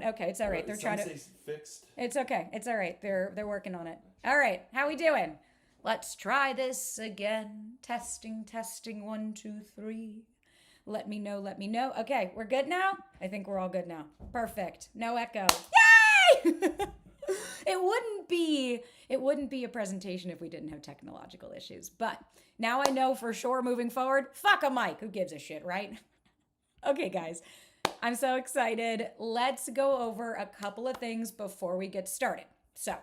down. Okay, it's all right. They're trying to. Fixed. It's okay. It's all right. They're working on it. All right. How we doing? Let's try this again. Testing, testing. 1, 2, 3. Let me know. Let me know. Okay, we're good now. I think we're all good now. Perfect. No echo. Yay! It wouldn't be a presentation if we didn't have technological issues. But now I know for sure moving forward, fuck a mic. Who gives a shit, right? Okay, guys. I'm so excited. Let's go over a couple of things before we get started. So,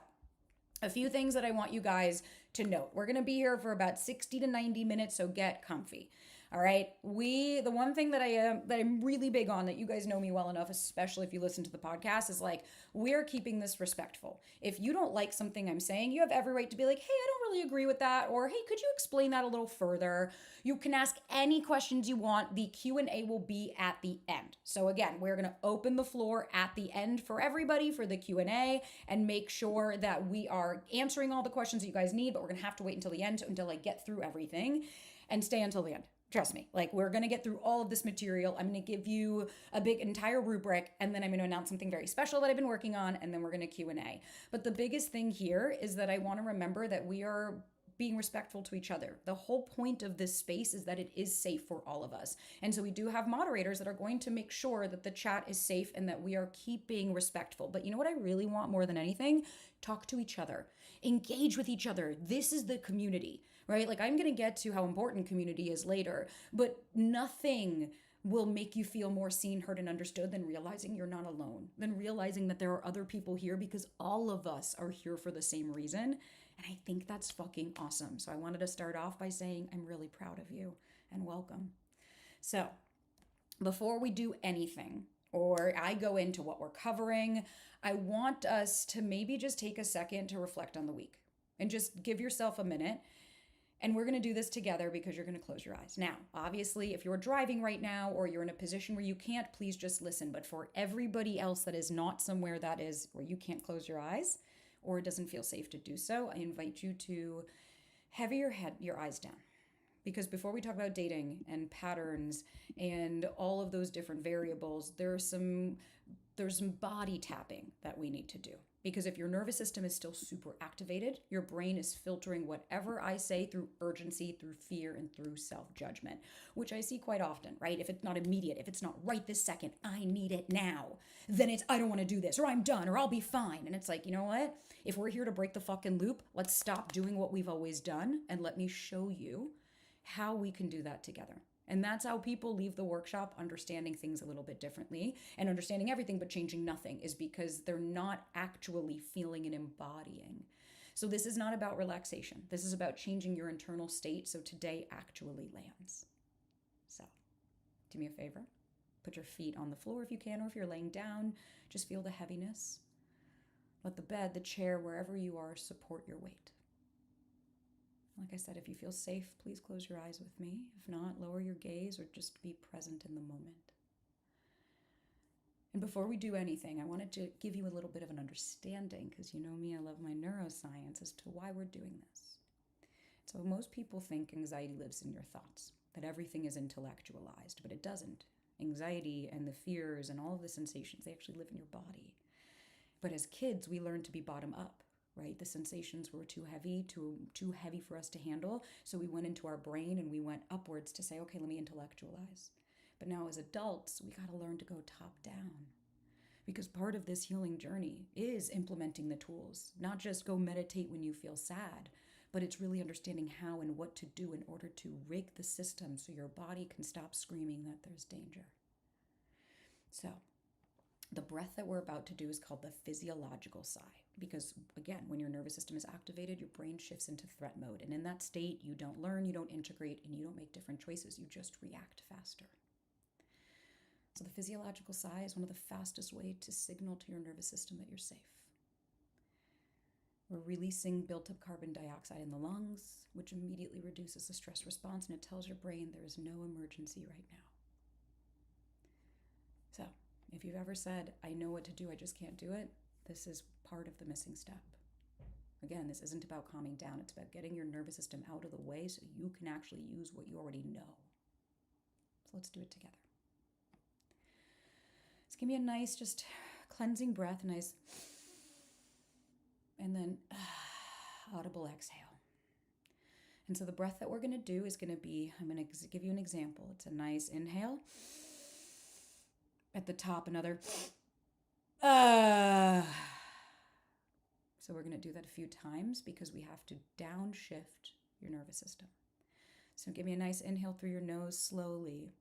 a few things that I want you guys to note. We're going to be here for about 60 to 90 minutes, so get comfy. All right. The one thing that I'm really big on, that you guys know me well enough, especially if you listen to the podcast, is like, we're keeping this respectful. If you don't like something I'm saying, you have every right to be like, hey, I don't really agree with that, or hey, could you explain that a little further? You can ask any questions you want. The Q&A will be at the end. So again, we're going to open the floor at the end for everybody for the Q&A and make sure that we are answering all the questions that you guys need, but we're going to have to wait until the end, until I get through everything, and stay until the end. Trust me, like, we're going to get through all of this material. I'm going to give you a big entire rubric, and then I'm going to announce something very special that I've been working on, and then we're going to Q&A. But the biggest thing here is that I want to remember that we are being respectful to each other. The whole point of this space is that it is safe for all of us. And so we do have moderators that are going to make sure that the chat is safe and that we are keeping respectful. But you know what I really want more than anything? Talk to each other. Engage with each other. This is the community, right? Like, I'm going to get to how important community is later, but nothing will make you feel more seen, heard, and understood than realizing you're not alone, than realizing that there are other people here, because all of us are here for the same reason. And I think that's fucking awesome. So I wanted to start off by saying I'm really proud of you and welcome. So before we do anything, or I go into what we're covering, I want us to maybe just take a second to reflect on the week and just give yourself a minute. And we're going to do this together because you're going to close your eyes. Now, obviously, if you're driving right now or you're in a position where you can't, please just listen. But for everybody else that is not somewhere that is where you can't close your eyes, or it doesn't feel safe to do so, I invite you to have your eyes down. Because before we talk about dating and patterns and all of those different variables, there's some body tapping that we need to do. Because if your nervous system is still super activated, your brain is filtering whatever I say through urgency, through fear, and through self-judgment, which I see quite often, right? If it's not immediate, if it's not right this second, I need it now, then it's, I don't want to do this, or I'm done, or I'll be fine. And it's like, you know what? If we're here to break the fucking loop, let's stop doing what we've always done, and let me show you how we can do that together. And that's how people leave the workshop understanding things a little bit differently, and understanding everything but changing nothing, is because they're not actually feeling and embodying. So this is not about relaxation. This is about changing your internal state so today actually lands. So do me a favor. Put your feet on the floor if you can, or if you're laying down, just feel the heaviness. Let the bed, the chair, wherever you are, support your weight. Like I said, if you feel safe, please close your eyes with me. If not, lower your gaze or just be present in the moment. And before we do anything, I wanted to give you a little bit of an understanding, because you know me, I love my neuroscience, as to why we're doing this. So most people think anxiety lives in your thoughts, that everything is intellectualized, but it doesn't. Anxiety and the fears and all of the sensations, they actually live in your body. But as kids, we learn to be bottom up. Right? The sensations were too heavy for us to handle. So we went into our brain and we went upwards to say, okay, let me intellectualize. But now as adults, we got to learn to go top down. Because part of this healing journey is implementing the tools, not just go meditate when you feel sad, but it's really understanding how and what to do in order to rig the system so your body can stop screaming that there's danger. So the breath that we're about to do is called the physiological sigh, because again, when your nervous system is activated, your brain shifts into threat mode. And in that state, you don't learn, you don't integrate, and you don't make different choices. You just react faster. So the physiological sigh is one of the fastest ways to signal to your nervous system that you're safe. We're releasing built-up carbon dioxide in the lungs, which immediately reduces the stress response, and it tells your brain there is no emergency right now. So if you've ever said, I know what to do, I just can't do it, this is part of the missing step. Again, this isn't about calming down. It's about getting your nervous system out of the way so you can actually use what you already know. So let's do it together. Just give me a nice, just cleansing breath, nice. And then audible exhale. And so the breath that we're going to do is going to be, I'm going to give you an example. It's a nice inhale. At the top, another. So we're going to do that a few times because we have to downshift your nervous system. So give me a nice inhale through your nose slowly.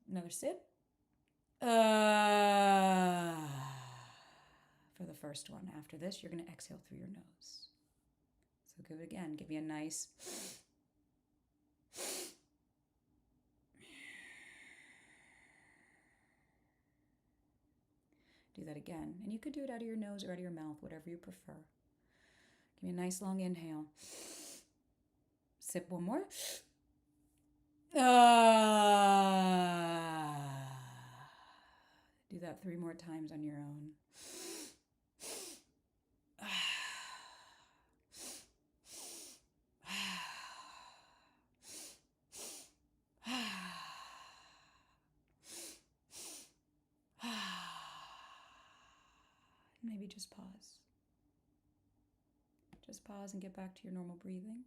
Another sip. For the first one. After this, you're going to exhale through your nose. So give it again. Give me a nice. Do that again. And you could do it out of your nose or out of your mouth, whatever you prefer. Give me a nice long inhale. Sip one more. Do that 3 more times on your own. Maybe just pause. Just pause and get back to your normal breathing.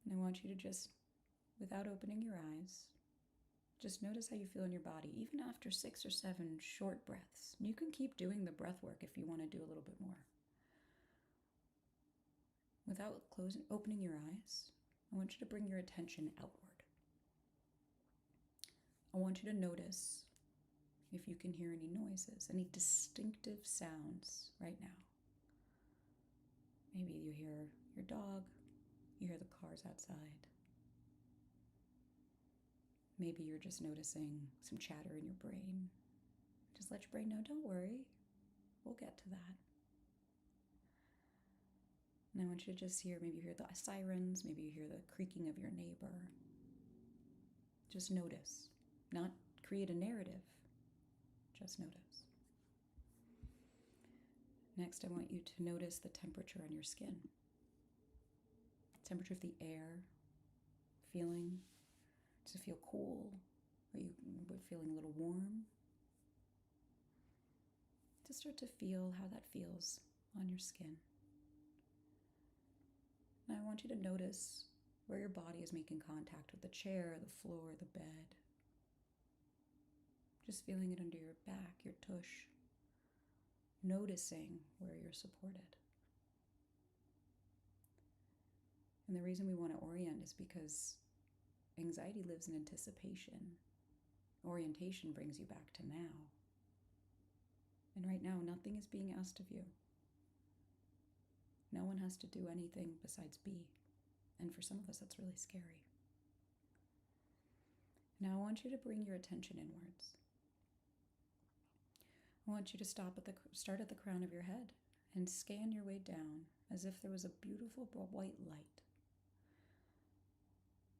And I want you to just, without opening your eyes, just notice how you feel in your body, even after 6 or 7 short breaths. You can keep doing the breath work if you want to do a little bit more. Without opening your eyes, I want you to bring your attention outward. I want you to notice if you can hear any noises, any distinctive sounds right now. Maybe you hear your dog, you hear the cars outside. Maybe you're just noticing some chatter in your brain. Just let your brain know, don't worry, we'll get to that. And I want you to just hear, maybe you hear the sirens, maybe you hear the creaking of your neighbor. Just notice, not create a narrative, just notice. Next, I want you to notice the temperature on your skin. Temperature of the air, feeling. Does it feel cool? Are you feeling a little warm? Just start to feel how that feels on your skin. Now I want you to notice where your body is making contact with the chair, the floor, the bed. Just feeling it under your back, your tush. Noticing where you're supported. And the reason we want to orient is because anxiety lives in anticipation. Orientation brings you back to now. And right now, nothing is being asked of you. No one has to do anything besides be. And for some of us, that's really scary. Now I want you to bring your attention inwards. I want you to start at the crown of your head and scan your way down as if there was a beautiful white light.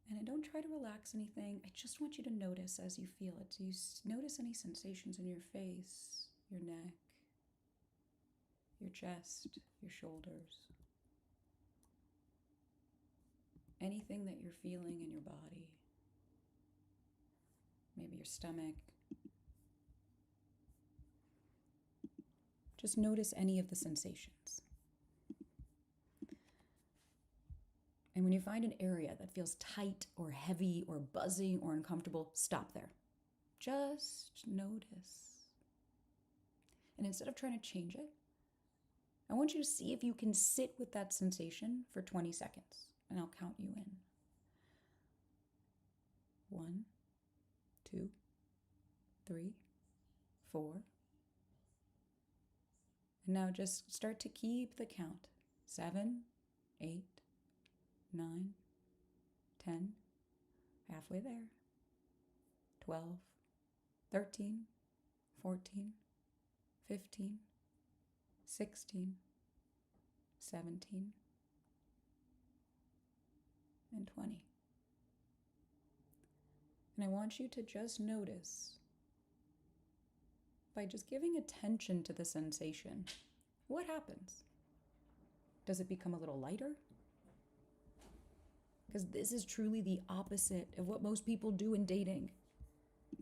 And I don't try to relax anything. I just want you to notice as you feel it. So you notice any sensations in your face, your neck, your chest, your shoulders. Anything that you're feeling in your body. Maybe your stomach. Just notice any of the sensations. And when you find an area that feels tight or heavy or buzzing or uncomfortable, stop there. Just notice. And instead of trying to change it, I want you to see if you can sit with that sensation for 20 seconds. And I'll count you in. 1, 2, 3, 4. And now just start to keep the count. 7, 8, 9, 10, halfway there. 12, 13, 14, 15, 16, 17, and 20. And I want you to just notice, by just giving attention to the sensation, what happens? Does it become a little lighter? Because this is truly the opposite of what most people do in dating.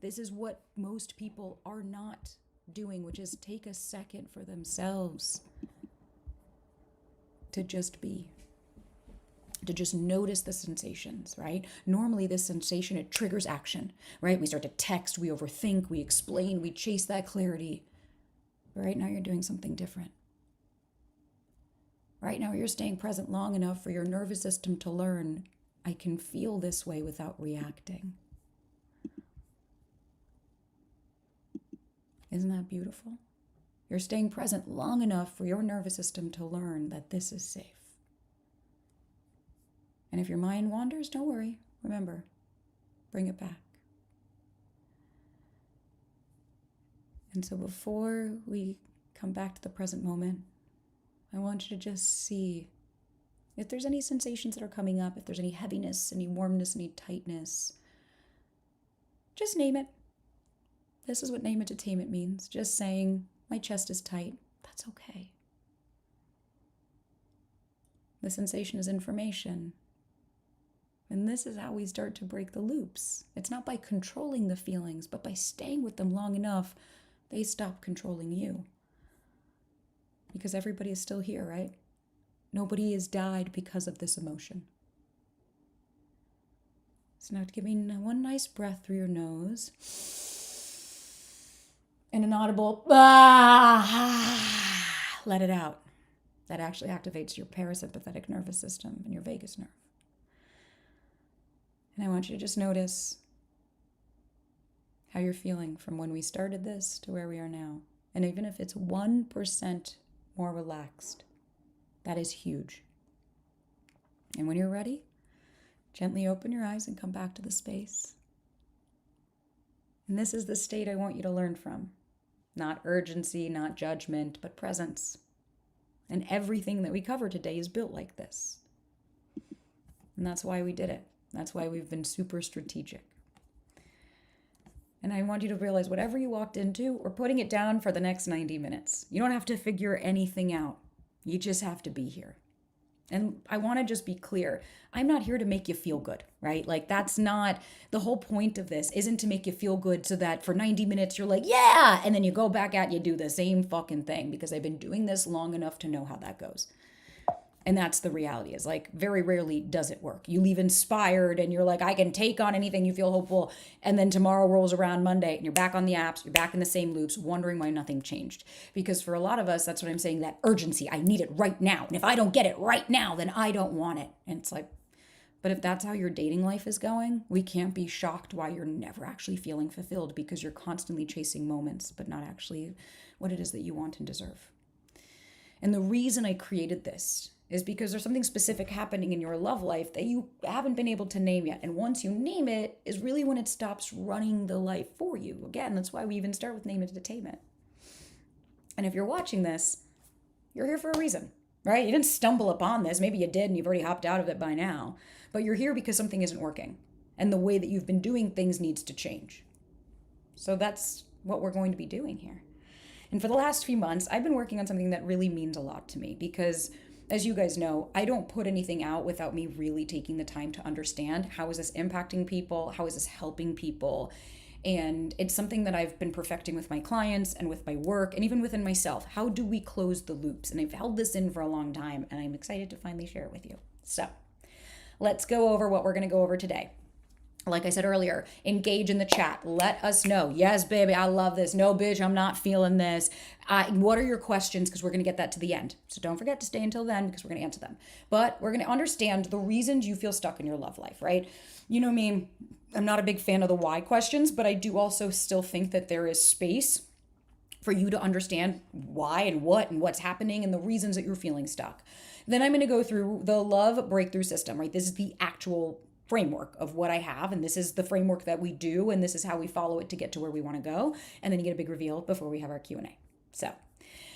This is what most people are not doing, which is take a second for themselves to just be, to just notice the sensations, right? Normally this sensation, it triggers action, right? We start to text, we overthink, we explain, we chase that clarity. But right now you're doing something different. Right now you're staying present long enough for your nervous system to learn, I can feel this way without reacting. Isn't that beautiful? You're staying present long enough for your nervous system to learn that this is safe. And if your mind wanders, don't worry. Remember, bring it back. And so before we come back to the present moment, I want you to just see if there's any sensations that are coming up, if there's any heaviness, any warmness, any tightness. Just name it. This is what name entertainment means. Just saying, my chest is tight. That's okay. The sensation is information. And this is how we start to break the loops. It's not by controlling the feelings, but by staying with them long enough, they stop controlling you. Because everybody is still here, right? Nobody has died because of this emotion. So now giving one nice breath through your nose. And an audible, let it out. That actually activates your parasympathetic nervous system and your vagus nerve. And I want you to just notice how you're feeling from when we started this to where we are now. And even if it's 1% more relaxed, that is huge. And when you're ready, gently open your eyes and come back to the space. And this is the state I want you to learn from. Not urgency, not judgment, but presence. And everything that we cover today is built like this. And that's why we did it. That's why we've been super strategic. And I want you to realize whatever you walked into, we're putting it down for the next 90 minutes. You don't have to figure anything out. You just have to be here. And I want to just be clear. I'm not here to make you feel good, right? Like that's not, the whole point of this isn't to make you feel good so that for 90 minutes you're like, yeah, and then you go back out and you do the same fucking thing because I've been doing this long enough to know how that goes. And that's the reality, is like very rarely does it work. You leave inspired and you're like, I can take on anything, you feel hopeful. And then tomorrow rolls around, Monday, and you're back on the apps, you're back in the same loops, wondering why nothing changed. Because for a lot of us, that's what I'm saying, that urgency, I need it right now. And if I don't get it right now, then I don't want it. And it's like, but if that's how your dating life is going, we can't be shocked why you're never actually feeling fulfilled, because you're constantly chasing moments, but not actually what it is that you want and deserve. And the reason I created this is because there's something specific happening in your love life that you haven't been able to name yet. And once you name it is really when it stops running the life for you. Again, that's why we even start with name entertainment. And if you're watching this, you're here for a reason, right? You didn't stumble upon this. Maybe you did and you've already hopped out of it by now. But you're here because something isn't working. And the way that you've been doing things needs to change. So that's what we're going to be doing here. And for the last few months, I've been working on something that really means a lot to me, because as you guys know, I don't put anything out without me really taking the time to understand, how is this impacting people? How is this helping people? And it's something that I've been perfecting with my clients and with my work and even within myself. How do we close the loops? And I've held this in for a long time, and I'm excited to finally share it with you. So let's go over what we're going to go over today. Like I said earlier, engage in the chat. Let us know. Yes, baby, I love this. No, bitch, I'm not feeling this. What are your questions? Because we're going to get that to the end. So don't forget to stay until then, because we're going to answer them. But we're going to understand the reasons you feel stuck in your love life, right? You know me, I'm not a big fan of the why questions, but I do also still think that there is space for you to understand why and what's happening and the reasons that you're feeling stuck. Then I'm going to go through the love breakthrough system, right? This is the actual framework of what I have, and this is the framework that we do, and this is how we follow it to get to where we want to go. And then you get a big reveal before we have our Q&A. So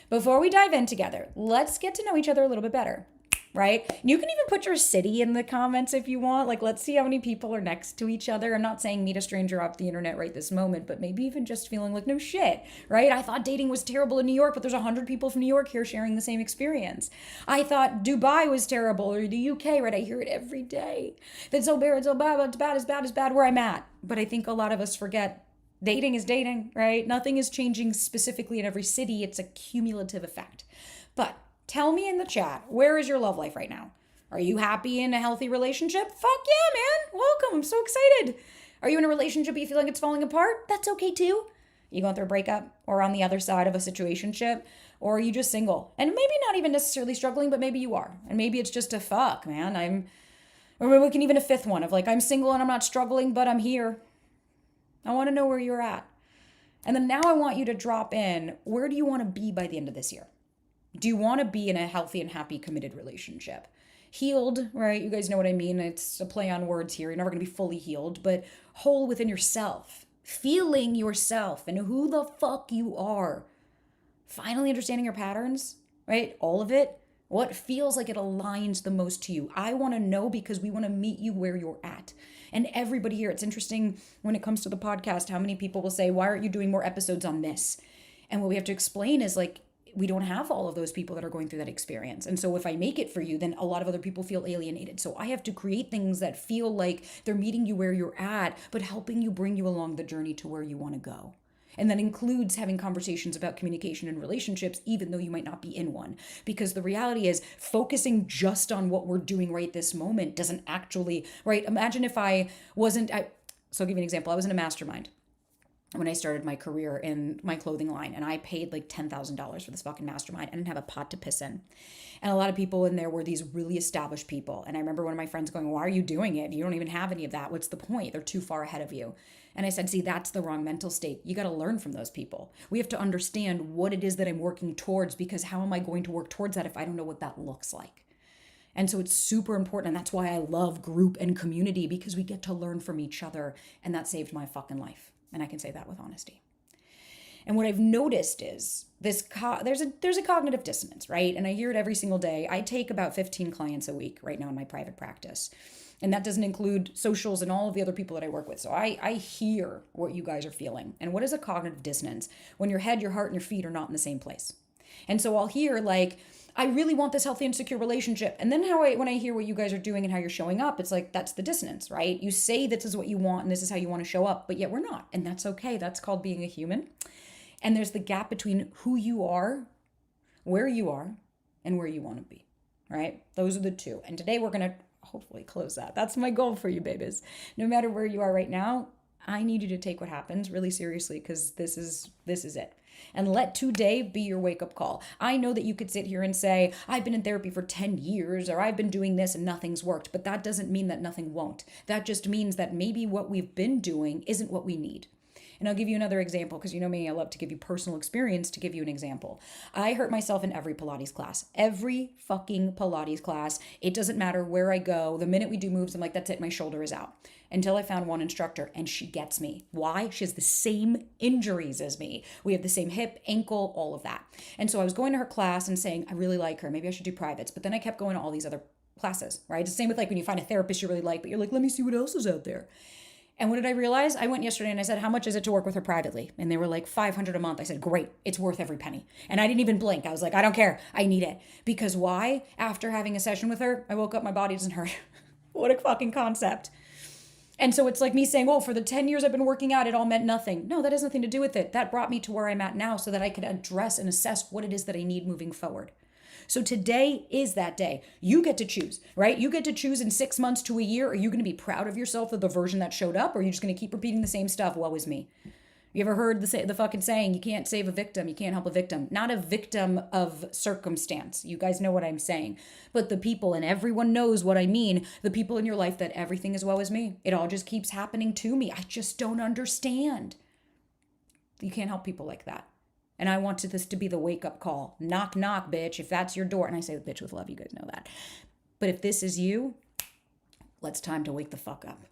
before we dive in together, let's get to know each other a little bit better. right? You can even put your city in the comments if you want. Like, let's see how many people are next to each other. I'm not saying meet a stranger off the internet right this moment, but maybe even just feeling like, no shit, right? I thought dating was terrible in New York, but there's 100 people from New York here sharing the same experience. I thought Dubai was terrible, or the UK, right? I hear it every day. That's so bad, it's so bad, it's bad where I'm at. But I think a lot of us forget dating is dating, right? Nothing is changing specifically in every city. It's a cumulative effect. But tell me in the chat, where is your love life right now? Are you happy in a healthy relationship? Fuck yeah, man. Welcome. I'm so excited. Are you in a relationship but you feel like it's falling apart? That's okay too. You going through a breakup or on the other side of a situationship? Or are you just single? And maybe not even necessarily struggling, but maybe you are. And maybe it's just a fuck, man. Or maybe we can even a fifth one of like, I'm single and I'm not struggling, but I'm here. I want to know where you're at. And then now I want you to drop in, where do you want to be by the end of this year? Do you want to be in a healthy and happy committed relationship? Healed, right? You guys know what I mean. It's a play on words here. You're never going to be fully healed, but whole within yourself, feeling yourself and who the fuck you are. Finally understanding your patterns, right? All of it. What feels like it aligns the most to you. I want to know because we want to meet you where you're at. And everybody here, it's interesting when it comes to the podcast, how many people will say, why aren't you doing more episodes on this? And what we have to explain is like, we don't have all of those people that are going through that experience. And so if I make it for you, then a lot of other people feel alienated. So I have to create things that feel like they're meeting you where you're at, but helping you bring you along the journey to where you want to go. And that includes having conversations about communication and relationships, even though you might not be in one. Because the reality is focusing just on what we're doing right this moment doesn't actually, right? Imagine if I wasn't, so I'll give you an example. I was in a mastermind when I started my career in my clothing line, and I paid like $10,000 for this fucking mastermind. I didn't have a pot to piss in. And a lot of people in there were these really established people. And I remember one of my friends going, why are you doing it? You don't even have any of that. What's the point? They're too far ahead of you. And I said, see, that's the wrong mental state. You got to learn from those people. We have to understand what it is that I'm working towards, because how am I going to work towards that if I don't know what that looks like? And so it's super important. And that's why I love group and community, because we get to learn from each other. And that saved my fucking life. And I can say that with honesty. And what I've noticed is there's a cognitive dissonance, right? And I hear it every single day. I take about 15 clients a week right now in my private practice. And that doesn't include socials and all of the other people that I work with. So I hear what you guys are feeling. And what is a cognitive dissonance? When your head, your heart, and your feet are not in the same place. And so I'll hear like, I really want this healthy and secure relationship. And then when I hear what you guys are doing and how you're showing up, it's like, that's the dissonance, right? You say this is what you want and this is how you want to show up, but yet we're not. And that's okay. That's called being a human. And there's the gap between who you are, where you are, and where you want to be, right? Those are the two. And today we're going to hopefully close that. That's my goal for you, babies. No matter where you are right now, I need you to take what happens really seriously, because this is it. And let today be your wake-up call. I know that you could sit here and say, I've been in therapy for 10 years, or I've been doing this and nothing's worked. But that doesn't mean that nothing won't. That just means that maybe what we've been doing isn't what we need. And I'll give you another example, because you know me, I love to give you personal experience to give you an example. I hurt myself in every Pilates class. Every fucking Pilates class. It doesn't matter where I go. The minute we do moves, I'm like, that's it, my shoulder is out. Until I found one instructor, and she gets me. Why? She has the same injuries as me. We have the same hip, ankle, all of that. And so I was going to her class and saying, I really like her. Maybe I should do privates. But then I kept going to all these other classes, right? It's the same with like when you find a therapist you really like, but you're like, let me see what else is out there. And what did I realize? I went yesterday and I said, how much is it to work with her privately? And they were like, $500 a month. I said, great. It's worth every penny. And I didn't even blink. I was like, I don't care. I need it. Because why? After having a session with her, I woke up, my body doesn't hurt. What a fucking concept. And so it's like me saying, oh, for the 10 years I've been working out, it all meant nothing. No, that has nothing to do with it. That brought me to where I'm at now so that I could address and assess what it is that I need moving forward. So today is that day. You get to choose, right? You get to choose in 6 months to a year. Are you going to be proud of yourself for the version that showed up? Or are you just going to keep repeating the same stuff? Woe is me. You ever heard the fucking saying, you can't save a victim, you can't help a victim. Not a victim of circumstance. You guys know what I'm saying. But the people, and everyone knows what I mean, the people in your life that everything is woe is me. It all just keeps happening to me. I just don't understand. You can't help people like that. And I wanted this to be the wake-up call. Knock, knock, bitch, if that's your door. And I say bitch with love, you guys know that. But if this is you, it's time to wake the fuck up.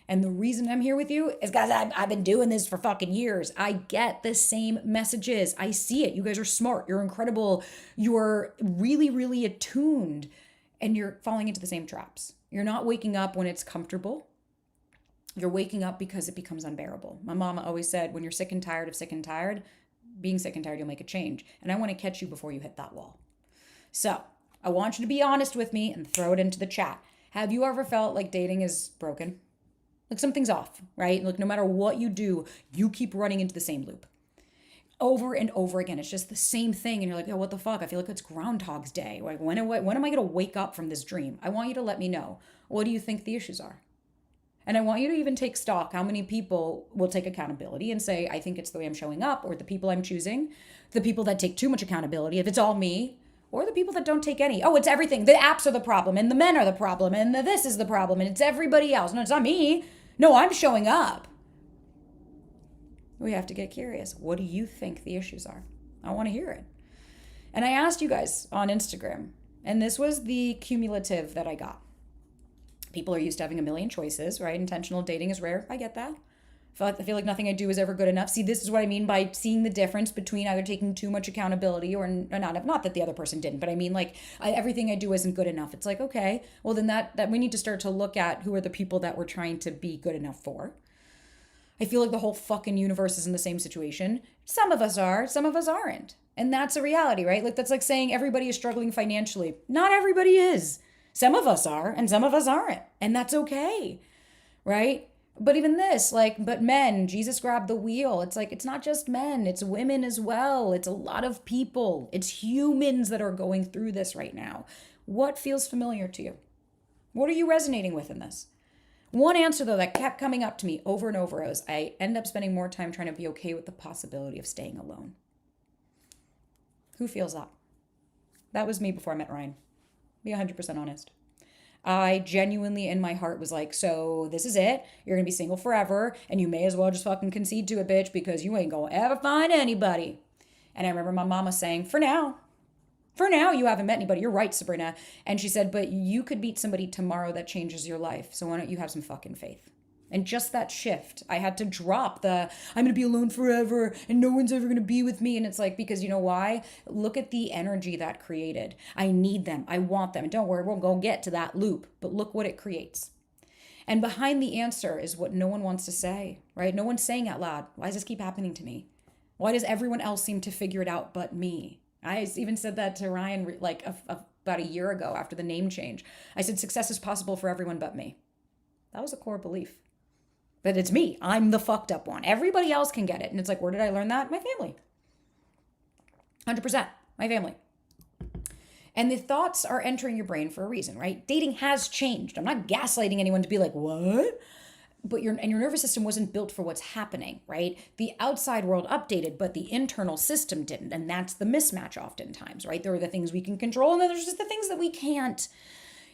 And the reason I'm here with you is because I've been doing this for fucking years. I get the same messages. I see it. You guys are smart. You're incredible. You're really, really attuned and you're falling into the same traps. You're not waking up when it's comfortable. You're waking up because it becomes unbearable. My mama always said, when you're sick and tired of sick and tired, being sick and tired, you'll make a change. And I want to catch you before you hit that wall. So I want you to be honest with me and throw it into the chat. Have you ever felt like dating is broken? Like something's off, right? Like no matter what you do, you keep running into the same loop. Over and over again. It's just the same thing. And you're like, oh, what the fuck? I feel like it's Groundhog's Day. Like, when am I going to wake up from this dream? I want you to let me know. What do you think the issues are? And I want you to even take stock. How many people will take accountability and say, I think it's the way I'm showing up, or the people I'm choosing, the people that take too much accountability, if it's all me, or the people that don't take any. Oh, it's everything. The apps are the problem, and the men are the problem, and this is the problem, and it's everybody else. No, it's not me. No, I'm showing up. We have to get curious. What do you think the issues are? I want to hear it. And I asked you guys on Instagram, and this was the cumulative that I got. People are used to having a million choices, right? Intentional dating is rare. I get that. I feel like nothing I do is ever good enough. See, this is what I mean by seeing the difference between either taking too much accountability or not. Not that the other person didn't, but I mean like everything I do isn't good enough. It's like, okay, well then that we need to start to look at who are the people that we're trying to be good enough for. I feel like the whole fucking universe is in the same situation. Some of us are, some of us aren't. And that's a reality, right? Like that's like saying everybody is struggling financially. Not everybody is. Some of us are and some of us aren't. And that's okay, right? But even this, but men, Jesus grabbed the wheel. It's like, it's not just men, it's women as well. It's a lot of people. It's humans that are going through this right now. What feels familiar to you? What are you resonating with in this? One answer, though, that kept coming up to me over and over is I end up spending more time trying to be okay with the possibility of staying alone. Who feels that? That was me before I met Ryan. Be 100% honest. I genuinely in my heart was like, so this is it. You're going to be single forever, and you may as well just fucking concede to it, bitch, because you ain't going to ever find anybody. And I remember my mama saying, for now, you haven't met anybody. You're right, Sabrina. And she said, but you could meet somebody tomorrow that changes your life. So why don't you have some fucking faith? And just that shift, I had to drop I'm going to be alone forever and no one's ever going to be with me. And it's like, because you know why? Look at the energy that created. I need them. I want them. And don't worry, we'll go get to that loop. But look what it creates. And behind the answer is what no one wants to say, right? No one's saying out loud, why does this keep happening to me? Why does everyone else seem to figure it out but me? I even said that to Ryan about a year ago after the name change. I said, success is possible for everyone but me. That was a core belief. But it's me. I'm the fucked up one. Everybody else can get it. And it's like, where did I learn that? My family. 100%. My family. And the thoughts are entering your brain for a reason, right? Dating has changed. I'm not gaslighting anyone to be like, what? But your nervous system wasn't built for what's happening, right? The outside world updated, but the internal system didn't. And that's the mismatch oftentimes, right? There are the things we can control, and then there's just the things that we can't.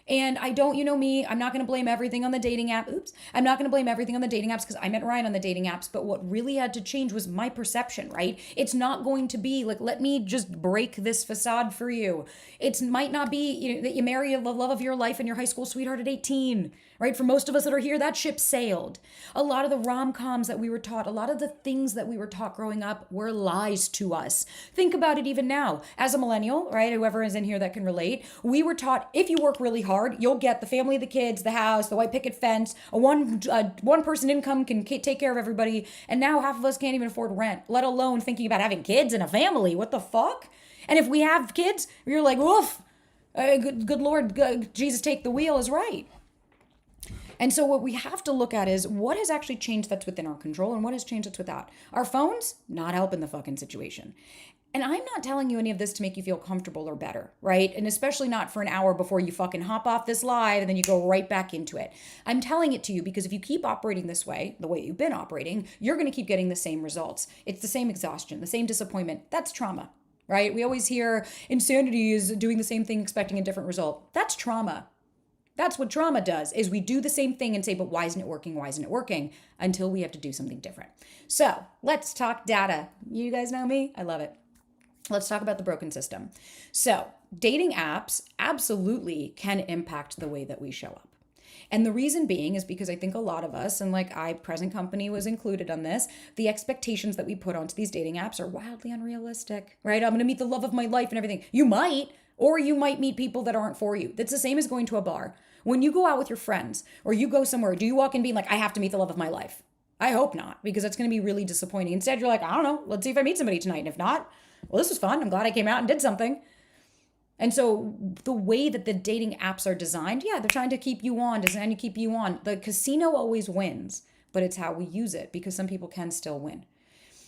And I don't, you know me, I'm not going to blame everything on the dating app. I'm not going to blame everything on the dating apps because I met Ryan on the dating apps. But what really had to change was my perception, right? It's not going to be like, let me just break this facade for you. It might not be, that you marry the love of your life and your high school sweetheart at 18, right? For most of us that are here, that ship sailed. A lot of the rom-coms that we were taught, a lot of the things that we were taught growing up were lies to us. Think about it even now. As a millennial, right? Whoever is in here that can relate, we were taught if you work really hard, you'll get the family, the kids, the house, the white picket fence, a one person income can take care of everybody. And now half of us can't even afford rent, let alone thinking about having kids and a family. What the fuck? And if we have kids, you're like, woof, good Lord, Jesus take the wheel is right. And so what we have to look at is what has actually changed that's within our control and what has changed that's without. Our phones, not helping the fucking situation. And I'm not telling you any of this to make you feel comfortable or better, right? And especially not for an hour before you fucking hop off this live and then you go right back into it. I'm telling it to you because if you keep operating this way, the way you've been operating, you're going to keep getting the same results. It's the same exhaustion, the same disappointment. That's trauma, right? We always hear insanity is doing the same thing, expecting a different result. That's trauma. That's what trauma does, is we do the same thing and say, but why isn't it working? Why isn't it working? Until we have to do something different. So let's talk data. You guys know me. I love it. Let's talk about the broken system. So dating apps absolutely can impact the way that we show up. And the reason being is because I think a lot of us, and present company was included on this, the expectations that we put onto these dating apps are wildly unrealistic, right? I'm going to meet the love of my life and everything. You might, Or you might meet people that aren't for you. That's the same as going to a bar. When you go out with your friends or you go somewhere, do you walk in being like, I have to meet the love of my life? I hope not, because that's going to be really disappointing. Instead, you're like, I don't know, let's see if I meet somebody tonight. And if not, well, this was fun. I'm glad I came out and did something. And so the way that the dating apps are designed, yeah, they're trying to keep you on, design to keep you on. The casino always wins, but it's how we use it, because some people can still win.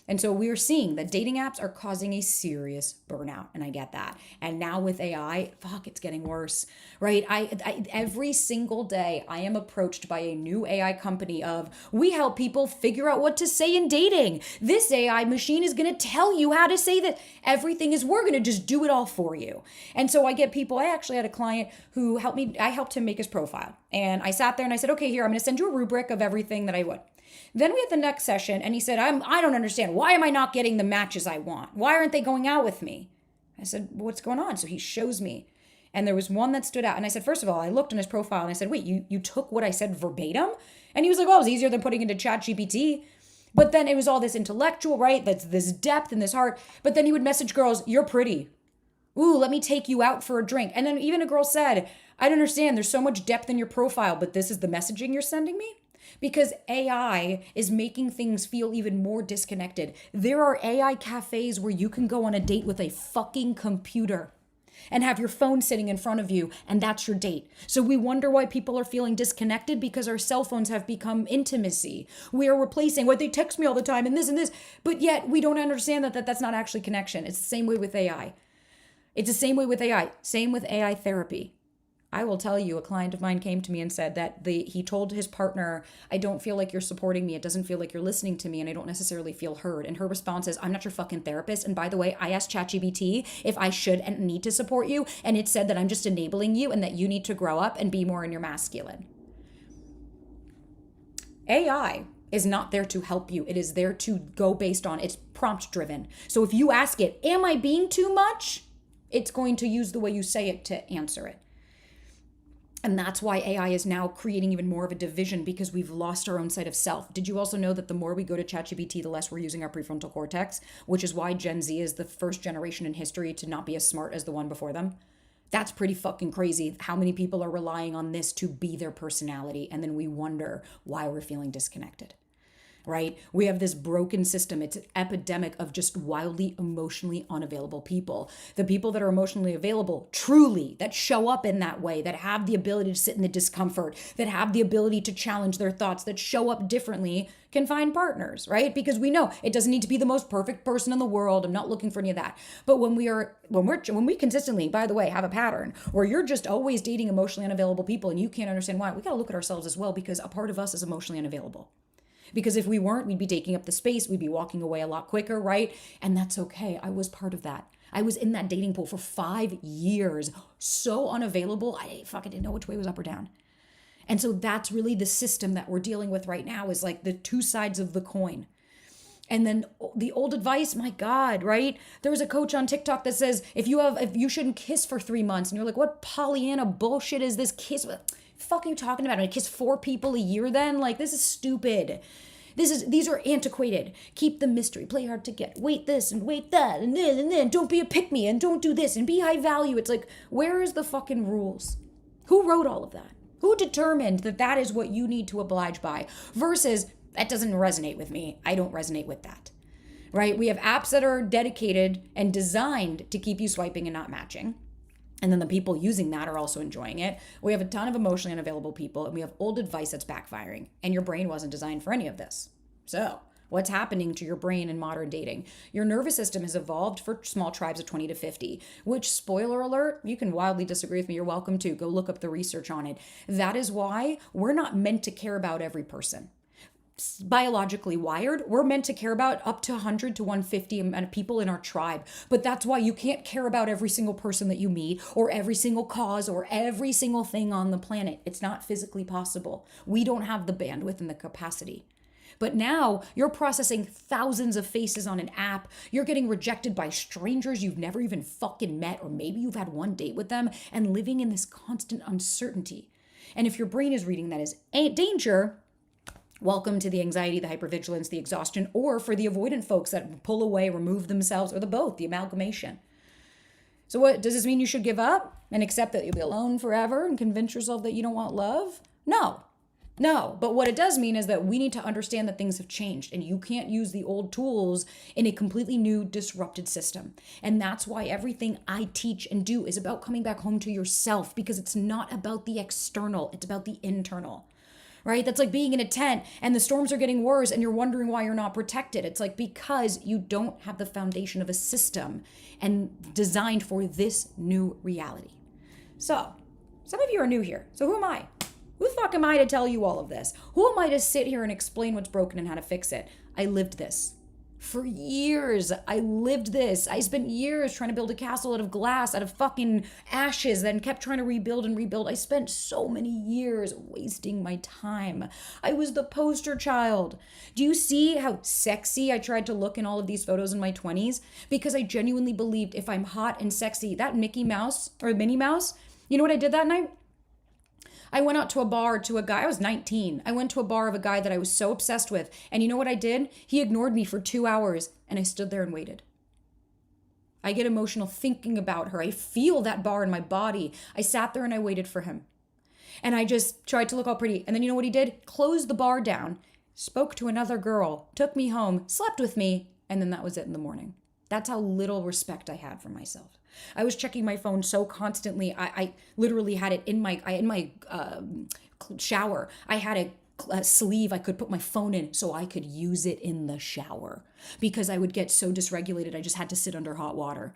And so we're seeing that dating apps are causing a serious burnout, and I get that. And now with AI, fuck, it's getting worse, right? I every single day I am approached by a new AI company of, we help people figure out what to say in dating. This AI machine is going to tell you how to say that. Everything is, we're going to just do it all for you. And so I get people, I actually had a client who helped me, I helped him make his profile. And I sat there and I said, okay, here, I'm going to send you a rubric of everything that I would. Then we had the next session and he said, I don't understand. Why am I not getting the matches I want? Why aren't they going out with me? I said, what's going on? So he shows me. And there was one that stood out. And I said, first of all, I looked on his profile and I said, wait, you took what I said verbatim? And he was like, well, it was easier than putting into ChatGPT. But then it was all this intellectual, right? That's this depth and this heart. But then he would message girls, you're pretty. Ooh, let me take you out for a drink. And then even a girl said, I don't understand. There's so much depth in your profile, but this is the messaging you're sending me? Because AI is making things feel even more disconnected. There are AI cafes where you can go on a date with a fucking computer and have your phone sitting in front of you, and that's your date. So we wonder why people are feeling disconnected, because our cell phones have become intimacy. We are replacing what they text me all the time and this, but yet we don't understand that that's not actually connection. It's the same way with AI. It's the same way with AI. Same with AI therapy. I will tell you, a client of mine came to me and said that he told his partner, I don't feel like you're supporting me. It doesn't feel like you're listening to me, and I don't necessarily feel heard. And her response is, I'm not your fucking therapist. And by the way, I asked ChatGPT if I should and need to support you, and it said that I'm just enabling you and that you need to grow up and be more in your masculine. AI is not there to help you. It is there to go based on, it's prompt driven. So if you ask it, am I being too much? It's going to use the way you say it to answer it. And that's why AI is now creating even more of a division, because we've lost our own sight of self. Did you also know that the more we go to ChatGPT, the less we're using our prefrontal cortex, which is why Gen Z is the first generation in history to not be as smart as the one before them? That's pretty fucking crazy how many people are relying on this to be their personality. And then we wonder why we're feeling disconnected. Right? We have this broken system. It's an epidemic of just wildly emotionally unavailable people. The people that are emotionally available, truly, that show up in that way, that have the ability to sit in the discomfort, that have the ability to challenge their thoughts, that show up differently, can find partners, right? Because we know it doesn't need to be the most perfect person in the world. I'm not looking for any of that. But when we consistently, by the way, have a pattern where you're just always dating emotionally unavailable people and you can't understand why, we got to look at ourselves as well, because a part of us is emotionally unavailable. Because if we weren't, we'd be taking up the space. We'd be walking away a lot quicker, right? And that's okay. I was part of that. I was in that dating pool for 5 years, so unavailable. I fucking didn't know which way was up or down. And so that's really the system that we're dealing with right now, is like the two sides of the coin. And then the old advice, my God, right? There was a coach on TikTok that says, if you shouldn't kiss for 3 months. And you're like, what Pollyanna bullshit is this kiss? Fucking talking about it. I kiss 4 people a year then? Like, this is stupid. These are antiquated. Keep the mystery, play hard to get, wait this and wait that, and then don't be a pick-me and don't do this and be high value. It's like, where is the fucking rules? Who wrote all of that? Who determined that that is what you need to oblige by? Versus, that doesn't resonate with me. I don't resonate with that. Right? We have apps that are dedicated and designed to keep you swiping and not matching. And then the people using that are also enjoying it. We have a ton of emotionally unavailable people, and we have old advice that's backfiring. And your brain wasn't designed for any of this. So what's happening to your brain in modern dating? Your nervous system has evolved for small tribes of 20 to 50, which, spoiler alert, you can wildly disagree with me. You're welcome to. Go look up the research on it. That is why we're not meant to care about every person. Biologically wired, we're meant to care about up to 100 to 150 people in our tribe. But that's why you can't care about every single person that you meet, or every single cause, or every single thing on the planet. It's not physically possible. We don't have the bandwidth and the capacity. But now you're processing thousands of faces on an app. You're getting rejected by strangers you've never even fucking met, or maybe you've had one date with them, and living in this constant uncertainty. And if your brain is reading that as danger, welcome to the anxiety, the hypervigilance, the exhaustion, or for the avoidant folks that pull away, remove themselves, or the both, the amalgamation. So what, does this mean you should give up and accept that you'll be alone forever and convince yourself that you don't want love? No. No, but what it does mean is that we need to understand that things have changed and you can't use the old tools in a completely new disrupted system. And that's why everything I teach and do is about coming back home to yourself, because it's not about the external, it's about the internal. Right? That's like being in a tent and the storms are getting worse and you're wondering why you're not protected. It's like because you don't have the foundation of a system and designed for this new reality. So, some of you are new here. So who am I? Who the fuck am I to tell you all of this? Who am I to sit here and explain what's broken and how to fix it? I lived this. For years, I lived this. I spent years trying to build a castle out of glass, out of fucking ashes, then kept trying to rebuild and rebuild. I spent so many years wasting my time. I was the poster child. Do you see how sexy I tried to look in all of these photos in my 20s? Because I genuinely believed if I'm hot and sexy, that Mickey Mouse or Minnie Mouse, you know what I did that night? I went out to a bar to a guy, I was 19. I went to a bar of a guy that I was so obsessed with. And you know what I did? He ignored me for 2 hours and I stood there and waited. I get emotional thinking about her. I feel that bar in my body. I sat there and I waited for him. And I just tried to look all pretty. And then you know what he did? Closed the bar down, spoke to another girl, took me home, slept with me, and then that was it in the morning. That's how little respect I had for myself. I was checking my phone so constantly. I literally had it in my shower. I had a sleeve I could put my phone in so I could use it in the shower because I would get so dysregulated. I just had to sit under hot water.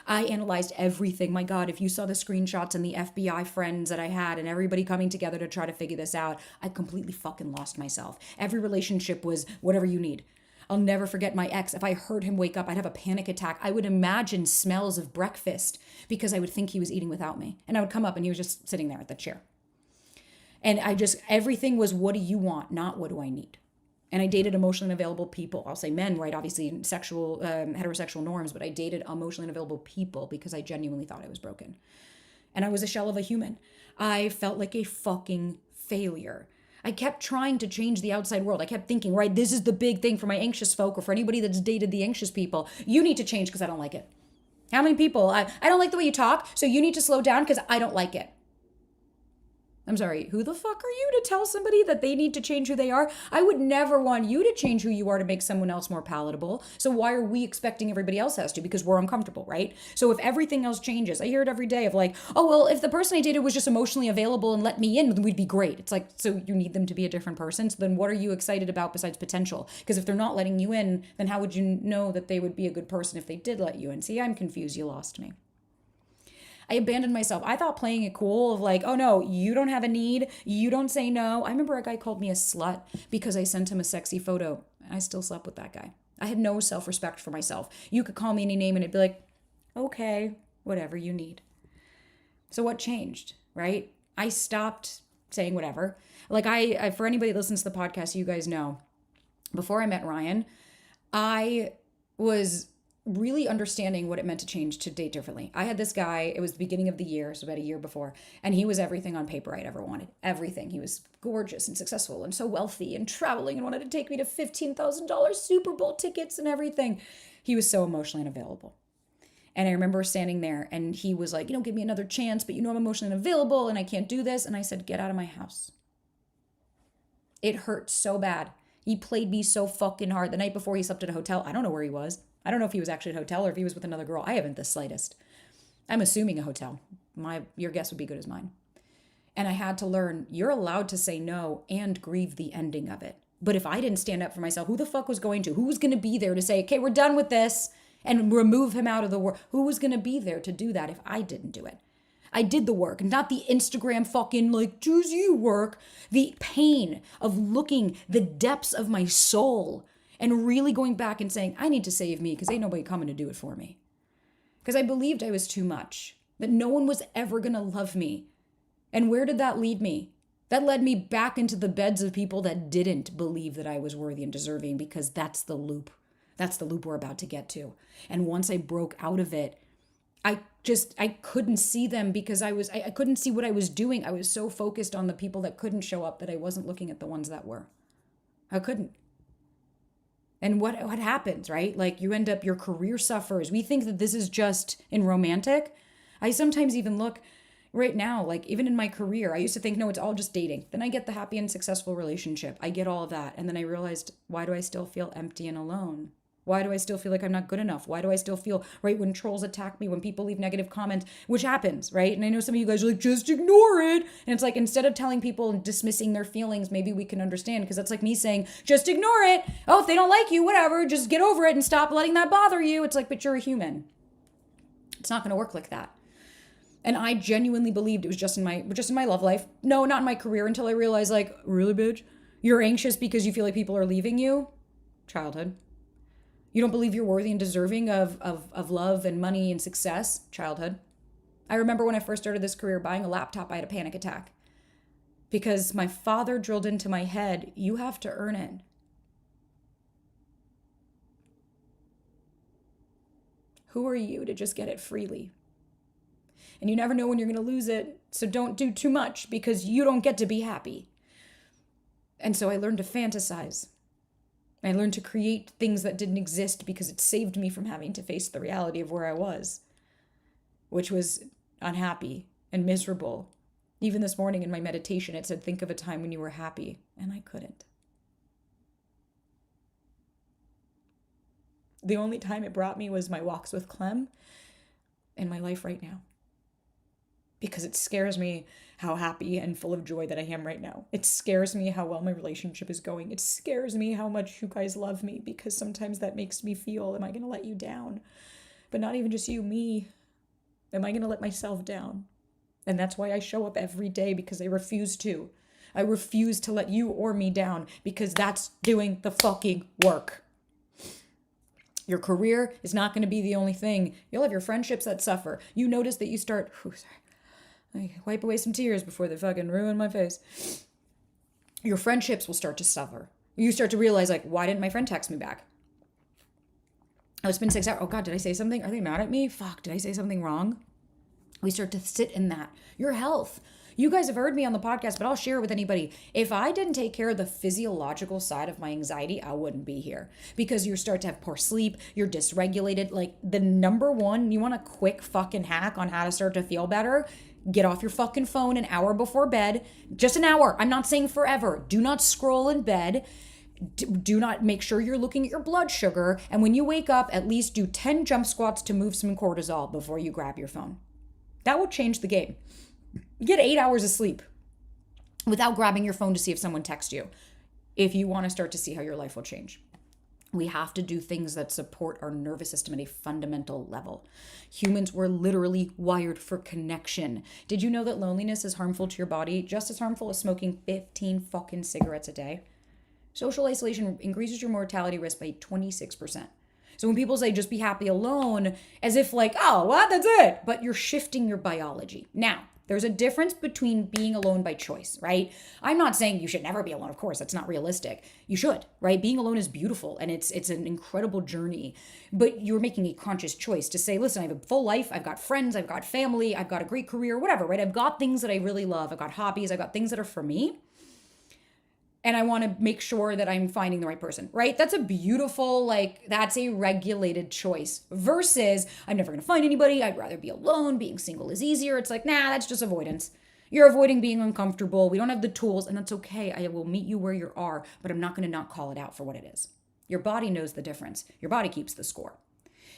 I analyzed everything. My God, if you saw the screenshots and the FBI friends that I had and everybody coming together to try to figure this out, I completely fucking lost myself. Every relationship was whatever you need. I'll never forget my ex. If I heard him wake up, I'd have a panic attack. I would imagine smells of breakfast because I would think he was eating without me. And I would come up and he was just sitting there at the chair. And everything was, what do you want? Not what do I need? And I dated emotionally unavailable people. I'll say men, right? Obviously sexual, heterosexual norms, but I dated emotionally unavailable people because I genuinely thought I was broken. And I was a shell of a human. I felt like a fucking failure. I kept trying to change the outside world. I kept thinking, right, this is the big thing for my anxious folk or for anybody that's dated the anxious people. You need to change because I don't like it. How many people? I don't like the way you talk, so you need to slow down because I don't like it. I'm sorry, who the fuck are you to tell somebody that they need to change who they are? I would never want you to change who you are to make someone else more palatable. So why are we expecting everybody else has to? Because we're uncomfortable, right? So if everything else changes, I hear it every day of like, oh, well, if the person I dated was just emotionally available and let me in, then we'd be great. It's like, so you need them to be a different person. So then what are you excited about besides potential? Because if they're not letting you in, then how would you know that they would be a good person if they did let you in? See, I'm confused. You lost me. I abandoned myself. I thought playing it cool of like, oh no, you don't have a need. You don't say no. I remember a guy called me a slut because I sent him a sexy photo. I still slept with that guy. I had no self-respect for myself. You could call me any name and it'd be like, okay, whatever you need. So what changed, right? I stopped saying whatever. Like I for anybody that listens to the podcast, you guys know, before I met Ryan, I was really understanding what it meant to change to date differently. I had this guy, it was the beginning of the year, so about a year before, and he was everything on paper I'd ever wanted. Everything. He was gorgeous and successful and so wealthy and traveling and wanted to take me to $15,000 Super Bowl tickets and everything. He was so emotionally unavailable. And I remember standing there and he was like, give me another chance, but I'm emotionally unavailable and I can't do this. And I said, get out of my house. It hurt so bad. He played me so fucking hard. The night before he slept at a hotel. I don't know where he was. I don't know if he was actually at a hotel or if he was with another girl. I haven't the slightest. I'm assuming a hotel. Your guess would be good as mine. And I had to learn, you're allowed to say no and grieve the ending of it. But if I didn't stand up for myself, who the fuck was going to? Who was going to be there to say, okay, we're done with this and remove him out of the world? Who was going to be there to do that if I didn't do it? I did the work, not the Instagram fucking like, choose you work. The pain of looking the depths of my soul and really going back and saying, I need to save me because ain't nobody coming to do it for me. Because I believed I was too much, that no one was ever going to love me. And where did that lead me? That led me back into the beds of people that didn't believe that I was worthy and deserving, because that's the loop. That's the loop we're about to get to. And once I broke out of it, I couldn't see them because I couldn't see what I was doing. I was so focused on the people that couldn't show up that I wasn't looking at the ones that were. I couldn't. And what happens, right? Like you end up, your career suffers. We think that this is just in romantic. I sometimes even look right now, like even in my career, I used to think, no, it's all just dating. Then I get the happy and successful relationship. I get all of that. And then I realized, why do I still feel empty and alone? Why do I still feel like I'm not good enough? Why do I still feel, right, when trolls attack me, when people leave negative comments, which happens, right? And I know some of you guys are like, just ignore it. And it's like, instead of telling people and dismissing their feelings, maybe we can understand, because that's like me saying, just ignore it. Oh, if they don't like you, whatever, just get over it and stop letting that bother you. It's like, but you're a human. It's not going to work like that. And I genuinely believed it was just in my love life. No, not in my career, until I realized, like, really, bitch? You're anxious because you feel like people are leaving you? Childhood. You don't believe you're worthy and deserving of love and money and success? Childhood. I remember when I first started this career, buying a laptop, I had a panic attack. Because my father drilled into my head, you have to earn it. Who are you to just get it freely? And you never know when you're going to lose it, so don't do too much because you don't get to be happy. And so I learned to fantasize. I learned to create things that didn't exist because it saved me from having to face the reality of where I was, which was unhappy and miserable. Even this morning in my meditation, it said, think of a time when you were happy, and I couldn't. The only time it brought me was my walks with Clem and my life right now. Because it scares me how happy and full of joy that I am right now. It scares me how well my relationship is going. It scares me how much you guys love me, because sometimes that makes me feel, am I going to let you down? But not even just you, me. Am I going to let myself down? And that's why I show up every day, because I refuse to. I refuse to let you or me down, because that's doing the fucking work. Your career is not going to be the only thing. You'll have your friendships that suffer. You notice that you start, I wipe away some tears before they fucking ruin my face. Your friendships will start to suffer. You start to realize, like, why didn't my friend text me back? Oh, it's been 6 hours. Oh God, did I say something? Are they mad at me? Fuck, did I say something wrong? We start to sit in that. Your health. You guys have heard me on the podcast, but I'll share it with anybody. If I didn't take care of the physiological side of my anxiety, I wouldn't be here, because you start to have poor sleep. You're dysregulated. Like, the number one, you want a quick fucking hack on how to start to feel better? Get off your fucking phone an hour before bed. Just an hour. I'm not saying forever. Do not scroll in bed. Do not, make sure you're looking at your blood sugar. And when you wake up, at least do 10 jump squats to move some cortisol before you grab your phone. That will change the game. Get 8 hours of sleep without grabbing your phone to see if someone texts you, if you want to start to see how your life will change. We have to do things that support our nervous system at a fundamental level. Humans were literally wired for connection. Did you know that loneliness is harmful to your body, just as harmful as smoking 15 fucking cigarettes a day? Social isolation increases your mortality risk by 26%. So when people say just be happy alone, as if like, oh, what? That's it. But you're shifting your biology. Now, there's a difference between being alone by choice, right? I'm not saying you should never be alone. Of course, that's not realistic. You should, right? Being alone is beautiful, and it's an incredible journey. But you're making a conscious choice to say, listen, I have a full life. I've got friends. I've got family. I've got a great career, whatever, right? I've got things that I really love. I've got hobbies. I've got things that are for me. And I want to make sure that I'm finding the right person, right? That's a beautiful, that's a regulated choice versus I'm never going to find anybody. I'd rather be alone. Being single is easier. It's like, nah, that's just avoidance. You're avoiding being uncomfortable. We don't have the tools, and that's okay. I will meet you where you are, but I'm not going to not call it out for what it is. Your body knows the difference. Your body keeps the score.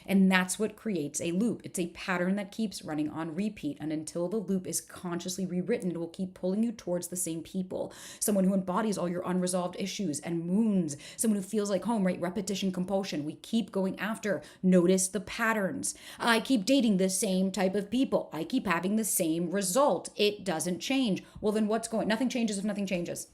And that's what creates a loop. It's a pattern that keeps running on repeat. And until the loop is consciously rewritten, it will keep pulling you towards the same people. Someone who embodies all your unresolved issues and wounds. Someone who feels like home, right? Repetition, compulsion. We keep going after. Notice the patterns. I keep dating the same type of people. I keep having the same result. It doesn't change. Well, then what's going? Nothing changes if nothing changes.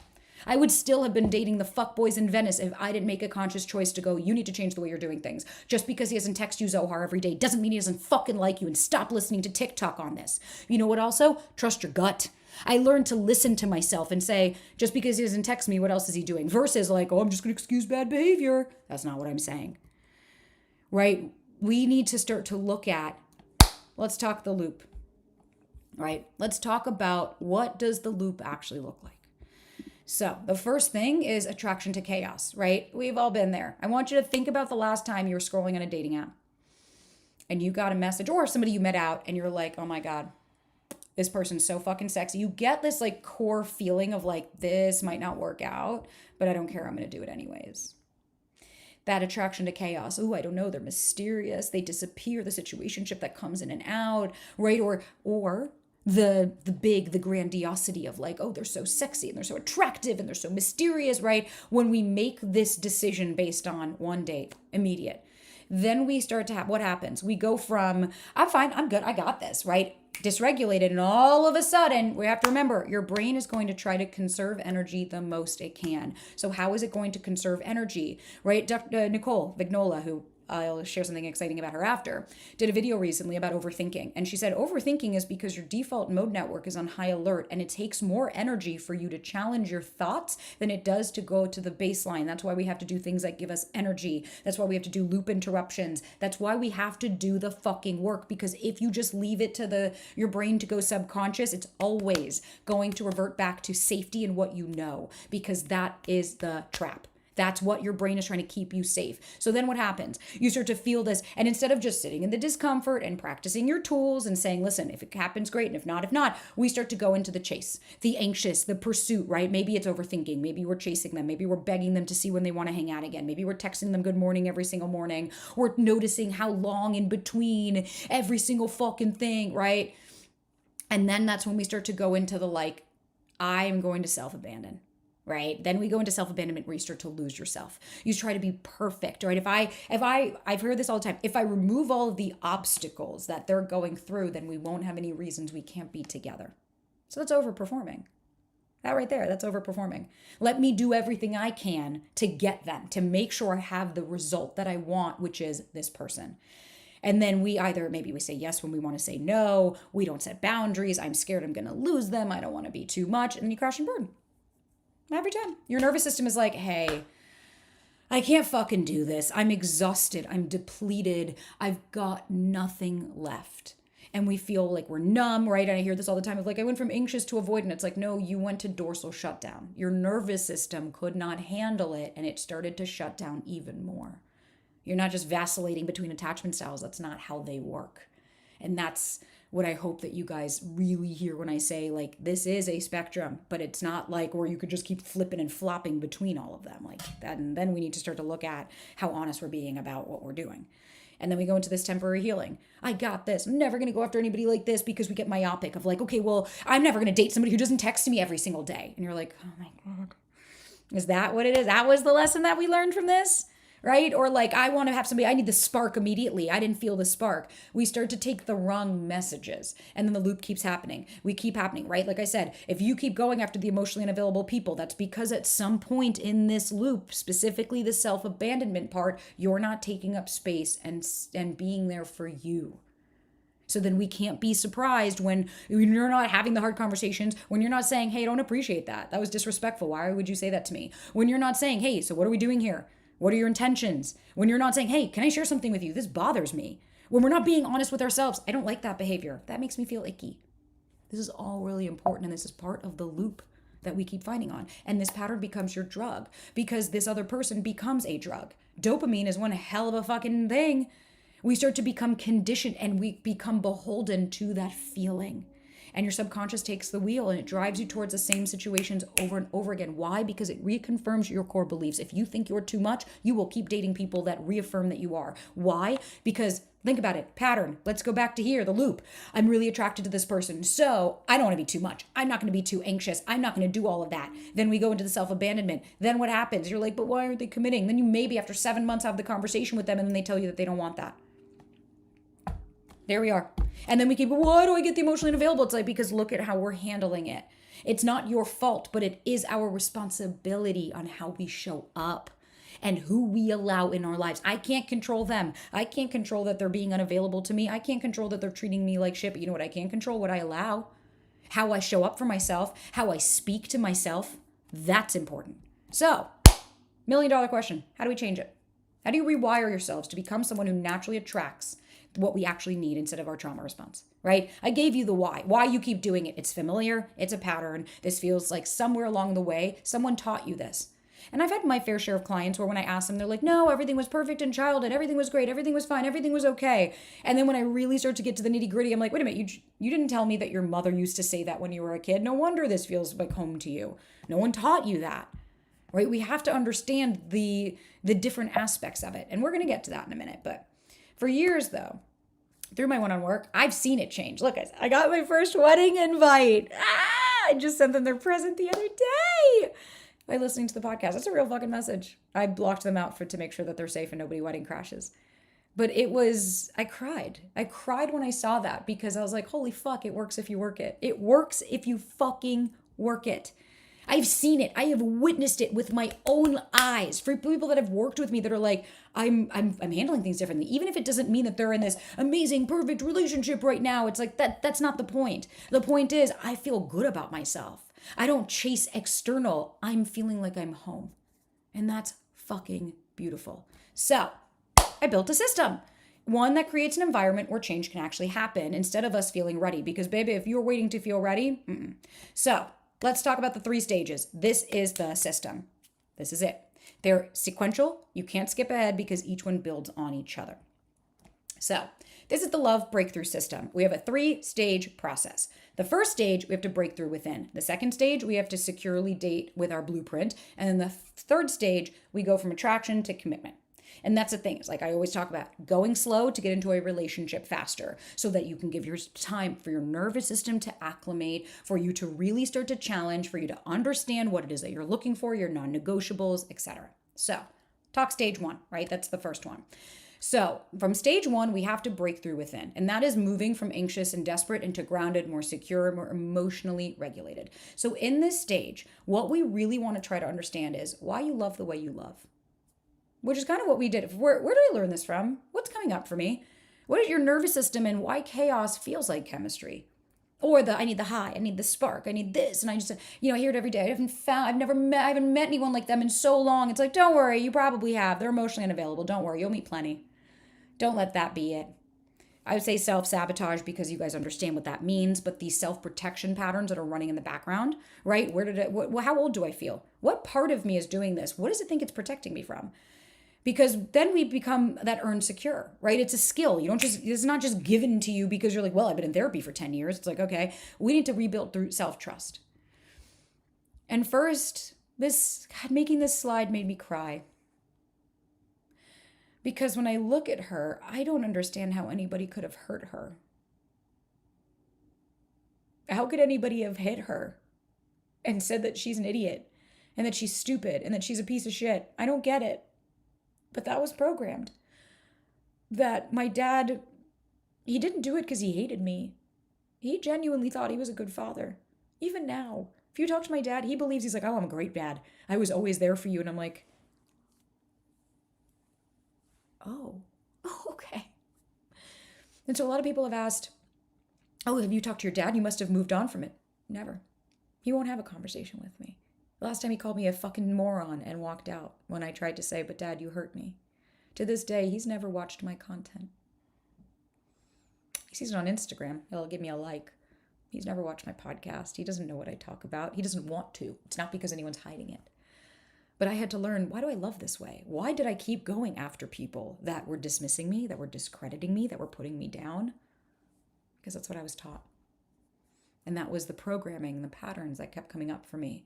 I would still have been dating the fuckboys in Venice if I didn't make a conscious choice to go, you need to change the way you're doing things. Just because he doesn't text you Zohar every day doesn't mean he doesn't fucking like you, and stop listening to TikTok on this. You know what also? Trust your gut. I learned to listen to myself and say, just because he doesn't text me, what else is he doing? Versus like, oh, I'm just going to excuse bad behavior. That's not what I'm saying. Right? We need to start to look at, let's talk the loop. Right? Let's talk about what does the loop actually look like. So the first thing is attraction to chaos, right? We've all been there. I want you to think about the last time you were scrolling on a dating app and you got a message, or somebody you met out and you're like, oh my God, this person's so fucking sexy. You get this like core feeling of like, this might not work out, but I don't care. I'm going to do it anyways. That attraction to chaos. Oh, I don't know. They're mysterious. They disappear. The situationship that comes in and out, right? Or the grandiosity of like, oh, they're so sexy and they're so attractive and they're so mysterious, right? When we make this decision based on one date, immediate, then we start to have, what happens? We go from, I'm fine, I'm good, I got this, right? Dysregulated, and all of a sudden, we have to remember, your brain is going to try to conserve energy the most it can. So how is it going to conserve energy, right? Nicole Vignola, who I'll share something exciting about her after, did a video recently about overthinking. And she said, overthinking is because your default mode network is on high alert and it takes more energy for you to challenge your thoughts than it does to go to the baseline. That's why we have to do things that give us energy. That's why we have to do loop interruptions. That's why we have to do the fucking work, because if you just leave it to your brain to go subconscious, it's always going to revert back to safety and what you know, because that is the trap. That's what your brain is trying to keep you safe. So then what happens? You start to feel this, and instead of just sitting in the discomfort and practicing your tools and saying, listen, if it happens, great, and if not, we start to go into the chase, the anxious, the pursuit, right? Maybe it's overthinking. Maybe we're chasing them. Maybe we're begging them to see when they want to hang out again. Maybe we're texting them good morning every single morning. We're noticing how long in between every single fucking thing, right? And then that's when we start to go into the like, I'm going to self-abandon. Right? Then we go into self-abandonment where you start to lose yourself. You try to be perfect, right? I've heard this all the time. If I remove all of the obstacles that they're going through, then we won't have any reasons we can't be together. So that's overperforming. That right there, that's overperforming. Let me do everything I can to get them, to make sure I have the result that I want, which is this person. And then maybe we say yes when we want to say no. We don't set boundaries. I'm scared I'm going to lose them. I don't want to be too much. And then you crash and burn. Every time. Your nervous system is like, hey, I can't fucking do this. I'm exhausted. I'm depleted. I've got nothing left. And we feel like we're numb, right? And I hear this all the time of like, I went from anxious to avoidant. It's like, no, you went to dorsal shutdown. Your nervous system could not handle it, and it started to shut down even more. You're not just vacillating between attachment styles. That's not how they work. And that's what I hope that you guys really hear when I say, like, this is a spectrum, but it's not like where you could just keep flipping and flopping between all of them like that. And then we need to start to look at how honest we're being about what we're doing. And then we go into this temporary healing. I got this. I'm never going to go after anybody like this, because we get myopic of like, okay, well, I'm never going to date somebody who doesn't text me every single day. And you're like, oh my God. Is that what it is? That was the lesson that we learned from this? Right? Or like, I want to have somebody, I need the spark immediately. I didn't feel the spark. We start to take the wrong messages, and then the loop keeps happening. We keep happening, right? Like I said, if you keep going after the emotionally unavailable people, that's because at some point in this loop, specifically the self-abandonment part, you're not taking up space and being there for you. So then we can't be surprised when you're not having the hard conversations, when you're not saying, hey, I don't appreciate that. That was disrespectful. Why would you say that to me? When you're not saying, hey, so what are we doing here? What are your intentions? When you're not saying, hey, can I share something with you? This bothers me. When we're not being honest with ourselves, I don't like that behavior. That makes me feel icky. This is all really important, and this is part of the loop that we keep fighting on. And this pattern becomes your drug, because this other person becomes a drug. Dopamine is one hell of a fucking thing. We start to become conditioned, and we become beholden to that feeling. And your subconscious takes the wheel, and it drives you towards the same situations over and over again. Why? Because it reconfirms your core beliefs. If you think you're too much, you will keep dating people that reaffirm that you are. Why? Because think about it. Pattern. Let's go back to here, the loop. I'm really attracted to this person, so I don't want to be too much. I'm not going to be too anxious. I'm not going to do all of that. Then we go into the self-abandonment. Then what happens? You're like, but why aren't they committing? Then you maybe after 7 months have the conversation with them, and then they tell you that they don't want that. There we are. And then we keep, why do I get the emotionally unavailable? It's like, because look at how we're handling it. It's not your fault, but it is our responsibility on how we show up and who we allow in our lives. I can't control them. I can't control that they're being unavailable to me. I can't control that they're treating me like shit. But you know what I can control? What I allow. How I show up for myself. How I speak to myself. That's important. So, $1 million question. How do we change it? How do you rewire yourselves to become someone who naturally attracts what we actually need instead of our trauma response, right? I gave you the why you keep doing it. It's familiar. It's a pattern. This feels like somewhere along the way, someone taught you this. And I've had my fair share of clients where when I ask them, they're like, no, everything was perfect in childhood. Everything was great. Everything was fine. Everything was okay. And then when I really start to get to the nitty gritty, I'm like, wait a minute, you didn't tell me that your mother used to say that when you were a kid. No wonder this feels like home to you. No one taught you that, right? We have to understand the different aspects of it. And we're going to get to that in a minute. But for years though, through my one-on work, I've seen it change. Look, guys, I got my first wedding invite. I just sent them their present the other day by listening to the podcast. That's a real fucking message. I blocked them out to make sure that they're safe and nobody wedding crashes. But I cried. I cried when I saw that because I was like, holy fuck, it works if you work it. It works if you fucking work it. I've seen it. I have witnessed it with my own eyes. For people that have worked with me that are like, I'm handling things differently. Even if it doesn't mean that they're in this amazing, perfect relationship right now. It's like that's not the point. The point is I feel good about myself. I don't chase external. I'm feeling like I'm home. And that's fucking beautiful. So I built a system. One that creates an environment where change can actually happen instead of us feeling ready. Because baby, if you're waiting to feel ready, So let's talk about the 3 stages. This is the system. This is it. They're sequential. You can't skip ahead because each one builds on each other. So this is the love breakthrough system. We have a 3-stage process. The first stage, we have to break through within. The second stage, we have to securely date with our blueprint. And then the third stage, we go from attraction to commitment. And that's the thing. It's like I always talk about going slow to get into a relationship faster so that you can give your time for your nervous system to acclimate, for you to really start to challenge, for you to understand what it is that you're looking for, your non-negotiables, etc. So talk stage 1, right? That's the first one. So from stage 1, we have to break through within. And that is moving from anxious and desperate into grounded, more secure, more emotionally regulated. So in this stage, what we really want to try to understand is why you love the way you love. Which is kind of what we did. Where did I learn this from? What's coming up for me? What is your nervous system and why chaos feels like chemistry? Or I need the high, I need the spark, I need this. And I just, I hear it every day. I haven't met anyone like them in so long. It's like, don't worry, you probably have. They're emotionally unavailable. Don't worry, you'll meet plenty. Don't let that be it. I would say self-sabotage because you guys understand what that means, but these self-protection patterns that are running in the background, right? How old do I feel? What part of me is doing this? What does it think it's protecting me from? Because then we become that earned secure, right? It's a skill. It's not just given to you because you're like, well, I've been in therapy for 10 years. It's like, okay, we need to rebuild through self-trust. And first, making this slide made me cry. Because when I look at her, I don't understand how anybody could have hurt her. How could anybody have hit her and said that she's an idiot and that she's stupid and that she's a piece of shit? I don't get it. But that was programmed. That my dad, he didn't do it because he hated me. He genuinely thought he was a good father. Even now, if you talk to my dad, he believes he's like, oh, I'm a great dad. I was always there for you. And I'm like, oh, okay. And so a lot of people have asked, oh, have you talked to your dad? You must have moved on from it. Never. He won't have a conversation with me. The last time he called me a fucking moron and walked out when I tried to say, but Dad, you hurt me. To this day, he's never watched my content. He sees it on Instagram. He'll give me a like. He's never watched my podcast. He doesn't know what I talk about. He doesn't want to. It's not because anyone's hiding it. But I had to learn, why do I love this way? Why did I keep going after people that were dismissing me, that were discrediting me, that were putting me down? Because that's what I was taught. And that was the programming, the patterns that kept coming up for me.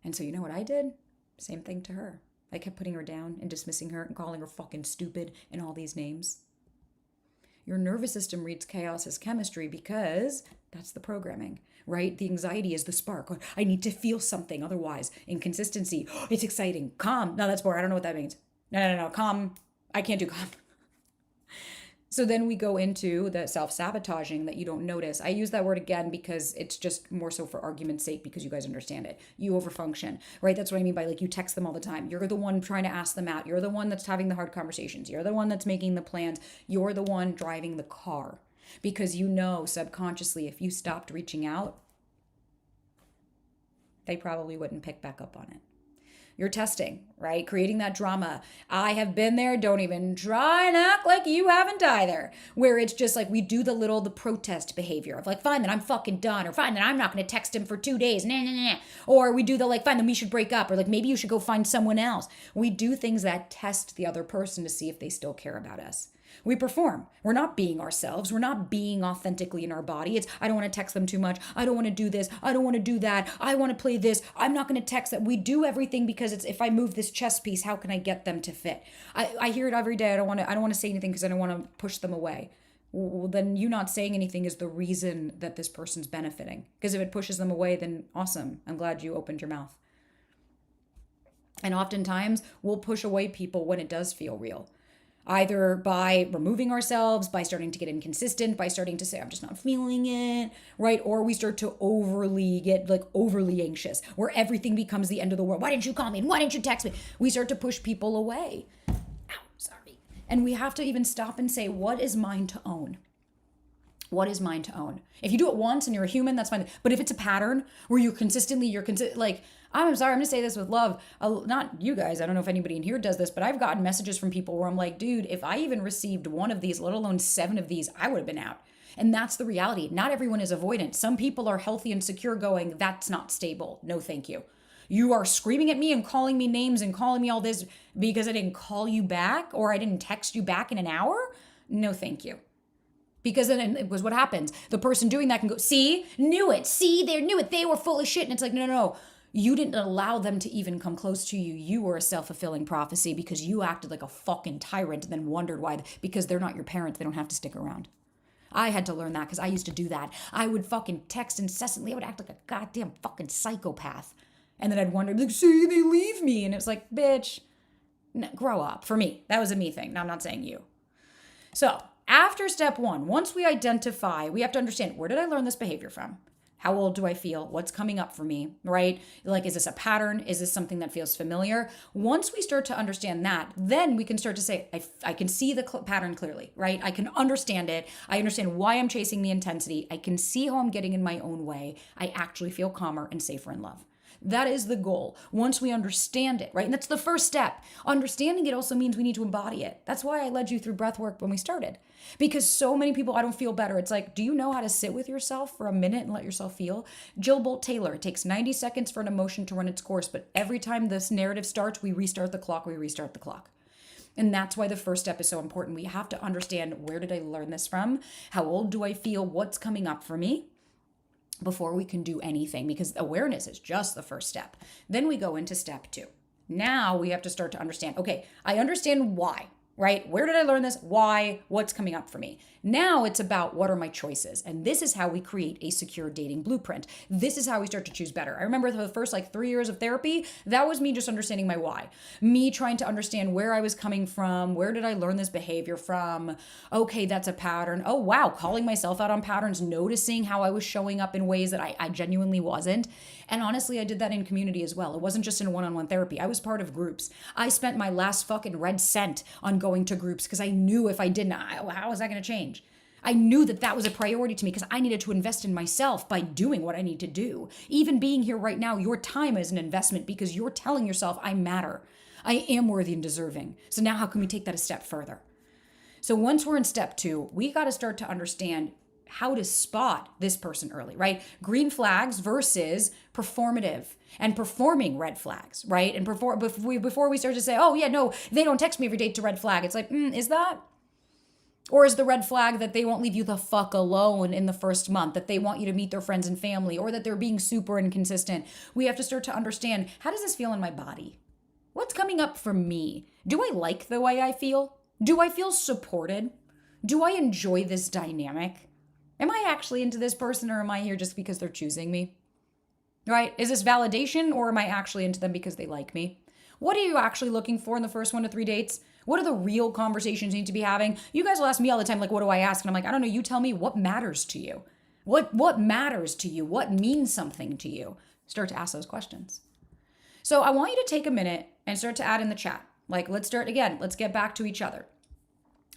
And so you know what I did? Same thing to her. I kept putting her down and dismissing her and calling her fucking stupid and all these names. Your nervous system reads chaos as chemistry because that's the programming, right? The anxiety is the spark. I need to feel something. Otherwise, inconsistency. It's exciting. Calm. No, that's boring. I don't know what that means. No. Calm. I can't do calm. So then we go into the self-sabotaging that you don't notice. I use that word again because it's just more so for argument's sake because you guys understand it. You overfunction, right? That's what I mean by like you text them all the time. You're the one trying to ask them out. You're the one that's having the hard conversations. You're the one that's making the plans. You're the one driving the car because you know subconsciously if you stopped reaching out, they probably wouldn't pick back up on it. You're testing, right? Creating that drama. I have been there. Don't even try and act like you haven't either. Where it's just like we do the protest behavior of like, fine, then I'm fucking done. Or fine, then I'm not going to text him for 2 days. Nah, nah, nah. Or we do the like, fine, then we should break up. Or like, maybe you should go find someone else. We do things that test the other person to see if they still care about us. We perform. We're not being ourselves. We're not being authentically in our body. It's, I don't want to text them too much. I don't want to do this. I don't want to do that. I want to play this. I'm not going to text that. We do everything because it's, if I move this chess piece, how can I get them to fit? I hear it every day. I don't want to say anything because I don't want to push them away. Well, then you not saying anything is the reason that this person's benefiting. Because if it pushes them away, then awesome. I'm glad you opened your mouth. And oftentimes we'll push away people when it does feel real. Either by removing ourselves, by starting to get inconsistent, by starting to say, I'm just not feeling it, right? Or we start to get overly anxious, where everything becomes the end of the world. Why didn't you call me? Why didn't you text me? We start to push people away. Ow, sorry. And we have to even stop and say, what is mine to own? What is mine to own? If you do it once and you're a human, that's fine. But if it's a pattern where like, I'm sorry, I'm gonna say this with love. Not you guys, I don't know if anybody in here does this, but I've gotten messages from people where I'm like, dude, if I even received one of these, let alone 7 of these, I would have been out. And that's the reality. Not everyone is avoidant. Some people are healthy and secure going, that's not stable. No, thank you. You are screaming at me and calling me names and calling me all this because I didn't call you back or I didn't text you back in an hour? No, thank you. Because then it was what happens. The person doing that can go, see, knew it. See, they knew it. They were full of shit. And it's like, no. You didn't allow them to even come close to you. You were a self-fulfilling prophecy because you acted like a fucking tyrant and then wondered why. Because they're not your parents. They don't have to stick around. I had to learn that because I used to do that. I would fucking text incessantly. I would act like a goddamn fucking psychopath. And then I'd wonder, like, see, they leave me. And it was like, bitch, no, grow up. For me, that was a me thing. Now, I'm not saying you. So after step 1, once we identify, we have to understand, where did I learn this behavior from? How old do I feel? What's coming up for me, right? Like, is this a pattern? Is this something that feels familiar? Once we start to understand that, then we can start to say, I can see the pattern clearly, right? I can understand it. I understand why I'm chasing the intensity. I can see how I'm getting in my own way. I actually feel calmer and safer in love. That is the goal. Once we understand it, right? And that's the first step. Understanding it also means we need to embody it. That's why I led you through breath work when we started. Because so many people, I don't feel better. It's like, do you know how to sit with yourself for a minute and let yourself feel? Jill Bolt Taylor, it takes 90 seconds for an emotion to run its course. But every time this narrative starts, we restart the clock. And that's why the first step is so important. We have to understand, where did I learn this from? How old do I feel? What's coming up for me? Before we can do anything, because awareness is just the first step. Then we go into step 2. Now we have to start to understand, okay, I understand why, right? Where did I learn this? Why? What's coming up for me? Now it's about, what are my choices? And this is how we create a secure dating blueprint. This is how we start to choose better. I remember the first 3 years of therapy, that was me just understanding my why. Me trying to understand where I was coming from. Where did I learn this behavior from? Okay, that's a pattern. Oh, wow. Calling myself out on patterns, noticing how I was showing up in ways that I genuinely wasn't. And honestly, I did that in community as well. It wasn't just in one-on-one therapy. I was part of groups. I spent my last fucking red cent on going to groups because I knew if I didn't, how was that going to change? I knew that was a priority to me because I needed to invest in myself by doing what I need to do. Even being here right now, your time is an investment because you're telling yourself, I matter. I am worthy and deserving. So now how can we take that a step further? So once we're in step 2, we got to start to understand how to spot this person early, right? Green flags versus performative and performing red flags, right? And before we start to say, oh yeah, no, they don't text me every day to red flag. It's like, is that? Or is the red flag that they won't leave you the fuck alone in the first month, that they want you to meet their friends and family, or that they're being super inconsistent? We have to start to understand, how does this feel in my body? What's coming up for me? Do I like the way I feel? Do I feel supported? Do I enjoy this dynamic? Am I actually into this person, or am I here just because they're choosing me? Right? Is this validation, or am I actually into them because they like me? What are you actually looking for in the first 1 to 3 dates? What are the real conversations you need to be having? You guys will ask me all the time, like, what do I ask? And I'm like, I don't know. You tell me what matters to you. What matters to you? What means something to you? Start to ask those questions. So I want you to take a minute and start to add in the chat. Like, let's start again. Let's get back to each other.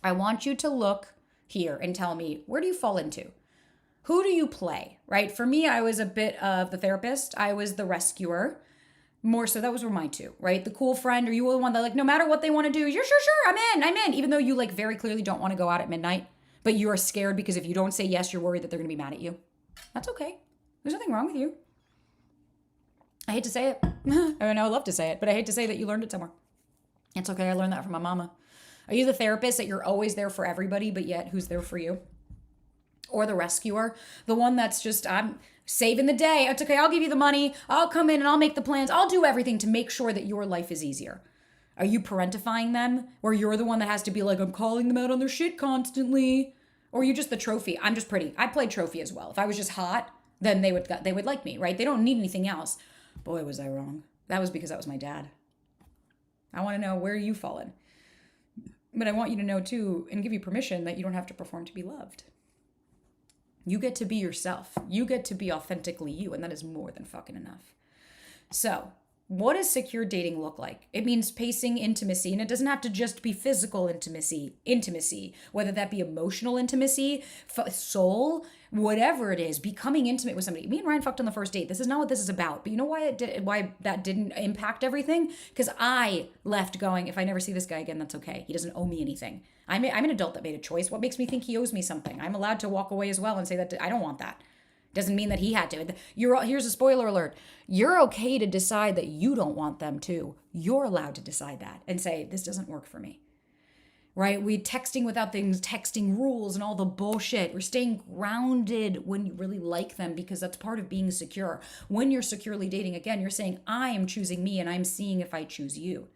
I want you to look here and tell me, where do you fall into? Who do you play, right? For me, I was a bit of the therapist. I was the rescuer. More so, those were my two, right? The cool friend, or you were the one that like, no matter what they want to do, you're sure, I'm in. Even though you like very clearly don't want to go out at midnight, but you are scared because if you don't say yes, you're worried that they're going to be mad at you. That's okay. There's nothing wrong with you. I hate to say it. I mean, I would love to say it, but I hate to say that you learned it somewhere. It's okay. I learned that from my mama. Are you the therapist that you're always there for everybody, but yet who's there for you? Or the rescuer, the one that's just, I'm saving the day. It's okay. I'll give you the money. I'll come in and I'll make the plans. I'll do everything to make sure that your life is easier. Are you parentifying them? Or you're the one that has to be like, I'm calling them out on their shit constantly? Or are you just the trophy? I'm just pretty. I played trophy as well. If I was just hot, then they would like me, right? They don't need anything else. Boy, was I wrong. That was because that was my dad. I want to know where you fallen. But I want you to know too, and give you permission that you don't have to perform to be loved. You get to be yourself. You get to be authentically you, and that is more than fucking enough. So, what does secure dating look like? It means pacing intimacy, and it doesn't have to just be physical intimacy, whether that be emotional intimacy, soul, whatever it is, becoming intimate with somebody. Me and Ryan fucked on the first date. This is not what this is about. But you know why that didn't impact everything? Because I left going, if I never see this guy again, that's okay. He doesn't owe me anything. I'm an adult that made a choice. What makes me think he owes me something? I'm allowed to walk away as well and say that I don't want that. Doesn't mean that he had to. Here's a spoiler alert. You're okay to decide that you don't want them to. You're allowed to decide that and say, this doesn't work for me. Right? We texting without things, texting rules and all the bullshit. We're staying grounded when you really like them because that's part of being secure. When you're securely dating, again, you're saying, I am choosing me and I'm seeing if I choose you.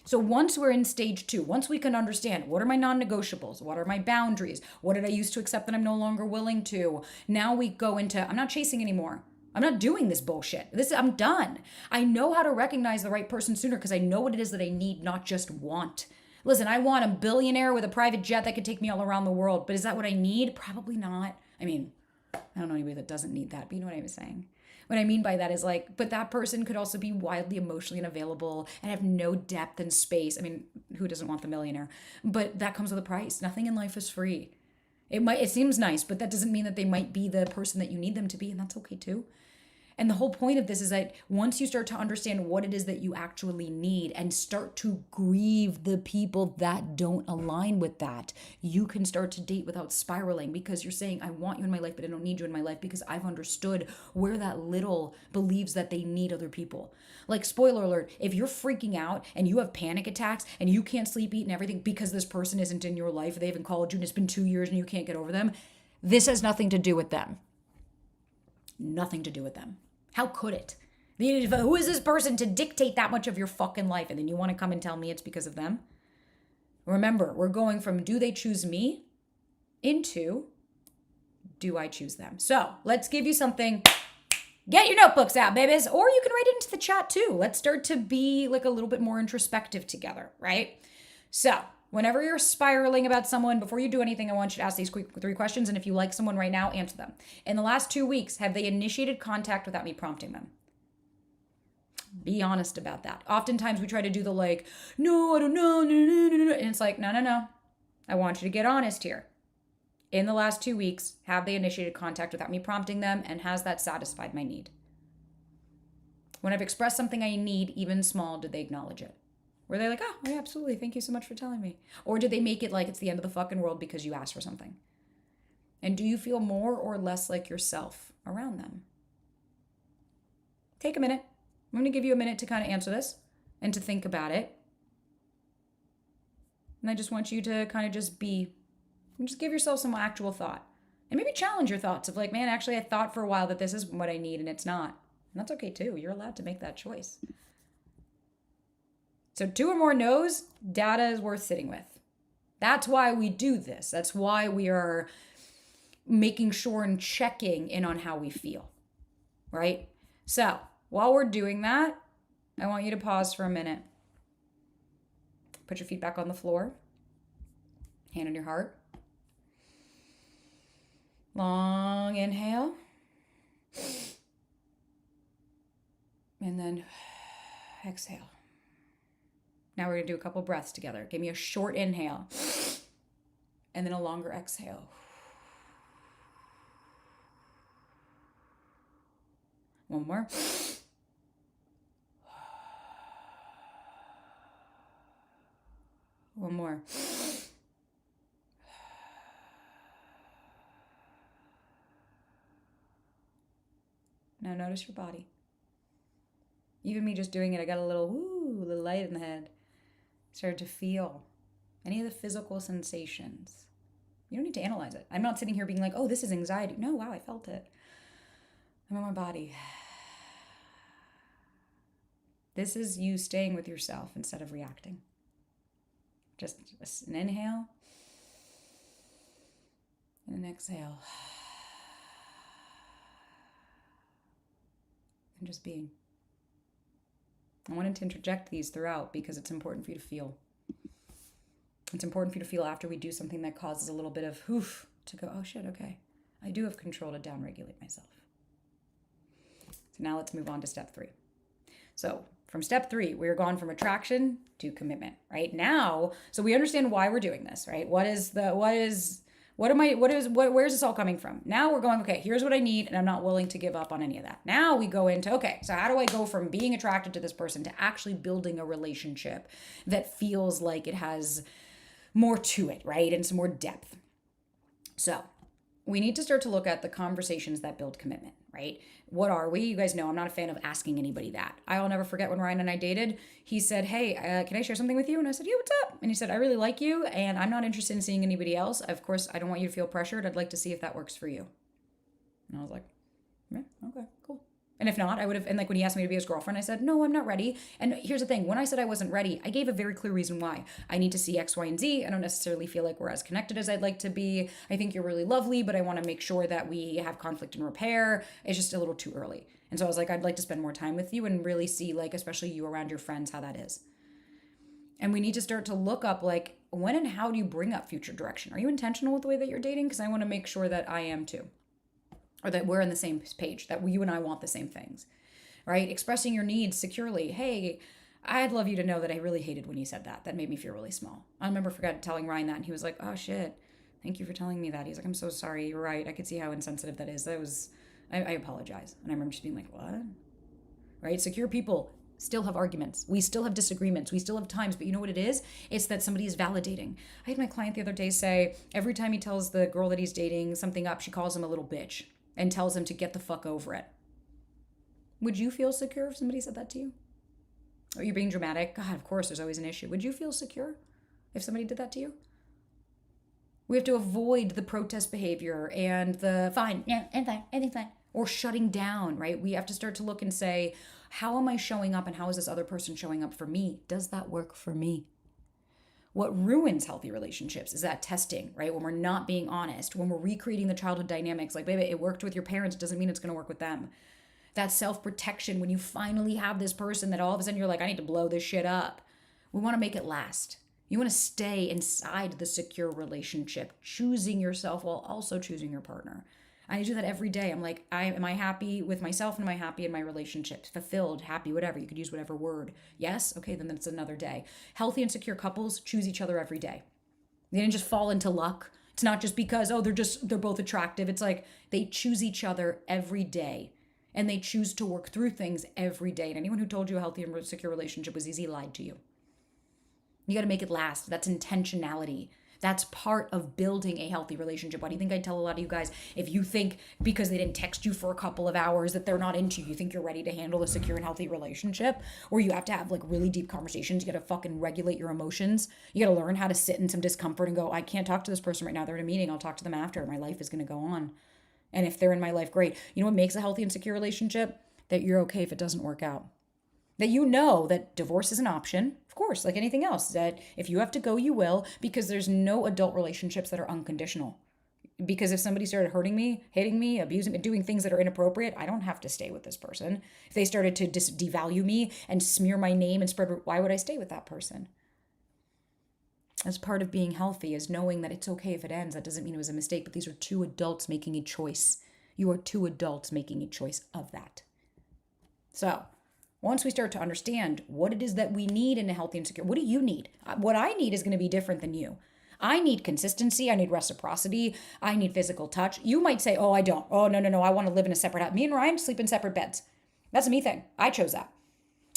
So once we're in stage 2, once we can understand what are my non-negotiables, what are my boundaries, what did I used to accept that I'm no longer willing to, now we go into, I'm not chasing anymore. I'm not doing this bullshit. I'm done. I know how to recognize the right person sooner because I know what it is that I need, not just want. Listen, I want a billionaire with a private jet that could take me all around the world, but is that what I need? Probably not. I mean, I don't know anybody that doesn't need that, but you know what I was saying. What I mean by that is like, but that person could also be wildly emotionally unavailable and have no depth and space. I mean, who doesn't want the millionaire? But that comes with a price. Nothing in life is free. It seems nice, but that doesn't mean that they might be the person that you need them to be, and that's okay too. And the whole point of this is that once you start to understand what it is that you actually need and start to grieve the people that don't align with that, you can start to date without spiraling because you're saying, I want you in my life, but I don't need you in my life because I've understood where that little believes that they need other people. Like, spoiler alert, if you're freaking out and you have panic attacks and you can't sleep, eat, and everything because this person isn't in your life, they haven't called you and it's been 2 years and you can't get over them, this has nothing to do with them. Nothing to do with them. How could it? Who is this person to dictate that much of your fucking life? And then you want to come and tell me it's because of them? Remember, we're going from do they choose me into do I choose them? So let's give you something. Get your notebooks out, babies. Or you can write it into the chat too. Let's start to be like a little bit more introspective together, right? So whenever you're spiraling about someone, before you do anything, I want you to ask these quick 3 questions. And if you like someone right now, answer them. In the last 2 weeks, have they initiated contact without me prompting them? Be honest about that. Oftentimes we try to do the like, no, I don't know. And it's like, no. I want you to get honest here. In the last 2 weeks, have they initiated contact without me prompting them? And has that satisfied my need? When I've expressed something I need, even small, did they acknowledge it? Were they like, oh, yeah, absolutely. Thank you so much for telling me. Or did they make it like it's the end of the fucking world because you asked for something? And do you feel more or less like yourself around them? Take a minute. I'm going to give you a minute to kind of answer this and to think about it. And I just want you to kind of just give yourself some actual thought. And maybe challenge your thoughts of like, man, actually I thought for a while that this is what I need and it's not. And that's okay too. You're allowed to make that choice. So 2 or more no's, data is worth sitting with. That's why we do this. That's why we are making sure and checking in on how we feel, right? So while we're doing that, I want you to pause for a minute. Put your feet back on the floor. Hand on your heart. Long inhale. And then exhale. Now we're going to do a couple breaths together. Give me a short inhale and then a longer exhale. One more. One more. Now notice your body. Even me just doing it, I got a little light in the head. Started to feel any of the physical sensations. You don't need to analyze it. I'm not sitting here being like, oh, this is anxiety. No, wow, I felt it. I'm in my body. This is you staying with yourself instead of reacting. Just an inhale and an exhale. And just being. I wanted to interject these throughout because it's important for you to feel. It's important for you to feel after we do something that causes a little bit of to go, oh shit, okay. I do have control to downregulate myself. So now let's move on to step 3. So from step 3, we're gone from attraction to commitment, right? Now, so we understand why we're doing this, right? Where's this all coming from? Now we're going, okay, here's what I need, and I'm not willing to give up on any of that. Now we go into, okay, so how do I go from being attracted to this person to actually building a relationship that feels like it has more to it, right? And some more depth. So we need to start to look at the conversations that build commitment, right? What are we? You guys know I'm not a fan of asking anybody that. I'll never forget when Ryan and I dated. He said, hey, can I share something with you? And I said, yeah, what's up? And he said, I really like you and I'm not interested in seeing anybody else. Of course, I don't want you to feel pressured. I'd like to see if that works for you. And I was like, yeah, okay, cool. And if not, I would have, and like when he asked me to be his girlfriend, I said, no, I'm not ready. And here's the thing, when I said I wasn't ready, I gave a very clear reason why. I need to see X, Y, and Z. I don't necessarily feel like we're as connected as I'd like to be. I think you're really lovely, but I want to make sure that we have conflict and repair. It's just a little too early. And so I was like, I'd like to spend more time with you and really see, like, especially you around your friends, how that is. And we need to start to look up, like, when and how do you bring up future direction? Are you intentional with the way that you're dating? Because I want to make sure that I am too. Or that we're on the same page, that you and I want the same things. Right? Expressing your needs securely. Hey, I'd love you to know that I really hated when you said that. That made me feel really small. I remember telling Ryan that, and he was like, oh shit, thank you for telling me that. He's like, I'm so sorry. You're right. I could see how insensitive that is. I apologize. And I remember just being like, what? Right? Secure people still have arguments. We still have disagreements. We still have times. But you know what it is? It's that somebody is validating. I had my client the other day say, every time he tells the girl that he's dating something up, she calls him a little bitch and tells him to get the fuck over it. Would you feel secure if somebody said that to you? Are you being dramatic? God, of course, there's always an issue. Would you feel secure if somebody did that to you? We have to avoid the protest behavior and the fine, yeah, anything fine, or shutting down, right? We have to start to look and say, how am I showing up and how is this other person showing up for me? Does that work for me? What ruins healthy relationships is that testing, right? When we're not being honest, when we're recreating the childhood dynamics, like, baby, it worked with your parents, doesn't mean it's going to work with them. That self-protection, when you finally have this person that all of a sudden you're like, I need to blow this shit up. We want to make it last. You want to stay inside the secure relationship, choosing yourself while also choosing your partner. I do that every day. I'm like, am I happy with myself and am I happy in my relationships? Fulfilled, happy, whatever. You could use whatever word. Yes? Okay, then that's another day. Healthy and secure couples choose each other every day. They didn't just fall into luck. It's not just because, they're both attractive. It's like they choose each other every day. And they choose to work through things every day. And anyone who told you a healthy and secure relationship was easy lied to you. You got to make it last. That's intentionality. That's part of building a healthy relationship. Why do you think I tell a lot of you guys, if you think because they didn't text you for a couple of hours that they're not into you, you think you're ready to handle a secure and healthy relationship? Or you have to have like really deep conversations. You got to fucking regulate your emotions. You got to learn how to sit in some discomfort and go, I can't talk to this person right now. They're in a meeting. I'll talk to them after. My life is going to go on. And if they're in my life, great. You know what makes a healthy and secure relationship? That you're okay if it doesn't work out. That you know that divorce is an option, of course, like anything else. That if you have to go, you will, because there's no adult relationships that are unconditional. Because if somebody started hurting me, hitting me, abusing me, doing things that are inappropriate, I don't have to stay with this person. If they started to devalue me and smear my name and spread, why would I stay with that person? As part of being healthy is knowing that it's okay if it ends. That doesn't mean it was a mistake, but these are two adults making a choice. You are two adults making a choice of that. So once we start to understand what it is that we need in a healthy and secure, what do you need? What I need is going to be different than you. I need consistency. I need reciprocity. I need physical touch. You might say, oh, I don't. Oh, no. I want to live in a separate house. Me and Ryan sleep in separate beds. That's a me thing. I chose that.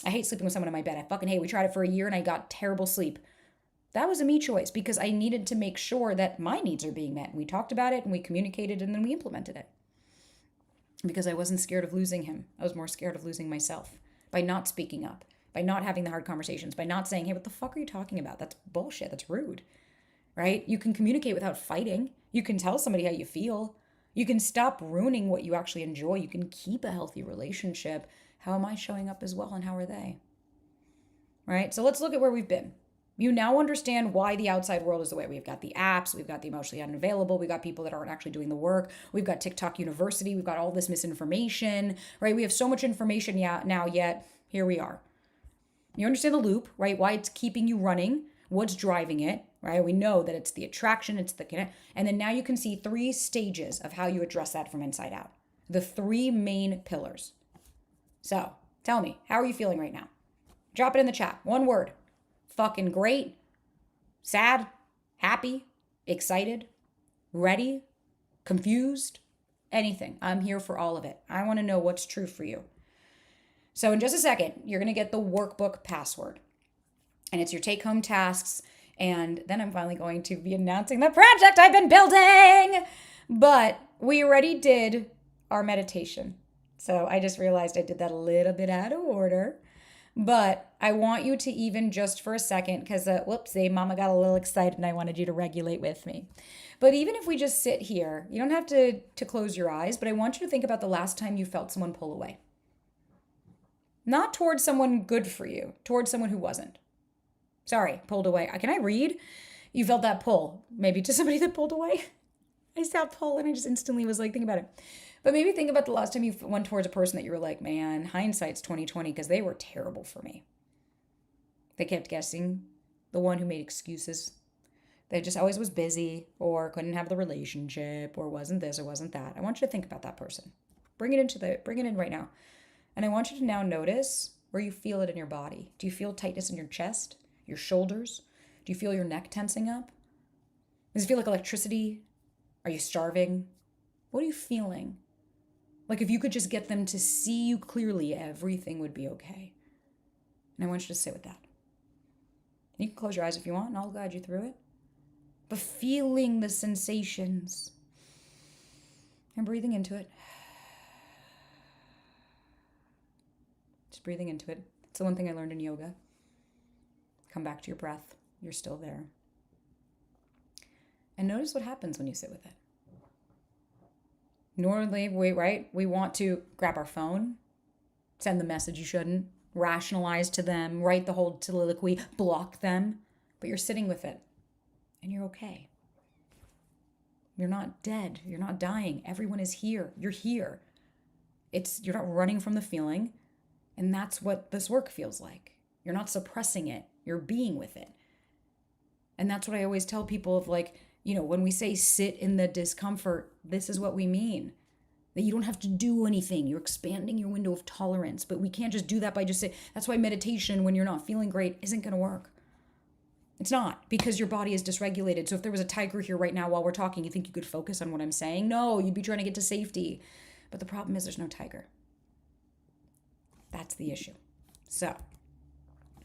I hate sleeping with someone in my bed. I fucking hate. We tried it for a year and I got terrible sleep. That was a me choice because I needed to make sure that my needs are being met. We talked about it and we communicated and then we implemented it. Because I wasn't scared of losing him. I was more scared of losing myself by not speaking up, by not having the hard conversations, by not saying, hey, what the fuck are you talking about? That's bullshit. That's rude, right? You can communicate without fighting. You can tell somebody how you feel. You can stop ruining what you actually enjoy. You can keep a healthy relationship. How am I showing up as well and how are they? Right? So let's look at where we've been. You now understand why the outside world is the way. We've got the apps, we've got the emotionally unavailable, we've got people that aren't actually doing the work, we've got TikTok University, we've got all this misinformation, right? We have so much information now, yet here we are. You understand the loop, right? Why it's keeping you running, what's driving it, right? We know that it's the attraction, it's the connect, and then now you can see 3 stages of how you address that from inside out. The 3 main pillars. So tell me, how are you feeling right now? Drop it in the chat. 1 word. Fucking great, sad, happy, excited, ready, confused, anything. I'm here for all of it. I want to know what's true for you. So in just a second, you're going to get the workbook password. And it's your take-home tasks. And then I'm finally going to be announcing the project I've been building. But we already did our meditation. So I just realized I did that a little bit out of order. But I want you to even just for a second, because whoopsie, mama got a little excited and I wanted you to regulate with me. But even if we just sit here, you don't have to close your eyes, but I want you to think about the last time you felt someone pull away. Not towards someone good for you, towards someone who wasn't. Sorry, pulled away. Can I read? You felt that pull, maybe to somebody that pulled away. I saw pull and I just instantly was like, think about it. But maybe think about the last time you went towards a person that you were like, man, hindsight's 20/20 because they were terrible for me. They kept guessing. The one who made excuses. They just always was busy or couldn't have the relationship or wasn't this or wasn't that. I want you to think about that person. Bring it in right now. And I want you to now notice where you feel it in your body. Do you feel tightness in your chest, your shoulders? Do you feel your neck tensing up? Does it feel like electricity? Are you starving? What are you feeling? Like if you could just get them to see you clearly, everything would be okay. And I want you to sit with that. You can close your eyes if you want, and I'll guide you through it. But feeling the sensations and breathing into it. Just breathing into it. It's the one thing I learned in yoga. Come back to your breath. You're still there. And notice what happens when you sit with it. Normally, we want to grab our phone, send the message you shouldn't, rationalize to them, write the whole soliloquy, block them, but you're sitting with it and you're okay. You're not dead. You're not dying. Everyone is here. You're here. You're not running from the feeling, and that's what this work feels like. You're not suppressing it. You're being with it. And that's what I always tell people of when we say sit in the discomfort, this is what we mean. That you don't have to do anything. You're expanding your window of tolerance, but we can't just do that by just saying. That's why meditation, when you're not feeling great, isn't going to work. It's not, because your body is dysregulated. So if there was a tiger here right now while we're talking, you think you could focus on what I'm saying? No, you'd be trying to get to safety. But the problem is there's no tiger. That's the issue. So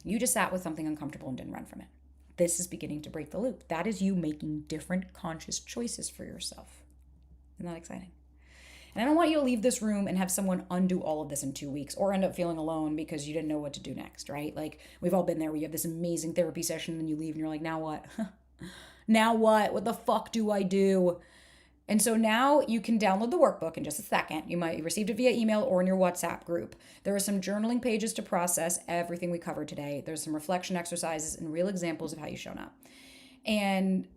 you just sat with something uncomfortable and didn't run from it. This is beginning to break the loop. That is you making different conscious choices for yourself. Isn't that exciting? And I don't want you to leave this room and have someone undo all of this in 2 weeks or end up feeling alone because you didn't know what to do next, right? Like we've all been there where you have this amazing therapy session and then you leave and you're like, now what? Now what? What the fuck do I do? And so now you can download the workbook in just a second. You might have received it via email or in your WhatsApp group. There are some journaling pages to process everything we covered today. There's some reflection exercises and real examples of how you've shown up. And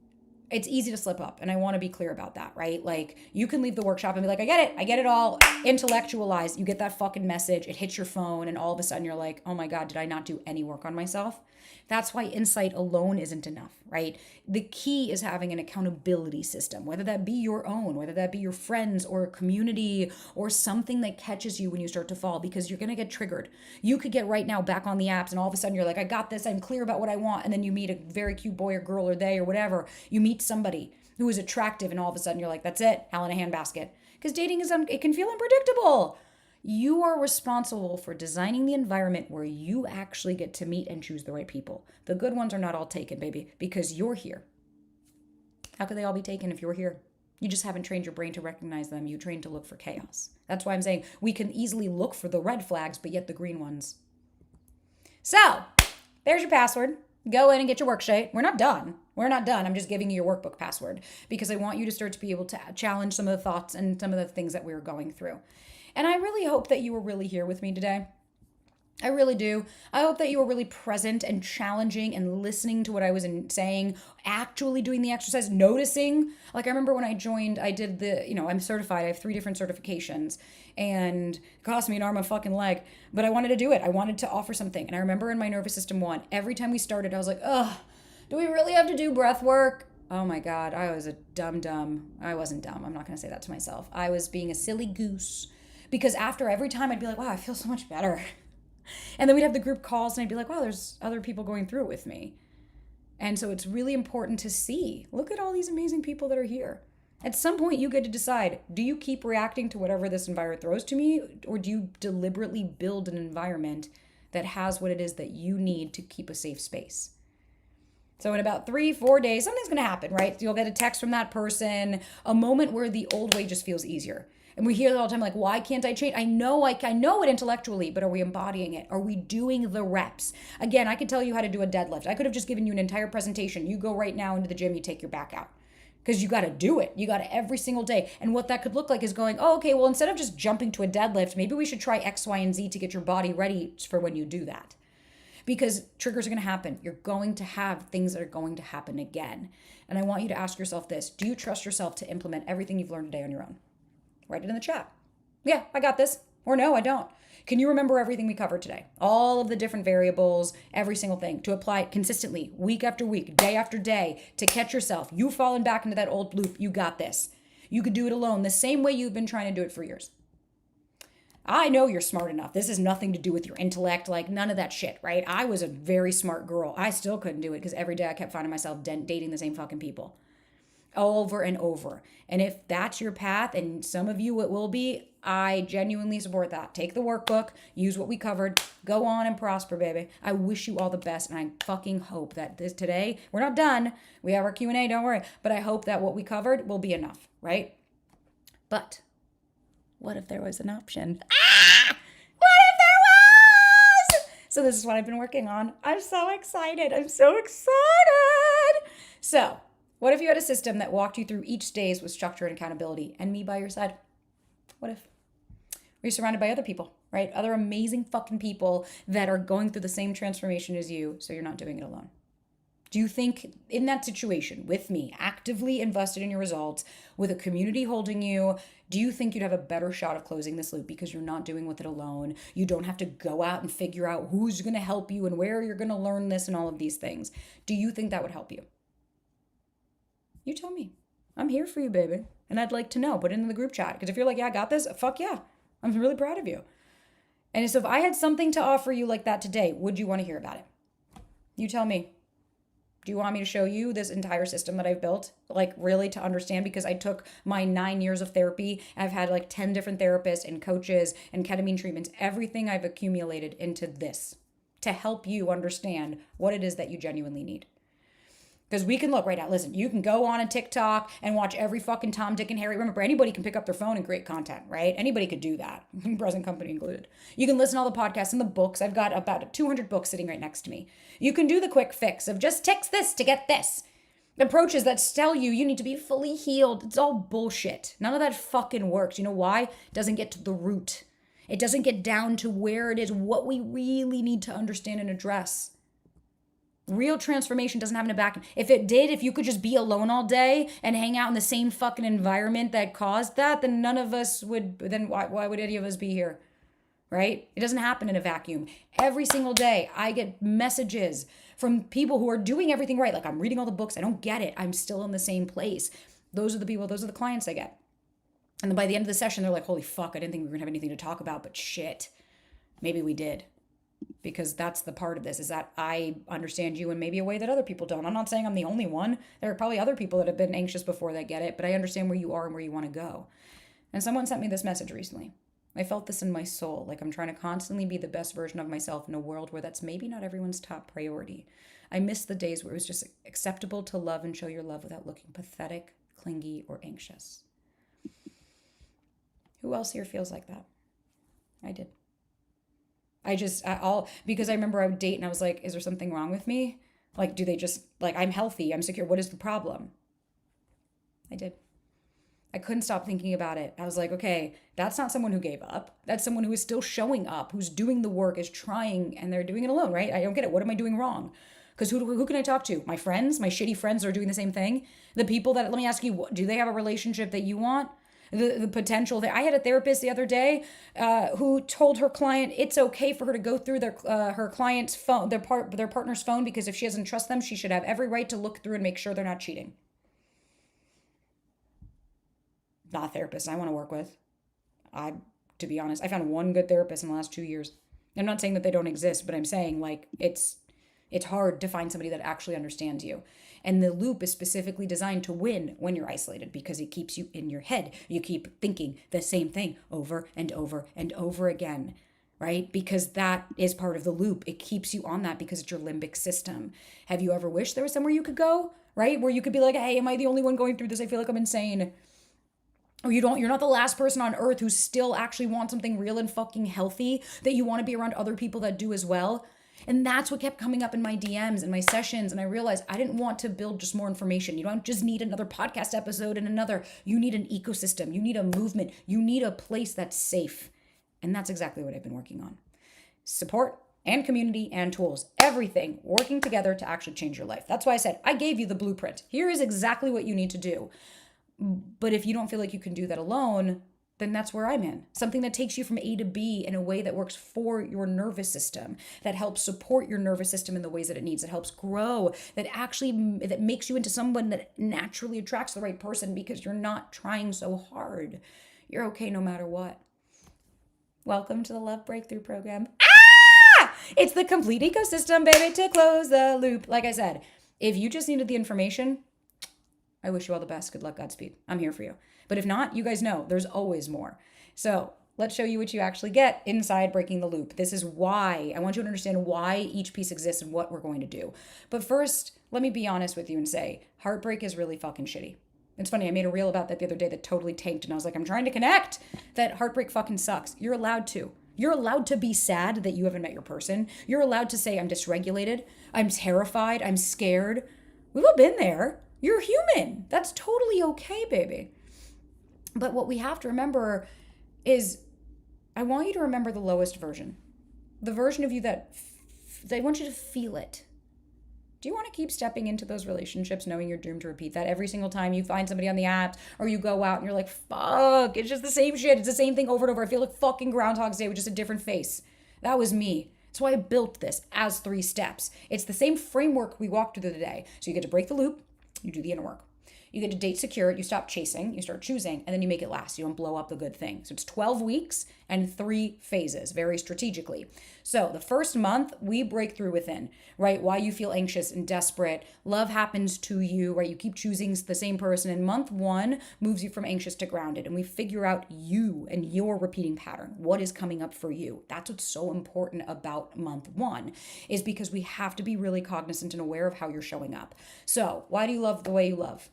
it's easy to slip up. And I want to be clear about that, right? Like you can leave the workshop and be like, I get it all. Intellectualize. You get that fucking message. It hits your phone and all of a sudden you're like, oh my God, did I not do any work on myself? That's why insight alone isn't enough, right? The key is having an accountability system, whether that be your own, whether that be your friends or a community or something that catches you when you start to fall, because you're going to get triggered. You could get right now back on the apps and all of a sudden you're like, I got this. I'm clear about what I want. And then you meet a very cute boy or girl or they or whatever. You meet somebody who is attractive and all of a sudden you're like, that's it. Hell in a handbasket. Because dating it can feel unpredictable. You are responsible for designing the environment where you actually get to meet and choose the right people. The good ones are not all taken, baby, because you're here. How could they all be taken if you're here? You just haven't trained your brain to recognize them. You trained to look for chaos. That's why I'm saying we can easily look for the red flags, but yet the green ones. So, there's your password. Go in and get your worksheet. We're not done. I'm just giving you your workbook password because I want you to start to be able to challenge some of the thoughts and some of the things that we're going through. And I really hope that you were really here with me today. I really do. I hope that you were really present and challenging and listening to what I was saying, actually doing the exercise, noticing. Like I remember when I joined, I did I'm certified. I have 3 different certifications and it cost me an arm and fucking leg, but I wanted to do it. I wanted to offer something. And I remember in my nervous system 1, every time we started, I was like, ugh, do we really have to do breath work? Oh my God, I was a dumb. I wasn't dumb. I'm not going to say that to myself. I was being a silly goose because after every time I'd be like, wow, I feel so much better. And then we'd have the group calls and I'd be like, wow, there's other people going through it with me. And so it's really important to see, look at all these amazing people that are here. At some point you get to decide, do you keep reacting to whatever this environment throws to me? Or do you deliberately build an environment that has what it is that you need to keep a safe space? So in about 3-4 days, something's going to happen, right? You'll get a text from that person, a moment where the old way just feels easier. And we hear it all the time, like, why can't I change? I know it intellectually, but are we embodying it? Are we doing the reps? Again, I could tell you how to do a deadlift. I could have just given you an entire presentation. You go right now into the gym, you take your back out. Because you got to do it. You got to every single day. And what that could look like is going, oh, okay, well, instead of just jumping to a deadlift, maybe we should try X, Y, and Z to get your body ready for when you do that. Because triggers are going to happen. You're going to have things that are going to happen again. And I want you to ask yourself this. Do you trust yourself to implement everything you've learned today on your own? Write it in the chat. Yeah, I got this. Or no, I don't. Can you remember everything we covered today? All of the different variables, every single thing, to apply it consistently, week after week, day after day, to catch yourself. You've fallen back into that old loop. You got this. You could do it alone the same way you've been trying to do it for years. I know you're smart enough. This has nothing to do with your intellect, like none of that shit, right? I was a very smart girl. I still couldn't do it because every day I kept finding myself dating the same fucking people over and over. And if that's your path, and some of you it will be, I genuinely support that. Take the workbook, use what we covered, go on and prosper, baby. I wish you all the best, and I fucking hope that today, we're not done. We have our Q&A, don't worry. But I hope that what we covered will be enough, right? But what if there was an option? What if there was? So this is what I've been working on. I'm so excited. So what if you had a system that walked you through each days with structure and accountability and me by your side? What if? You're surrounded by other people, right? Other amazing fucking people that are going through the same transformation as you, so you're not doing it alone. Do you think in that situation with me, actively invested in your results, with a community holding you, do you think you'd have a better shot of closing this loop because you're not doing with it alone? You don't have to go out and figure out who's going to help you and where you're going to learn this and all of these things. Do you think that would help you? You tell me. I'm here for you, baby. And I'd like to know. Put it in the group chat. Because if you're like, yeah, I got this, fuck yeah. I'm really proud of you. And so if I had something to offer you like that today, would you want to hear about it? You tell me. Do you want me to show you this entire system that I've built? Like really to understand, because I took my 9 years of therapy. I've had like 10 different therapists and coaches and ketamine treatments, everything I've accumulated into this to help you understand what it is that you genuinely need. Because we can look right now. Listen, you can go on a TikTok and watch every fucking Tom, Dick, and Harry. Remember, anybody can pick up their phone and create content, right? Anybody could do that, present company included. You can listen to all the podcasts and the books. I've got about 200 books sitting right next to me. You can do the quick fix of just text this to get this. Approaches that tell you need to be fully healed. It's all bullshit. None of that fucking works. You know why? It doesn't get to the root. It doesn't get down to where it is, what we really need to understand and address. Real transformation doesn't happen in a vacuum. If it did, if you could just be alone all day and hang out in the same fucking environment that caused that, then none of us would, then why would any of us be here? Right? It doesn't happen in a vacuum. Every single day, I get messages from people who are doing everything right. Like, I'm reading all the books. I don't get it. I'm still in the same place. Those are the people, those are the clients I get. And then by the end of the session, they're like, holy fuck, I didn't think we were gonna have anything to talk about, but shit, maybe we did. Because that's the part of this, is that I understand you in maybe a way that other people don't. I'm not saying I'm the only one. There are probably other people that have been anxious before that get it, but I understand where you are and where you want to go. And someone sent me this message recently. I felt this in my soul. Like I'm trying to constantly be the best version of myself in a world where that's maybe not everyone's top priority. I miss the days where it was just acceptable to love and show your love without looking pathetic, clingy, or anxious. Who else here feels like that? I did. Because I remember I would date and I was like, is there something wrong with me? Like, do they just, like, I'm healthy, I'm secure. What is the problem? I did. I couldn't stop thinking about it. I was like, okay, that's not someone who gave up. That's someone who is still showing up, who's doing the work, is trying, and they're doing it alone, right? I don't get it. What am I doing wrong? Because who can I talk to? My friends, my shitty friends are doing the same thing. The people that, let me ask you, do they have a relationship that you want? The potential that I had a therapist the other day who told her client it's okay for her to go through her client's phone, their partner's phone, because if she doesn't trust them, she should have every right to look through and make sure they're not cheating. Not a therapist I want to work with. To be honest, I found one good therapist in the last 2 years. I'm not saying that they don't exist, but I'm saying like it's hard to find somebody that actually understands you. And the loop is specifically designed to win when you're isolated because it keeps you in your head. You keep thinking the same thing over and over and over again, right? Because that is part of the loop. It keeps you on that because it's your limbic system. Have you ever wished there was somewhere you could go, right? Where you could be like, hey, am I the only one going through this? I feel like I'm insane. Or you're not the last person on earth who still actually wants something real and fucking healthy, that you want to be around other people that do as well. And that's what kept coming up in my DMs and my sessions. And I realized I didn't want to build just more information. You don't just need another podcast episode and another. You need an ecosystem. You need a movement. You need a place that's safe. And that's exactly what I've been working on. Support and community and tools. Everything working together to actually change your life. That's why I said, I gave you the blueprint. Here is exactly what you need to do. But if you don't feel like you can do that alone, then that's where I'm in. Something that takes you from A to B in a way that works for your nervous system, that helps support your nervous system in the ways that it needs, that helps grow, that makes you into someone that naturally attracts the right person because you're not trying so hard. You're okay no matter what. Welcome to the Love Breakthrough Program. It's the complete ecosystem, baby, to close the loop. Like I said, if you just needed the information, I wish you all the best. Good luck, Godspeed. I'm here for you. But if not, you guys know there's always more. So let's show you what you actually get inside Breaking the Loop. This is why I want you to understand why each piece exists and what we're going to do. But first, let me be honest with you and say, heartbreak is really fucking shitty. It's funny, I made a reel about that the other day that totally tanked, and I was like, I'm trying to connect that heartbreak fucking sucks. You're allowed to. You're allowed to be sad that you haven't met your person. You're allowed to say, I'm dysregulated, I'm terrified, I'm scared. We've all been there. You're human. That's totally okay, baby. But what we have to remember is, I want you to remember the lowest version. The version of you that I want you to feel it. Do you want to keep stepping into those relationships knowing you're doomed to repeat that every single time you find somebody on the apps or you go out and you're like, fuck, it's just the same shit. It's the same thing over and over. I feel like fucking Groundhog's Day with just a different face. That was me. That's why I built this as 3 steps. It's the same framework we walked through the day. So you get to break the loop. You do the inner work. You get to date secure, you stop chasing, you start choosing, and then you make it last. You don't blow up the good thing. So it's 12 weeks and 3 phases, very strategically. So the first month, we break through within, right? Why you feel anxious and desperate. Love happens to you, right? You keep choosing the same person. And month 1 moves you from anxious to grounded. And we figure out you and your repeating pattern. What is coming up for you? That's what's so important about month 1, is because we have to be really cognizant and aware of how you're showing up. So why do you love the way you love?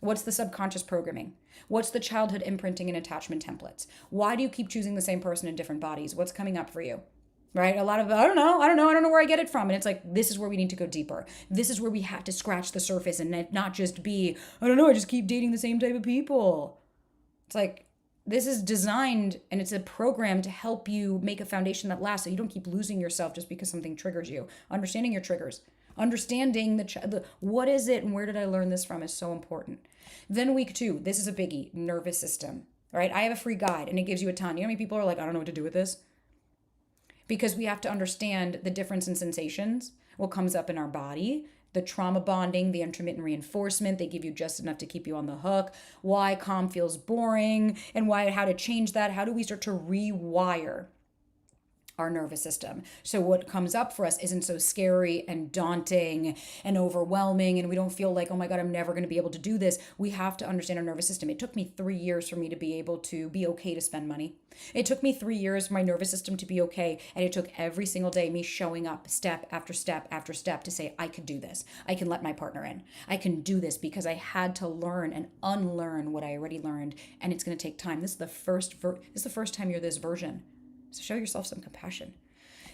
What's the subconscious programming? What's the childhood imprinting and attachment templates? Why do you keep choosing the same person in different bodies? What's coming up for you? Right? A lot of, I don't know where I get it from. And it's like, this is where we need to go deeper. This is where we have to scratch the surface and not just be, I just keep dating the same type of people. It's like, this is designed and it's a program to help you make a foundation that lasts so you don't keep losing yourself just because something triggers you. Understanding your triggers. Understanding the what is it and where did I learn this from is so important. Then week 2, this is a biggie, nervous system, right? I have a free guide and it gives you a ton. You know how many people are like, I don't know what to do with this? Because we have to understand the difference in sensations, what comes up in our body, the trauma bonding, the intermittent reinforcement, they give you just enough to keep you on the hook, why calm feels boring, and how to change that. How do we start to rewire our nervous system. So what comes up for us isn't so scary and daunting and overwhelming, and we don't feel like, oh my God, I'm never going to be able to do this. We have to understand our nervous system. It took me 3 years for me to be able to be okay to spend money. It took me 3 years for my nervous system to be okay, and it took every single day me showing up step after step after step to say, I could do this. I can let my partner in. I can do this, because I had to learn and unlearn what I already learned, and it's going to take time. This is the first time you're this version. So show yourself some compassion.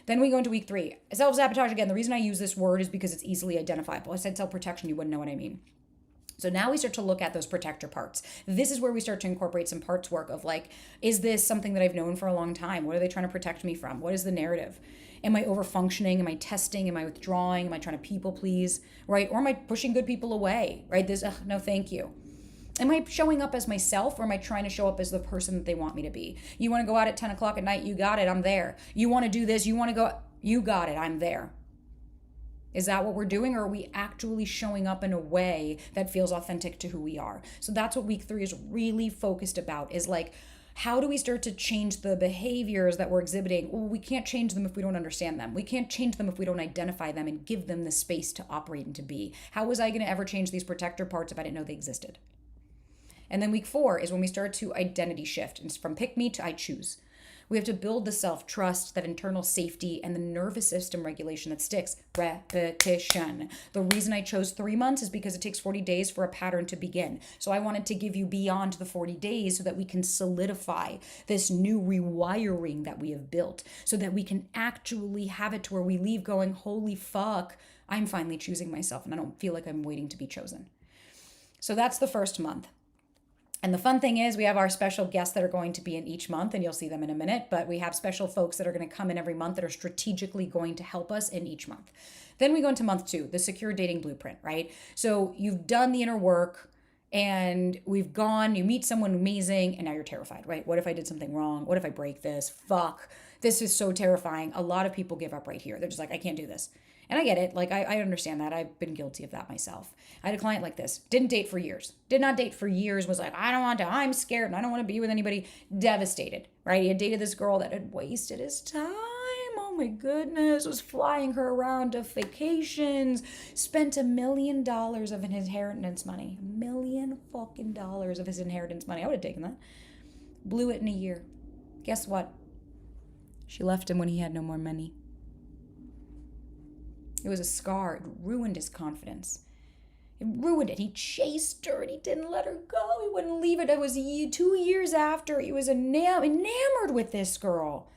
Then we go into week 3. Self-sabotage, again, the reason I use this word is because it's easily identifiable. I said self-protection, you wouldn't know what I mean. So now we start to look at those protector parts. This is where we start to incorporate some parts work of like, is this something that I've known for a long time? What are they trying to protect me from? What is the narrative? Am I over-functioning? Am I testing? Am I withdrawing? Am I trying to people please, right? Or am I pushing good people away, right? No, thank you. Am I showing up as myself, or am I trying to show up as the person that they want me to be? You want to go out at 10 o'clock at night? You got it. I'm there. You want to do this? You want to go? You got it. I'm there. Is that what we're doing, or are we actually showing up in a way that feels authentic to who we are? So that's what week 3 is really focused about, is like, how do we start to change the behaviors that we're exhibiting? Well, we can't change them if we don't understand them. We can't change them if we don't identify them and give them the space to operate and to be. How was I going to ever change these protector parts if I didn't know they existed? And then week 4 is when we start to identity shift. It's from pick me to I choose. We have to build the self-trust, that internal safety, and the nervous system regulation that sticks. Repetition. The reason I chose 3 months is because it takes 40 days for a pattern to begin. So I wanted to give you beyond the 40 days so that we can solidify this new rewiring that we have built, so that we can actually have it to where we leave going, holy fuck, I'm finally choosing myself, and I don't feel like I'm waiting to be chosen. So that's the first month. And the fun thing is we have our special guests that are going to be in each month, and you'll see them in a minute, but we have special folks that are going to come in every month that are strategically going to help us in each month. Then we go into month 2, the secure dating blueprint, right? So you've done the inner work, and you meet someone amazing, and now you're terrified, right? What if I did something wrong? What if I break this? Fuck, this is so terrifying. A lot of people give up right here. They're just like, I can't do this. And I get it. Like, I understand that. I've been guilty of that myself. I had a client like this. Did not date for years. Was like, I don't want to. I'm scared and I don't want to be with anybody. Devastated, right? He had dated this girl that had wasted his time. Oh my goodness. Was flying her around to vacations. Spent $1 million of his inheritance money. $1 million fucking dollars of his inheritance money. I would have taken that. Blew it in a year. Guess what? She left him when he had no more money. It was a scar. It ruined his confidence. It ruined it. He chased her and he didn't let her go. He wouldn't leave it. It was 2 years after. He was enamored with this girl.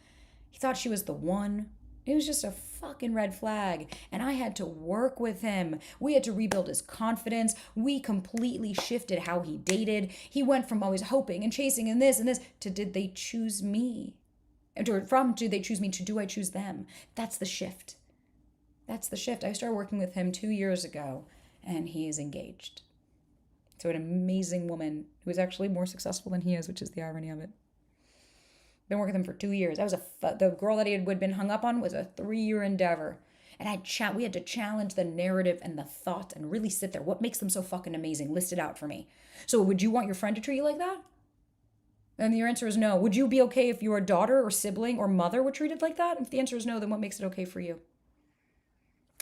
He thought she was the one. It was just a fucking red flag. And I had to work with him. We had to rebuild his confidence. We completely shifted how he dated. He went from always hoping and chasing and this to did they choose me? From did they choose me to do I choose them? That's the shift. That's the shift. I started working with him 2 years ago, and he is engaged to an amazing woman who is actually more successful than he is, which is the irony of it. Been working with him for 2 years. The girl that he had been hung up on was a 3-year endeavor. And we had to challenge the narrative and the thought and really sit there. What makes them so fucking amazing? List it out for me. So would you want your friend to treat you like that? And your answer is no. Would you be okay if your daughter or sibling or mother were treated like that? If the answer is no, then what makes it okay for you?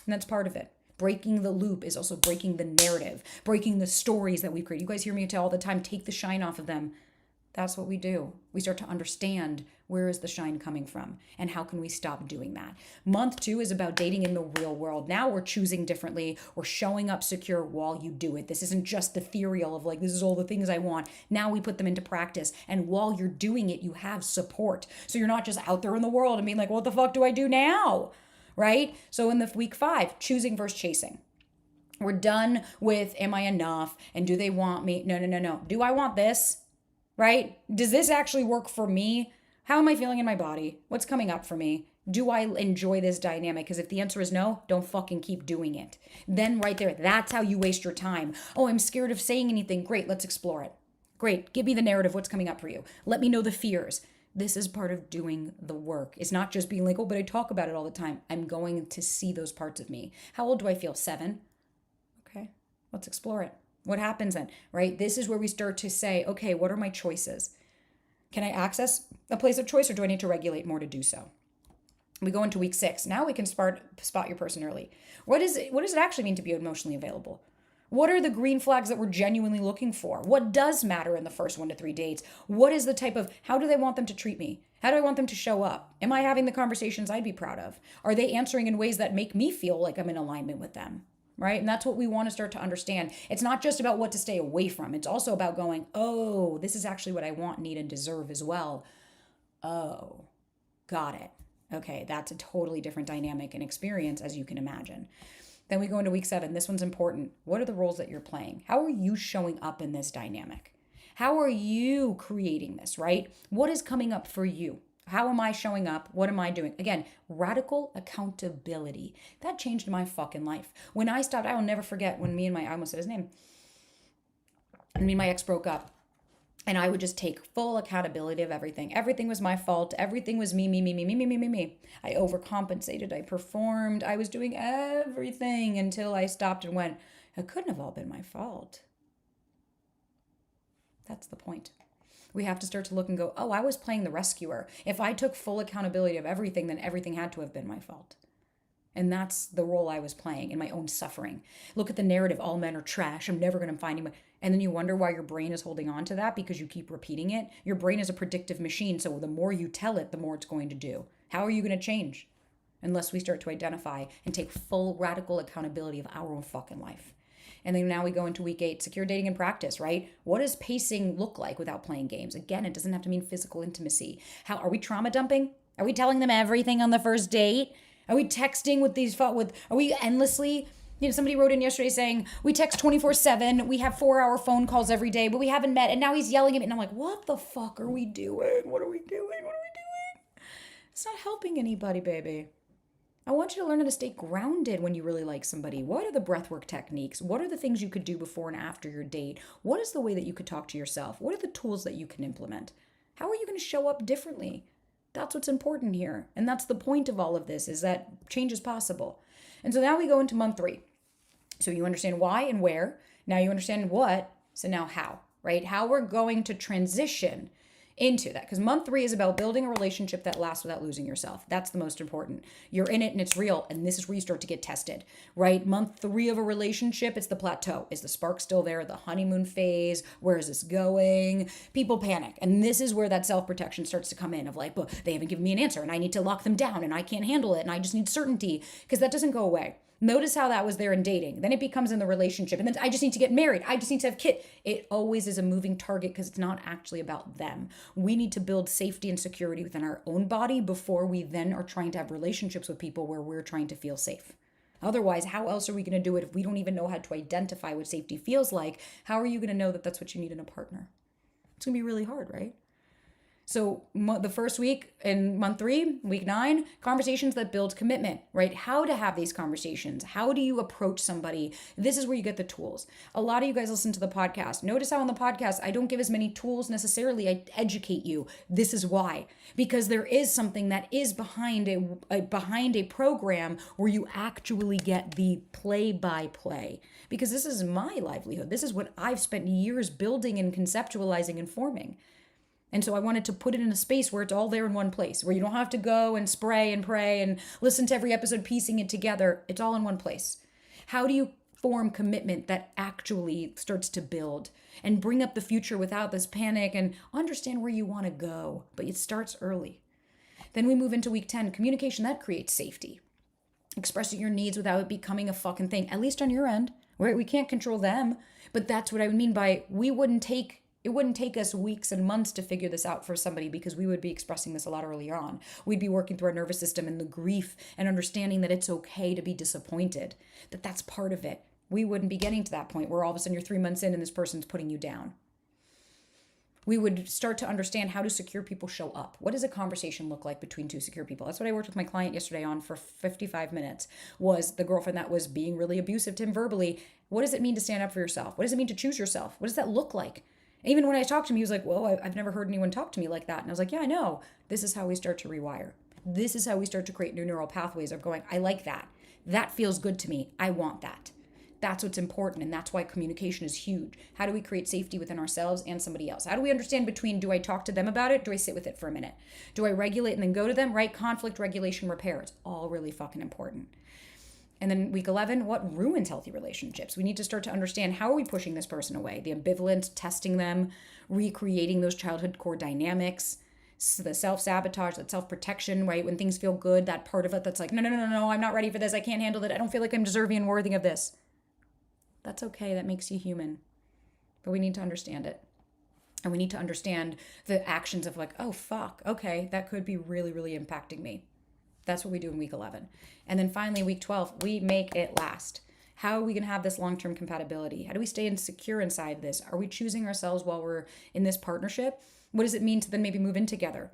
And that's part of it. Breaking the loop is also breaking the narrative, breaking the stories that we create. You guys hear me tell all the time, take the shine off of them. That's what we do. We start to understand where is the shine coming from and how can we stop doing that. Month 2 is about dating in the real world. Now we're choosing differently. We're showing up secure while you do it. This isn't just ethereal of like, this is all the things I want. Now we put them into practice. And while you're doing it, you have support. So you're not just out there in the world and being like, what the fuck do I do now? Right? So in the week 5, choosing versus chasing. We're done with, am I enough? And do they want me? No. Do I want this? Right? Does this actually work for me? How am I feeling in my body? What's coming up for me? Do I enjoy this dynamic? Because if the answer is no, don't fucking keep doing it. Then right there, that's how you waste your time. Oh, I'm scared of saying anything. Great, let's explore it. Great, give me the narrative. What's coming up for you? Let me know the fears. This is part of doing the work. It's not just being like, oh, but I talk about it all the time. I'm going to see those parts of me. How old do I feel? 7? Okay, let's explore it. What happens then, right? This is where we start to say, okay, what are my choices? Can I access a place of choice or do I need to regulate more to do so? We go into week 6. Now we can spot your person early. What does it actually mean to be emotionally available? What are the green flags that we're genuinely looking for? What does matter in the first 1 to 3 dates? What is the type of, how do they want them to treat me? How do I want them to show up? Am I having the conversations I'd be proud of? Are they answering in ways that make me feel like I'm in alignment with them? Right? And that's what we want to start to understand. It's not just about what to stay away from. It's also about going, oh, this is actually what I want, need, and deserve as well. Oh, got it. Okay, that's a totally different dynamic and experience, as you can imagine. Then we go into week 7. This one's important. What are the roles that you're playing? How are you showing up in this dynamic? How are you creating this, right? What is coming up for you? How am I showing up? What am I doing? Again, radical accountability. That changed my fucking life. When I stopped, I will never forget when I almost said his name. Me and my ex broke up. And I would just take full accountability of everything. Everything was my fault. Everything was me. I overcompensated. I performed. I was doing everything until I stopped and went, it couldn't have all been my fault. That's the point. We have to start to look and go, oh, I was playing the rescuer. If I took full accountability of everything, then everything had to have been my fault. And that's the role I was playing in my own suffering. Look at the narrative, all men are trash. I'm never going to find anyone. And then you wonder why your brain is holding on to that because you keep repeating it. Your brain is a predictive machine. So the more you tell it, the more it's going to do. How are you going to change? Unless we start to identify and take full radical accountability of our own fucking life. And then now we go into week 8, secure dating and practice, right? What does pacing look like without playing games? Again, it doesn't have to mean physical intimacy. How are we trauma dumping? Are we telling them everything on the first date? Are we texting are we endlessly, somebody wrote in yesterday saying, we text 24/7, we have 4-hour phone calls every day, but we haven't met, and now he's yelling at me, and I'm like, what the fuck are we doing? What are we doing? It's not helping anybody, baby. I want you to learn how to stay grounded when you really like somebody. What are the breathwork techniques? What are the things you could do before and after your date? What is the way that you could talk to yourself? What are the tools that you can implement? How are you going to show up differently? That's what's important here. And that's the point of all of this, is that change is possible. And so now we go into month 3. So you understand why and where. Now you understand what. So now how, right? How we're going to transition into that. Because month 3 is about building a relationship that lasts without losing yourself. That's the most important. You're in it and it's real. And this is where you start to get tested, right? Month 3 of a relationship, it's the plateau. Is the spark still there? The honeymoon phase? Where is this going? People panic. And this is where that self-protection starts to come in of like, well, they haven't given me an answer and I need to lock them down and I can't handle it and I just need certainty, because that doesn't go away. Notice how that was there in dating. Then it becomes in the relationship. And then I just need to get married. I just need to have kids. It always is a moving target because it's not actually about them. We need to build safety and security within our own body before we then are trying to have relationships with people where we're trying to feel safe. Otherwise, how else are we going to do it if we don't even know how to identify what safety feels like? How are you going to know that that's what you need in a partner? It's going to be really hard, right? So the first week in month 3, week 9, conversations that build commitment, right? How to have these conversations. How do you approach somebody? This is where you get the tools. A lot of you guys listen to the podcast. Notice how on the podcast, I don't give as many tools necessarily. I educate you. This is why. Because there is something that is behind a program where you actually get the play-by-play. Because this is my livelihood. This is what I've spent years building and conceptualizing and forming. And so I wanted to put it in a space where it's all there in one place, where you don't have to go and spray and pray and listen to every episode piecing it together. It's all in one place. How do you form commitment that actually starts to build and bring up the future without this panic and understand where you want to go? But it starts early. Then we move into week 10, communication that creates safety. Expressing your needs without it becoming a fucking thing, at least on your end, right? We can't control them, but that's what I would mean by it wouldn't take us weeks and months to figure this out for somebody, because we would be expressing this a lot earlier on. We'd be working through our nervous system and the grief and understanding that it's okay to be disappointed, that that's part of it. We wouldn't be getting to that point where all of a sudden you're 3 months in and this person's putting you down. We would start to understand how do secure people show up. What does a conversation look like between 2 secure people? That's what I worked with my client yesterday on for 55 minutes, was the girlfriend that was being really abusive to him verbally. What does it mean to stand up for yourself? What does it mean to choose yourself? What does that look like? Even when I talked to him, he was like, well, I've never heard anyone talk to me like that. And I was like, yeah, I know. This is how we start to rewire. This is how we start to create new neural pathways of going, I like that. That feels good to me. I want that. That's what's important. And that's why communication is huge. How do we create safety within ourselves and somebody else? How do we understand between, do I talk to them about it? Do I sit with it for a minute? Do I regulate and then go to them? Right? Conflict, regulation, repair. It's all really fucking important. And then week 11, what ruins healthy relationships? We need to start to understand, how are we pushing this person away? The ambivalence, testing them, recreating those childhood core dynamics, so the self-sabotage, that self-protection, right? When things feel good, that part of it that's like, no, I'm not ready for this. I can't handle it. I don't feel like I'm deserving and worthy of this. That's okay. That makes you human. But we need to understand it. And we need to understand the actions of like, oh, fuck. Okay, that could be really, really impacting me. That's what we do in week 11. And then finally, week 12, we make it last. How are we going to have this long-term compatibility? How do we stay insecure inside this? Are we choosing ourselves while we're in this partnership? What does it mean to then maybe move in together,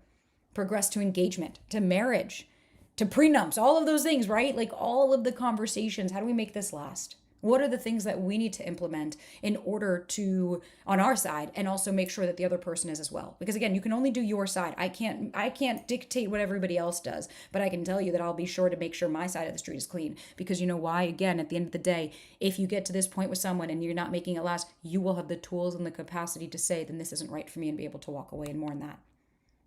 progress to engagement, to marriage, to prenups, all of those things, right? Like all of the conversations. How do we make this last? What are the things that we need to implement in order to, on our side, and also make sure that the other person is as well? Because again, you can only do your side. I can't dictate what everybody else does, but I can tell you that I'll be sure to make sure my side of the street is clean. Because you know why? Again, at the end of the day, if you get to this point with someone and you're not making it last, you will have the tools and the capacity to say, then this isn't right for me, and be able to walk away and mourn that.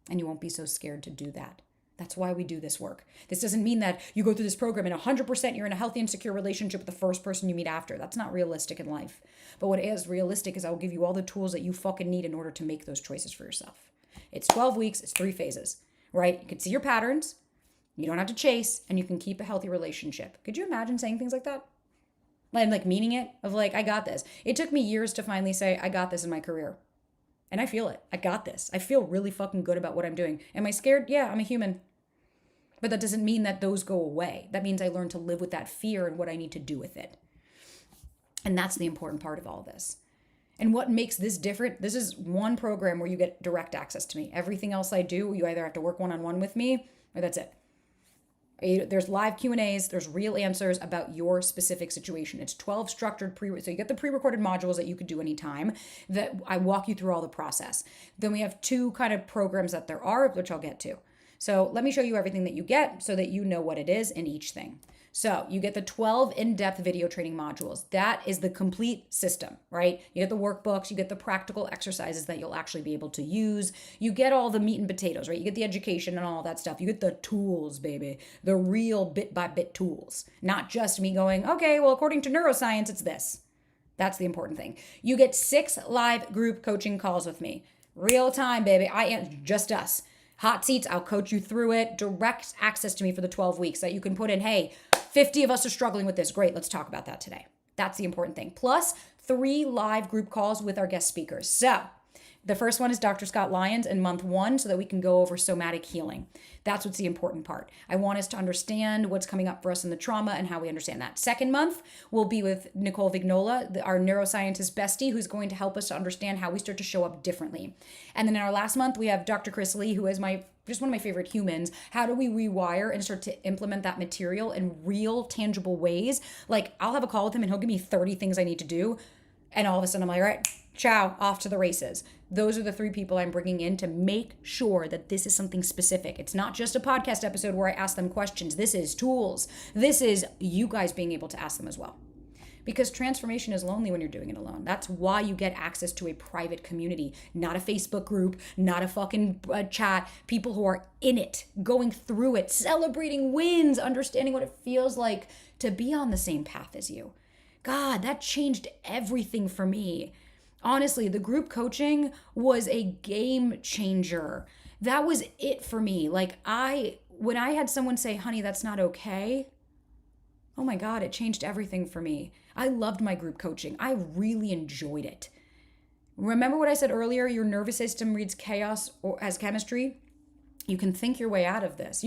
And you won't be so scared to do that. That's why we do this work. This doesn't mean that you go through this program and 100% you're in a healthy and secure relationship with the first person you meet after. That's not realistic in life. But what is realistic is I'll give you all the tools that you fucking need in order to make those choices for yourself. It's 12 weeks. It's 3 phases, right? You can see your patterns. You don't have to chase, and you can keep a healthy relationship. Could you imagine saying things like that? Like meaning it, of like, I got this. It took me years to finally say, I got this in my career. And I feel it. I got this. I feel really fucking good about what I'm doing. Am I scared? Yeah, I'm a human. But that doesn't mean that those go away. That means I learn to live with that fear and what I need to do with it. And that's the important part of all this. And what makes this different, this is one program where you get direct access to me. Everything else I do, you either have to work one-on-one with me, or that's it. There's live Q&As, there's real answers about your specific situation. It's 12 structured so you get the pre-recorded modules that you could do anytime, that I walk you through all the process. Then we have 2 kind of programs that there are, which I'll get to. So let me show you everything that you get so that you know what it is in each thing. So you get the 12 in-depth video training modules. That is the complete system, right? You get the workbooks, you get the practical exercises that you'll actually be able to use. You get all the meat and potatoes, right? You get the education and all that stuff. You get the tools, baby. The real bit-by-bit tools. Not just me going, okay, well, according to neuroscience, it's this. That's the important thing. You get 6 live group coaching calls with me. Real time, baby. I am just us. Hot seats, I'll coach you through it. Direct access to me for the 12 weeks that you can put in, hey, 50 of us are struggling with this. Great, let's talk about that today. That's the important thing. Plus 3 live group calls with our guest speakers. So the first one is Dr. Scott Lyons in month 1 so that we can go over somatic healing. That's what's the important part. I want us to understand what's coming up for us in the trauma and how we understand that. Second month will be with Nicole Vignola, our neuroscientist bestie, who's going to help us to understand how we start to show up differently. And then in our last month, we have Dr. Chris Lee, who is just one of my favorite humans. How do we rewire and start to implement that material in real, tangible ways? Like, I'll have a call with him and he'll give me 30 things I need to do. And all of a sudden I'm like, all right, ciao, off to the races. Those are the 3 people I'm bringing in to make sure that this is something specific. It's not just a podcast episode where I ask them questions. This is tools. This is you guys being able to ask them as well. Because transformation is lonely when you're doing it alone. That's why you get access to a private community, not a Facebook group, not a fucking chat. People who are in it, going through it, celebrating wins, understanding what it feels like to be on the same path as you. God, that changed everything for me. Honestly, the group coaching was a game changer. That was it for me. Like when I had someone say, honey, that's not okay. Oh my God, it changed everything for me. I loved my group coaching. I really enjoyed it. Remember what I said earlier? Your nervous system reads chaos as chemistry. You can think your way out of this.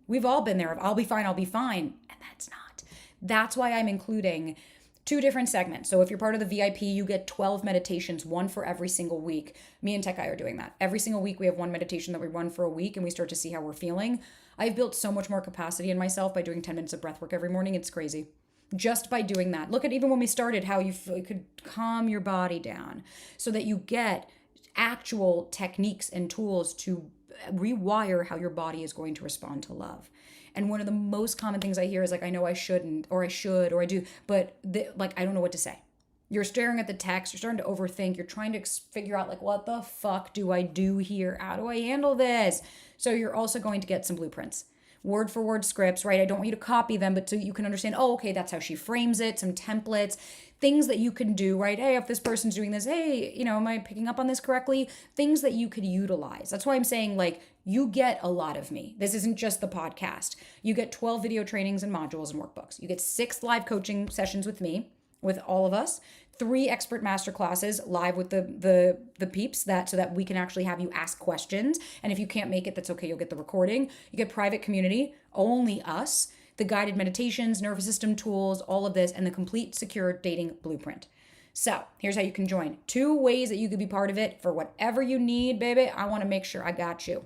We've all been there. I'll be fine. And that's not. That's why I'm including 2 different segments. So if you're part of the VIP, you get 12 meditations, 1 for every single week. Me and Tekai are doing that. Every single week we have 1 meditation that we run for a week and we start to see how we're feeling. I've built so much more capacity in myself by doing 10 minutes of breath work every morning. It's crazy. Just by doing that. Look at even when we started, how you could calm your body down so that you get actual techniques and tools to rewire how your body is going to respond to love. And one of the most common things I hear is like, I know I shouldn't, or I should, or I do, but like, I don't know what to say. You're staring at the text, you're starting to overthink, you're trying to figure out like, what the fuck do I do here? How do I handle this? So you're also going to get some blueprints, word for word scripts, right? I don't want you to copy them, but so you can understand, oh, okay, that's how she frames it, some templates, things that you can do, right? Hey, if this person's doing this, hey, am I picking up on this correctly? Things that you could utilize. That's why I'm saying, like, you get a lot of me. This isn't just the podcast. You get 12 video trainings and modules and workbooks. You get 6 live coaching sessions with me, with all of us, 3 expert masterclasses live with the peeps, so that we can actually have you ask questions. And if you can't make it, that's okay. You'll get the recording. You get private community, only us, the guided meditations, nervous system tools, all of this, and the complete secure dating blueprint. So here's how you can join. 2 ways that you could be part of it for whatever you need, baby. I want to make sure I got you.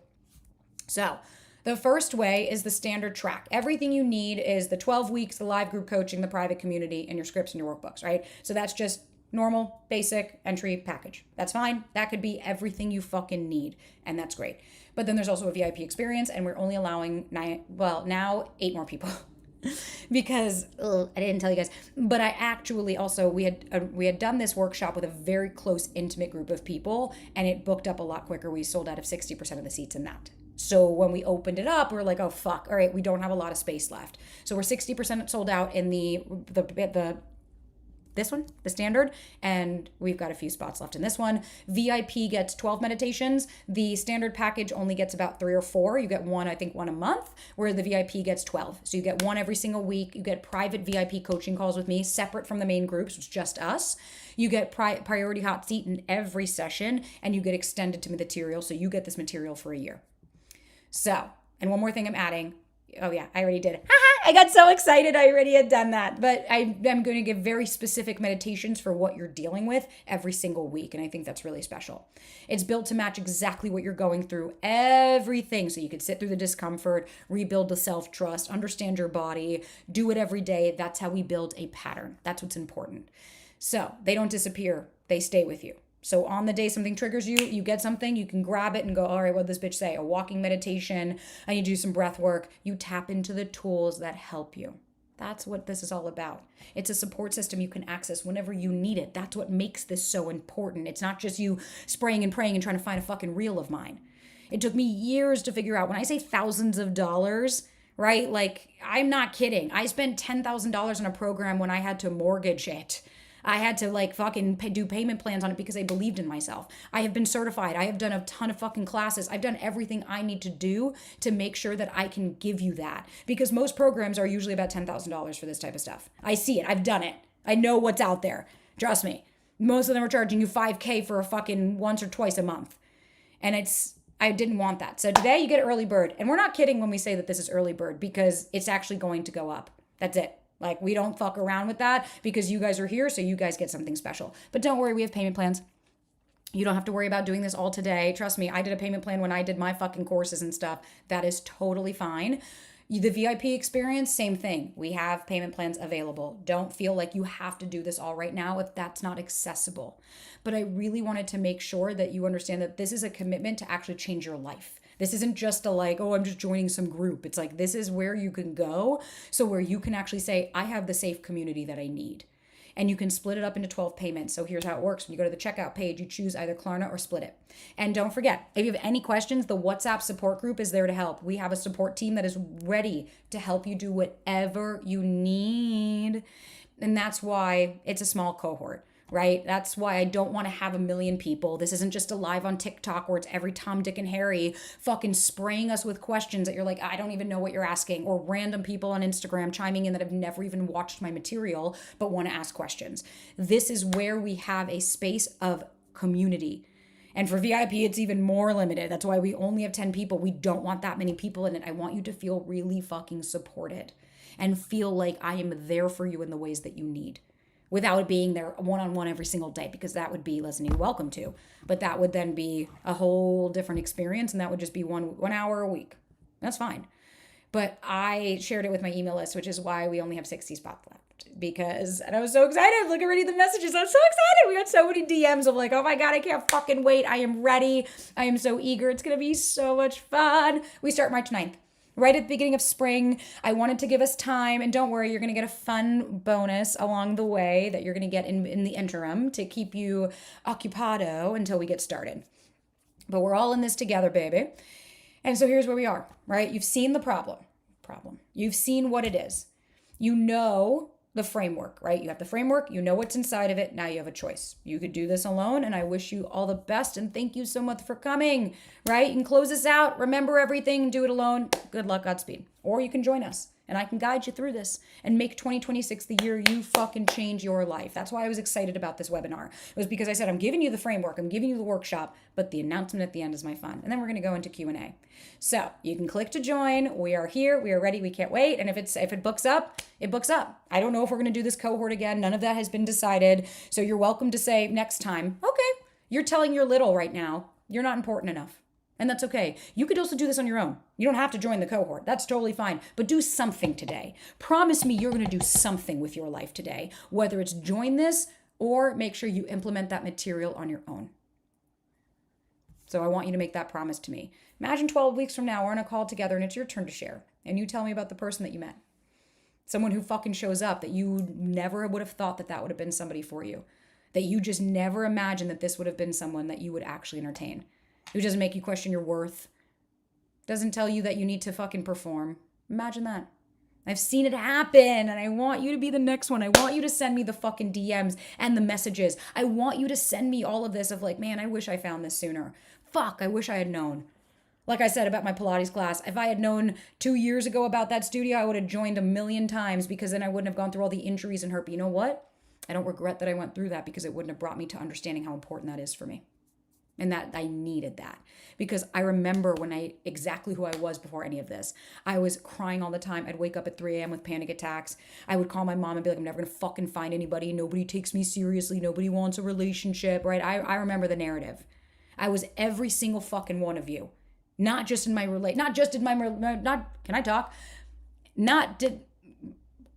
So the first way is the standard track. Everything you need is the 12 weeks, the live group coaching, the private community, and your scripts and your workbooks, right? So that's just normal, basic entry package. That's fine. That could be everything you fucking need, and that's great. But then there's also a VIP experience, and we're only allowing now 8 more people. Because I didn't tell you guys, but I actually also we had done this workshop with a very close, intimate group of people, and it booked up a lot quicker. We sold out of 60% of the seats in that. So when we opened it up, we're like, oh fuck, all right, we don't have a lot of space left. So we're 60% sold out in this one, the standard, and we've got a few spots left in this one. VIP gets 12 meditations. The standard package only gets about 3 or 4. You get one a month, where the VIP gets 12. So you get one every single week. You get private VIP coaching calls with me, separate from the main groups. It's just us. You get priority hot seat in every session, and you get extended to material. So you get this material for a year. So, and one more thing I'm adding. Oh yeah, I already did. I got so excited. I already had done that. But I'm going to give very specific meditations for what you're dealing with every single week. And I think that's really special. It's built to match exactly what you're going through, everything. So you could sit through the discomfort, rebuild the self-trust, understand your body, do it every day. That's how we build a pattern. That's what's important. So they don't disappear. They stay with you. So on the day something triggers you, you get something, you can grab it and go, all right, what'd this bitch say? A walking meditation. I need to do some breath work. You tap into the tools that help you. That's what this is all about. It's a support system you can access whenever you need it. That's what makes this so important. It's not just you spraying and praying and trying to find a fucking reel of mine. It took me years to figure out. When I say thousands of dollars, right? Like, I'm not kidding. I spent $10,000 on a program when I had to mortgage it. I had to fucking do payment plans on it because I believed in myself. I have been certified. I have done a ton of fucking classes. I've done everything I need to do to make sure that I can give you that. Because most programs are usually about $10,000 for this type of stuff. I see it. I've done it. I know what's out there. Trust me. Most of them are charging you $5,000 for a fucking once or twice a month. And I didn't want that. So today you get early bird. And we're not kidding when we say that this is early bird, because it's actually going to go up. That's it. We don't fuck around with that, because you guys are here, so you guys get something special. But don't worry, we have payment plans. You don't have to worry about doing this all today. Trust me, I did a payment plan when I did my fucking courses and stuff. That is totally fine. The VIP experience, same thing. We have payment plans available. Don't feel like you have to do this all right now if that's not accessible. But I really wanted to make sure that you understand that this is a commitment to actually change your life. This isn't just I'm just joining some group. It's this is where you can go. So where you can actually say, I have the safe community that I need. And you can split it up into 12 payments. So here's how it works. When you go to the checkout page, you choose either Klarna or split it. And don't forget, if you have any questions, the WhatsApp support group is there to help. We have a support team that is ready to help you do whatever you need. And that's why it's a small cohort. Right? That's why I don't want to have 1 million people. This isn't just a live on TikTok where it's every Tom, Dick, and Harry fucking spraying us with questions that you're like, I don't even know what you're asking. Or random people on Instagram chiming in that have never even watched my material but want to ask questions. This is where we have a space of community. And for VIP, it's even more limited. That's why we only have 10 people. We don't want that many people in it. I want you to feel really fucking supported and feel like I am there for you in the ways that you need, without it being there one-on-one every single day, because that would be, listen, you're welcome to, but that would then be a whole different experience, and that would just be one hour a week. That's fine. But I shared it with my email list, which is why we only have 60 spots left, and I was so excited. Look at reading the messages. I'm so excited. We got so many DMs of oh my God, I can't fucking wait. I am ready. I am so eager. It's going to be so much fun. We start March 9th. right at the beginning of spring. I wanted to give us time, and don't worry, you're going to get a fun bonus along the way that you're going to get in the interim to keep you occupado until we get started. But we're all in this together, baby. And so here's where we are, right? You've seen the problem. You've seen what it is. You know the framework, right? You have the framework, you know what's inside of it. Now you have a choice. You could do this alone, and I wish you all the best, and thank you so much for coming, right? You can close this out, remember everything, do it alone. Good luck, Godspeed. Or you can join us, and I can guide you through this and make 2026 the year you fucking change your life. That's why I was excited about this webinar. It was because I said, I'm giving you the framework, I'm giving you the workshop, but the announcement at the end is my fun. And then we're going to go into Q&A. So you can click to join. We are here. We are ready. We can't wait. And if it books up, it books up. I don't know if we're going to do this cohort again. None of that has been decided. So you're welcome to say next time, okay, you're telling your little right now, you're not important enough. And that's okay. You could also do this on your own. You don't have to join the cohort. That's totally fine. But do something today. Promise me you're going to do something with your life today, whether it's join this or make sure you implement that material on your own. So I want you to make that promise to me. Imagine 12 weeks from now, we're on a call together and it's your turn to share. And you tell me about the person that you met. Someone who fucking shows up that you never would have thought that would have been somebody for you. That you just never imagined that this would have been someone that you would actually entertain. Who doesn't make you question your worth. Doesn't tell you that you need to fucking perform. Imagine that. I've seen it happen, and I want you to be the next one. I want you to send me the fucking DMs and the messages. I want you to send me all of this of like, man, I wish I found this sooner. Fuck, I wish I had known. Like I said about my Pilates class, if I had known 2 years ago about that studio, I would have joined a million times because then I wouldn't have gone through all the injuries and hurt. But you know what? I don't regret that I went through that because it wouldn't have brought me to understanding how important that is for me. And that I needed that because I remember exactly who I was before any of this. I was crying all the time. I'd wake up at 3 a.m. with panic attacks. I would call my mom and be like, I'm never going to fucking find anybody. Nobody takes me seriously. Nobody wants a relationship, right? I remember the narrative. I was every single fucking one of you. Not just in my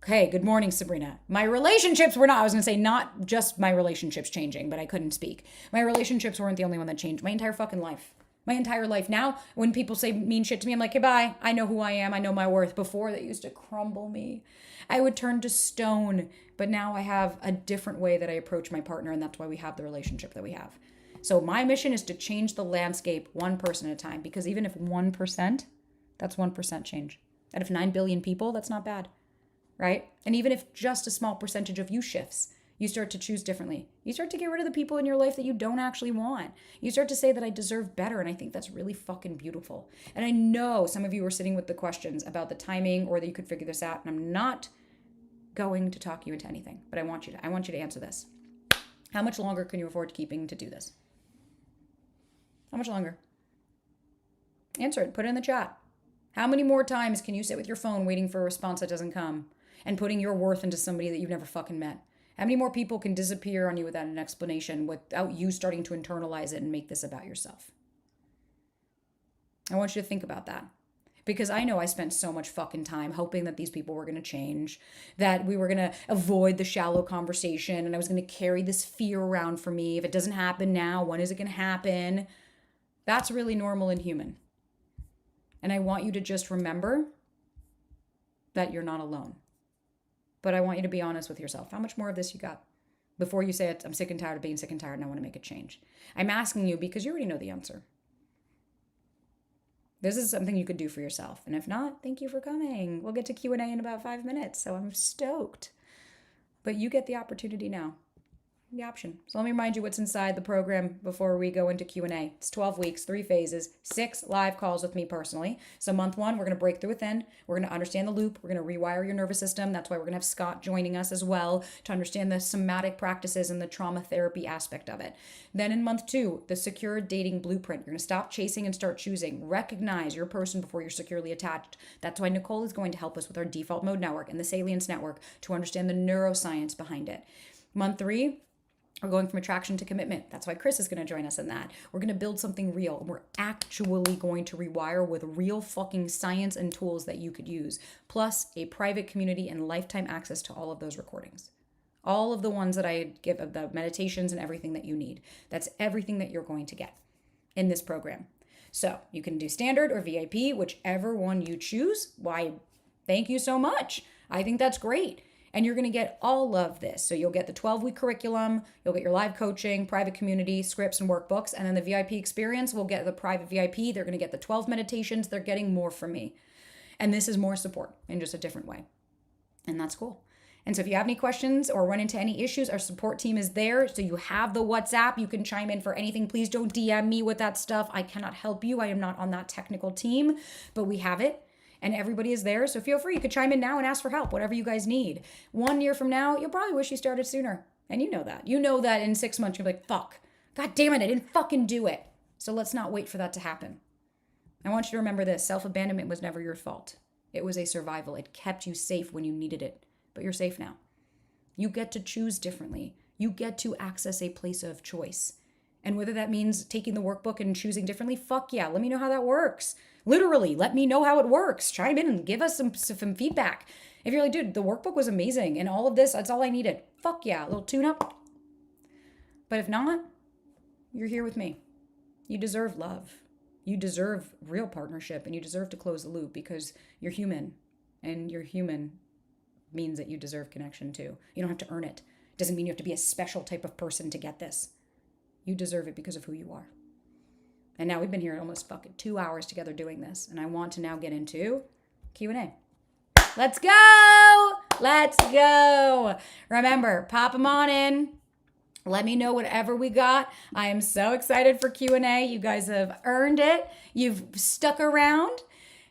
Okay, good morning, Sabrina. My relationships were not, I was going to say not just my relationships changing, but I couldn't speak. My relationships weren't the only one that changed. My entire fucking life. My entire life. Now, when people say mean shit to me, I'm like, hey, bye. I know who I am. I know my worth. Before, that used to crumble me. I would turn to stone. But now I have a different way that I approach my partner, and that's why we have the relationship that we have. So my mission is to change the landscape one person at a time, because even if 1%, that's 1% change. And if 9 billion people, that's not bad. Right? And even if just a small percentage of you shifts, you start to choose differently. You start to get rid of the people in your life that you don't actually want. You start to say that I deserve better. And I think that's really fucking beautiful. And I know some of you are sitting with the questions about the timing or that you could figure this out. And I'm not going to talk you into anything, but I want you to answer this. How much longer can you afford keeping to do this? How much longer? Answer it. Put it in the chat. How many more times can you sit with your phone waiting for a response that doesn't come and putting your worth into somebody that you've never fucking met? How many more people can disappear on you without an explanation, without you starting to internalize it and make this about yourself? I want you to think about that. Because I know I spent so much fucking time hoping that these people were going to change, that we were going to avoid the shallow conversation, and I was going to carry this fear around for me. If it doesn't happen now, when is it going to happen? That's really normal and human. And I want you to just remember that you're not alone. But I want you to be honest with yourself. How much more of this you got? Before you say it, I'm sick and tired of being sick and tired and I want to make a change. I'm asking you because you already know the answer. This is something you could do for yourself. And if not, thank you for coming. We'll get to Q&A in about 5 minutes. So I'm stoked. But you get the opportunity now. The option. So let me remind you what's inside the program before we go into Q&A. It's 12 weeks, 3 phases, 6 live calls with me personally. So month 1, we're going to break through within. We're going to understand the loop. We're going to rewire your nervous system. That's why we're going to have Scott joining us as well to understand the somatic practices and the trauma therapy aspect of it. Then in month 2, the secure dating blueprint. You're going to stop chasing and start choosing. Recognize your person before you're securely attached. That's why Nicole is going to help us with our default mode network and the salience network to understand the neuroscience behind it. Month 3, we're going from attraction to commitment. That's why Chris is going to join us in that. We're going to build something real. And we're actually going to rewire with real fucking science and tools that you could use. Plus a private community and lifetime access to all of those recordings. All of the ones that I give of the meditations and everything that you need. That's everything that you're going to get in this program. So you can do standard or VIP, whichever one you choose. Why, thank you so much. I think that's great. And you're going to get all of this. So you'll get the 12-week curriculum, you'll get your live coaching, private community, scripts, and workbooks. And then the VIP experience will get the private VIP. They're going to get the 12 meditations. They're getting more from me. And this is more support in just a different way. And that's cool. And so if you have any questions or run into any issues, our support team is there. So you have the WhatsApp. You can chime in for anything. Please don't DM me with that stuff. I cannot help you. I am not on that technical team, but we have it. And everybody is there. So feel free. You could chime in now and ask for help, whatever you guys need. 1 year from now, you'll probably wish you started sooner. And you know that. You know that in 6 months, you'll be like, fuck. God damn it, I didn't fucking do it. So let's not wait for that to happen. I want you to remember this. Self-abandonment was never your fault. It was a survival. It kept you safe when you needed it. But you're safe now. You get to choose differently. You get to access a place of choice. And whether that means taking the workbook and choosing differently, fuck yeah. Let me know how that works. Literally, let me know how it works. Chime in and give us some feedback. If you're like, dude, the workbook was amazing and all of this, that's all I needed. Fuck yeah, a little tune up. But if not, you're here with me. You deserve love. You deserve real partnership, and you deserve to close the loop because you're human, and you're human means that you deserve connection too. You don't have to earn it. It doesn't mean you have to be a special type of person to get this. You deserve it because of who you are. And now we've been here almost fucking 2 hours together doing this. And I want to now get into Q&A. Let's go. Let's go. Remember, pop them on in. Let me know whatever we got. I am so excited for Q&A. You guys have earned it. You've stuck around.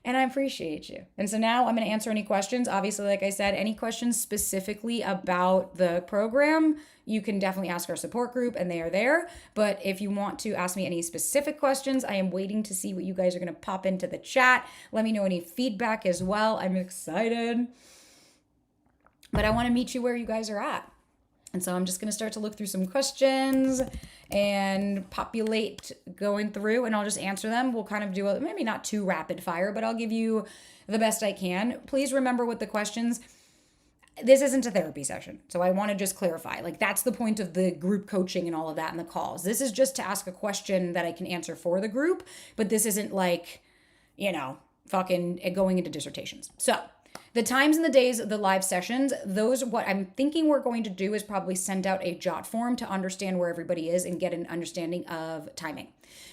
And I appreciate you. And so now I'm going to answer any questions. Obviously, like I said, any questions specifically about the program, you can definitely ask our support group and they are there. But if you want to ask me any specific questions, I am waiting to see what you guys are going to pop into the chat. Let me know any feedback as well. I'm excited. But I want to meet you where you guys are at. And so I'm just going to start to look through some questions and populate going through, and I'll just answer them. We'll kind of do maybe not too rapid fire, but I'll give you the best I can. Please remember with the questions, this isn't a therapy session. So I want to just clarify, like that's the point of the group coaching and all of that and the calls. This is just to ask a question that I can answer for the group, but this isn't like, fucking going into dissertations. So the times and the days of the live sessions, what I'm thinking we're going to do is probably send out a jot form to understand where everybody is and get an understanding of timing.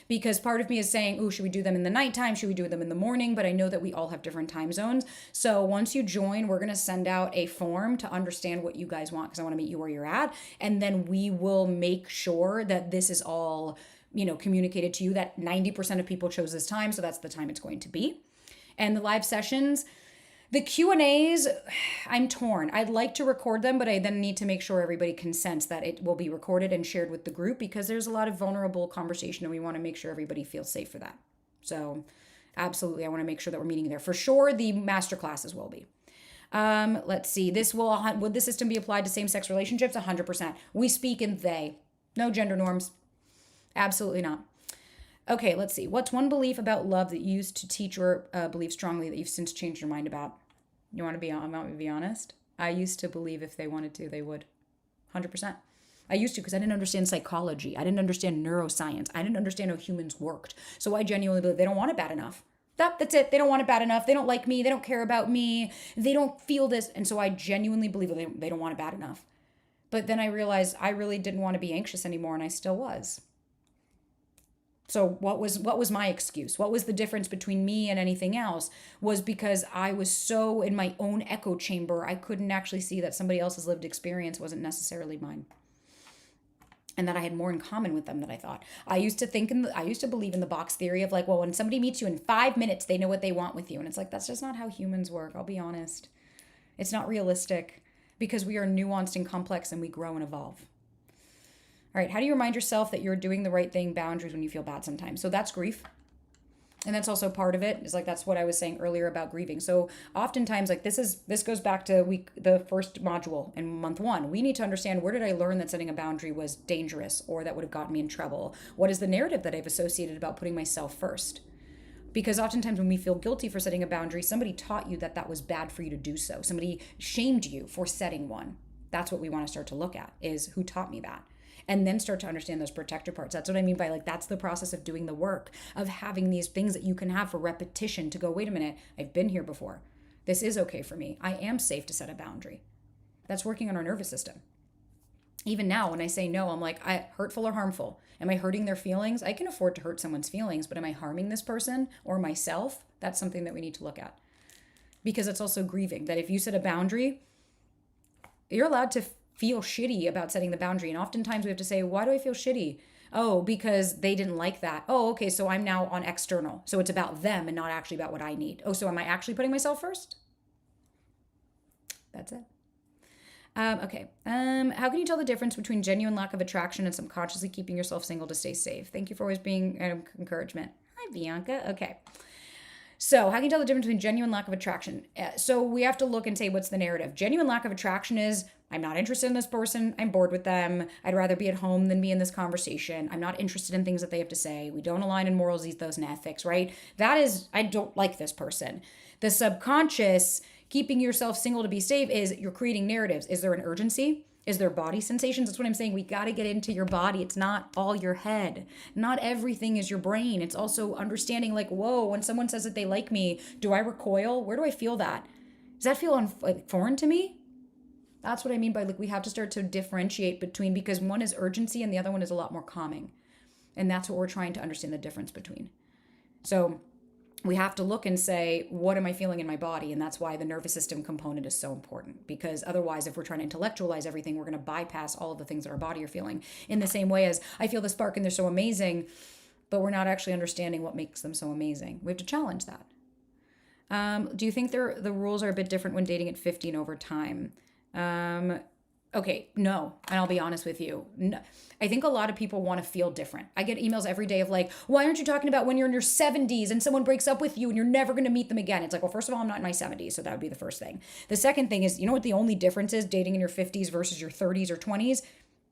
Because part of me is saying, should we do them in the nighttime? Should we do them in the morning? But I know that we all have different time zones. So once you join, we're going to send out a form to understand what you guys want, because I want to meet you where you're at. And then we will make sure that this is all, communicated to you, that 90% of people chose this time. So that's the time it's going to be. And the live sessions, the Q&As, I'm torn. I'd like to record them, but I then need to make sure everybody consents that it will be recorded and shared with the group, because there's a lot of vulnerable conversation and we want to make sure everybody feels safe for that. So absolutely, I want to make sure that we're meeting there. For sure, the master classes will be. Let's see. Would this system be applied to same-sex relationships? 100%. We speak in they. No gender norms. Absolutely not. Okay, let's see. What's one belief about love that you used to teach or believe strongly that you've since changed your mind about? You want to be honest? I used to believe if they wanted to, they would. 100%. I used to, because I didn't understand psychology. I didn't understand neuroscience. I didn't understand how humans worked. So I genuinely believe they don't want it bad enough. That's it. They don't want it bad enough. They don't like me. They don't care about me. They don't feel this. And so I genuinely believe they don't want it bad enough. But then I realized I really didn't want to be anxious anymore, and I still was. So what was my excuse? What was the difference between me and anything else? Was because I was so in my own echo chamber, I couldn't actually see that somebody else's lived experience wasn't necessarily mine. And that I had more in common with them than I thought. I used to believe in the box theory of like, well, when somebody meets you in 5 minutes, they know what they want with you. And it's like, that's just not how humans work. I'll be honest. It's not realistic, because we are nuanced and complex and we grow and evolve. All right, how do you remind yourself that you're doing the right thing, boundaries, when you feel bad sometimes? So that's grief. And that's also part of it. It's like, that's what I was saying earlier about grieving. So oftentimes, like this goes back to the first module in month 1. We need to understand, where did I learn that setting a boundary was dangerous or that would have gotten me in trouble? What is the narrative that I've associated about putting myself first? Because oftentimes when we feel guilty for setting a boundary, somebody taught you that was bad for you to do so. Somebody shamed you for setting one. That's what we want to start to look at, is who taught me that. and then start to understand those protector parts. That's what I mean by like, that's the process of doing the work, of having these things that you can have for repetition to go, wait a minute, I've been here before. This is okay for me. I am safe to set a boundary. That's working on our nervous system. Even now, when I say no, I'm like, hurtful or harmful? Am I hurting their feelings? I can afford to hurt someone's feelings, but am I harming this person or myself? That's something that we need to look at. Because it's also grieving, that if you set a boundary, you're allowed to feel shitty about setting the boundary. And oftentimes we have to say, why do I feel shitty? Oh, because they didn't like that. Oh, okay, so I'm now on external. So it's about them and not actually about what I need. Oh, so am I actually putting myself first? That's it. Okay. How can you tell the difference between genuine lack of attraction and subconsciously keeping yourself single to stay safe? Thank you for always being encouragement. Hi, Bianca. Okay. So how can you tell the difference between genuine lack of attraction? So we have to look and say, what's the narrative? Genuine lack of attraction is, I'm not interested in this person. I'm bored with them. I'd rather be at home than be in this conversation. I'm not interested in things that they have to say. We don't align in morals, ethos, and ethics, right? That is, I don't like this person. The subconscious, keeping yourself single to be safe, is you're creating narratives. Is there an urgency? Is there body sensations? That's what I'm saying. We got to get into your body. It's not all your head. Not everything is your brain. It's also understanding like, whoa, when someone says that they like me, do I recoil? Where do I feel that? Does that feel foreign to me? That's what I mean by like, we have to start to differentiate between, because one is urgency and the other one is a lot more calming. And that's what we're trying to understand the difference between. So we have to look and say, what am I feeling in my body? And that's why the nervous system component is so important, because otherwise, if we're trying to intellectualize everything, we're going to bypass all of the things that our body are feeling, in the same way as I feel the spark and they're so amazing, but we're not actually understanding what makes them so amazing. We have to challenge that. Do you think the rules are a bit different when dating at 50 and over time? Okay, no. And I'll be honest with you. No. I think a lot of people want to feel different. I get emails every day of like, why aren't you talking about when you're in your 70s and someone breaks up with you and you're never going to meet them again? It's like, well, first of all, I'm not in my 70s. So that would be the first thing. The second thing is, you know what the only difference is dating in your 50s versus your 30s or 20s?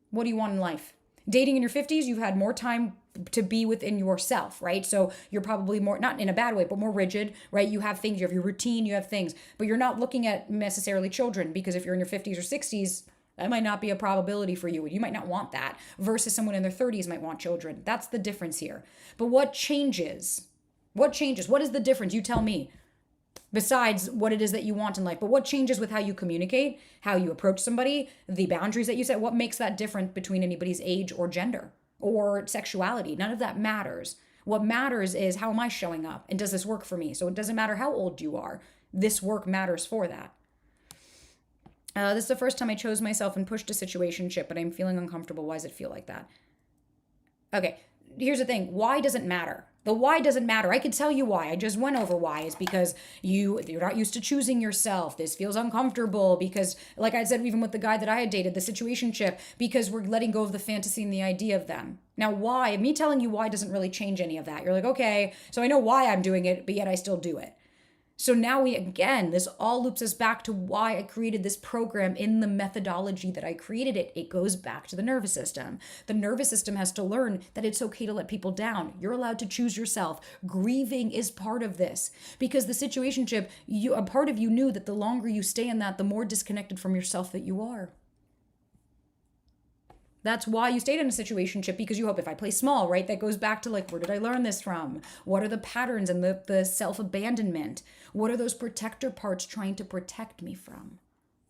What do you want in life? Dating in your 50s, you've had more time to be within yourself, right? So you're probably more, not in a bad way, but more rigid, right? You have things, you have your routine, you have things, but you're not looking at necessarily children, because if you're in your 50s or 60s, that might not be a probability for you. You might not want that, versus someone in their 30s might want children. That's the difference here. But what changes? What changes? What is the difference? You tell me. Besides what it is that you want in life, but what changes with how you communicate, how you approach somebody, the boundaries that you set? What makes that different between anybody's age or gender or sexuality? None of that matters. What matters is, how am I showing up? And does this work for me? So it doesn't matter how old you are. This work matters for that. This is the first time I chose myself and pushed a situationship, but I'm feeling uncomfortable. Why does it feel like that? Okay, here's the thing. Why doesn't matter. The why doesn't matter. I could tell you why. I just went over why. Is because you're not used to choosing yourself. This feels uncomfortable because, like I said, even with the guy that I had dated, the situationship, because we're letting go of the fantasy and the idea of them. Now, why? Me telling you why doesn't really change any of that. You're like, okay, so I know why I'm doing it, but yet I still do it. So now this all loops us back to why I created this program in the methodology that I created it. It goes back to the nervous system. The nervous system has to learn that it's okay to let people down. You're allowed to choose yourself. Grieving is part of this, because the situationship, a part of you knew that the longer you stay in that, the more disconnected from yourself that you are. That's why you stayed in a situationship, because you hope, if I play small, right? That goes back to like, where did I learn this from? What are the patterns and the self-abandonment? What are those protector parts trying to protect me from?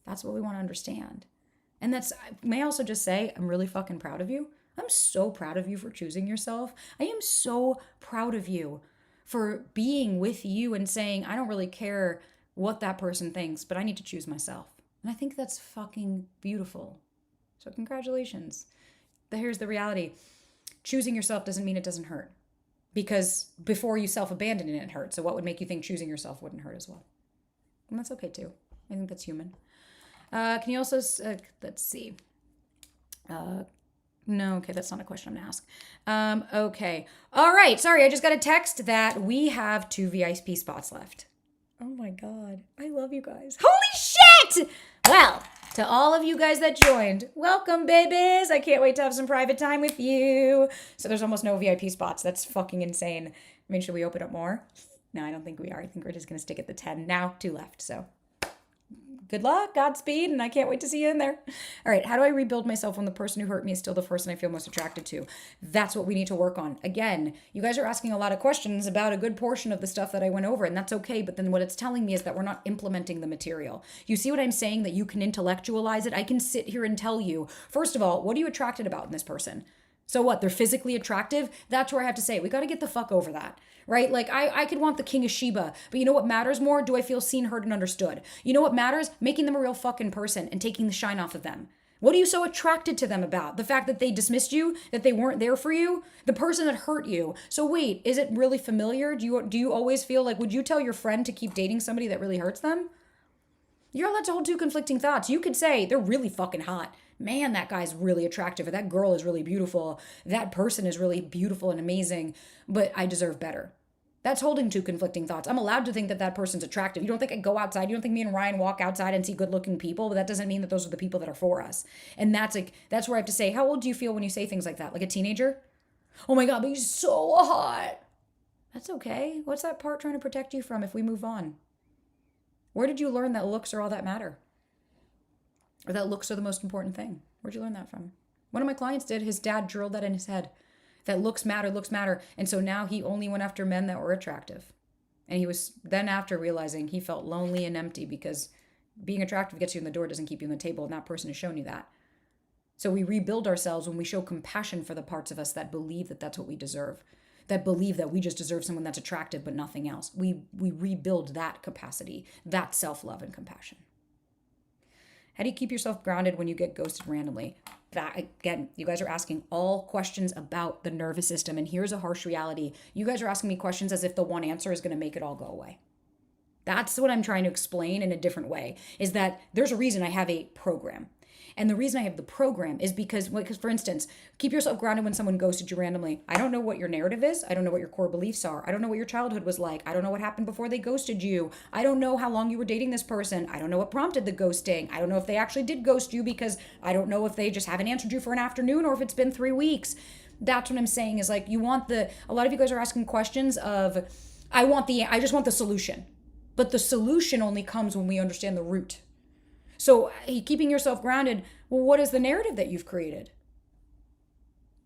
That's what we want to understand. And may I also just say, I'm really fucking proud of you. I'm so proud of you for choosing yourself. I am so proud of you for being with you and saying, I don't really care what that person thinks, but I need to choose myself. And I think that's fucking beautiful. So congratulations. Here's the reality. Choosing yourself doesn't mean it doesn't hurt, because before you self-abandon it hurt. So what would make you think choosing yourself wouldn't hurt as well? And that's okay too. I think that's human. Can you also, let's see. No, okay, that's not a question I'm gonna ask. Okay. All right, sorry, I just got a text that we have 2 VIP spots left. Oh my God, I love you guys. Holy shit! Well, to all of you guys that joined, welcome, babies. I can't wait to have some private time with you. So there's almost no VIP spots. That's fucking insane. I mean, should we open up more? No, I don't think we are. I think we're just going to stick at the 10. Now 2 left. So Good luck, Godspeed, and I can't wait to see you in there. All right, how do I rebuild myself when the person who hurt me is still the person I feel most attracted to? That's what we need to work on. Again, you guys are asking a lot of questions about a good portion of the stuff that I went over, and that's okay, but then what it's telling me is that we're not implementing the material. You see what I'm saying? That you can intellectualize it? I can sit here and tell you, first of all, what are you attracted about in this person? So what? They're physically attractive? That's where I have to say, we got to get the fuck over that, right? Like I could want the King of Sheba, but you know what matters more? Do I feel seen, heard, and understood? You know what matters? Making them a real fucking person and taking the shine off of them. What are you so attracted to them about? The fact that they dismissed you, that they weren't there for you, the person that hurt you. So wait, is it really familiar? Do you always feel like, would you tell your friend to keep dating somebody that really hurts them? You're allowed to hold two conflicting thoughts. You could say, they're really fucking hot. Man, that guy's really attractive, or that girl is really beautiful. That person is really beautiful and amazing, but I deserve better. That's holding two conflicting thoughts. I'm allowed to think that that person's attractive. You don't think I go outside. You don't think me and Ryan walk outside and see good looking people, but that doesn't mean that those are the people that are for us. And that's where I have to say, how old do you feel when you say things like that? Like a teenager? Oh my God, but he's so hot. That's okay. What's that part trying to protect you from if we move on? Where did you learn that looks are all that matter? Or that looks are the most important thing? Where'd you learn that from? One of my clients did. His dad drilled that in his head. That looks matter. And so now he only went after men that were attractive. And he was then after realizing he felt lonely and empty because being attractive gets you in the door, doesn't keep you on the table. And that person has shown you that. So we rebuild ourselves when we show compassion for the parts of us that believe that that's what we deserve. That believe that we just deserve someone that's attractive, but nothing else. We rebuild that capacity, that self-love and compassion. How do you keep yourself grounded when you get ghosted randomly? That, again, you guys are asking all questions about the nervous system. And here's a harsh reality. You guys are asking me questions as if the one answer is going to make it all go away. That's what I'm trying to explain in a different way, is that there's a reason I have a program. And the reason I have the program is because, for instance, keep yourself grounded when someone ghosted you randomly. I don't know what your narrative is. I don't know what your core beliefs are. I don't know what your childhood was like. I don't know what happened before they ghosted you. I don't know how long you were dating this person. I don't know what prompted the ghosting. I don't know if they actually did ghost you, because I don't know if they just haven't answered you for an afternoon or if it's been 3 weeks. That's what I'm saying, is like, a lot of you guys are asking questions of, I just want the solution. But the solution only comes when we understand the root. So keeping yourself grounded, well, what is the narrative that you've created?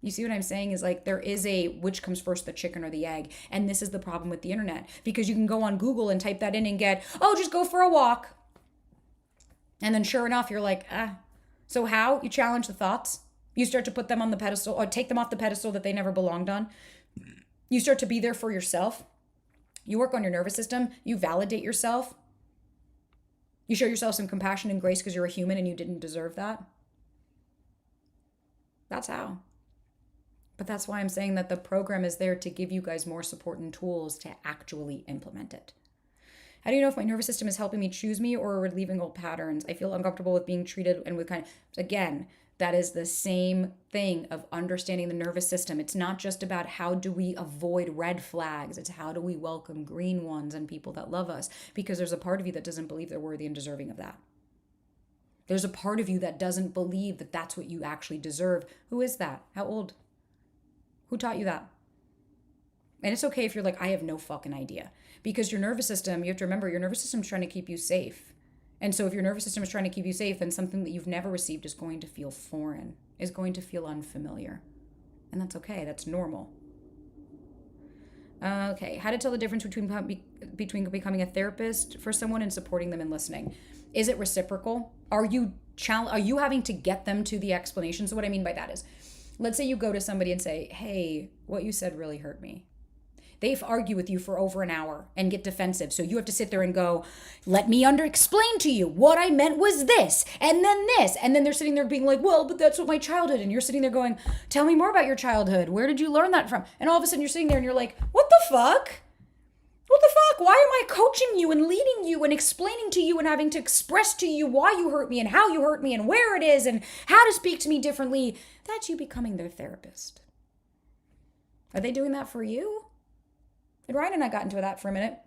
You see what I'm saying, is like, there is which comes first, the chicken or the egg? And this is the problem with the internet, because you can go on Google and type that in and get, just go for a walk. And then sure enough, you're like, So how? You challenge the thoughts. You start to put them on the pedestal, or take them off the pedestal that they never belonged on. You start to be there for yourself. You work on your nervous system. You validate yourself. You show yourself some compassion and grace because you're a human and you didn't deserve that. That's how. But that's why I'm saying that the program is there to give you guys more support and tools to actually implement it. How do you know if my nervous system is helping me choose me or relieving old patterns? I feel uncomfortable with being treated and with again, that is the same thing of understanding the nervous system. It's not just about how do we avoid red flags. It's how do we welcome green ones and people that love us, because there's a part of you that doesn't believe they're worthy and deserving of that. There's a part of you that doesn't believe that that's what you actually deserve. Who is that? How old? Who taught you that? And it's okay if you're like, I have no fucking idea, because your nervous system, you have to remember, your nervous system is trying to keep you safe. And so if your nervous system is trying to keep you safe, then something that you've never received is going to feel foreign, is going to feel unfamiliar. And that's okay. That's normal. Okay. How to tell the difference between becoming a therapist for someone and supporting them and listening. Is it reciprocal? Are you having to get them to the explanation? So what I mean by that is, let's say you go to somebody and say, hey, what you said really hurt me. They've argued with you for over an hour and get defensive. So you have to sit there and go, let me explain to you. What I meant was this, and then this. And then they're sitting there being like, well, but that's what my childhood. And you're sitting there going, tell me more about your childhood. Where did you learn that from? And all of a sudden you're sitting there and you're like, what the fuck? What the fuck? Why am I coaching you and leading you and explaining to you and having to express to you why you hurt me and how you hurt me and where it is and how to speak to me differently? That's you becoming their therapist. Are they doing that for you? And Ryan and I got into that for a minute.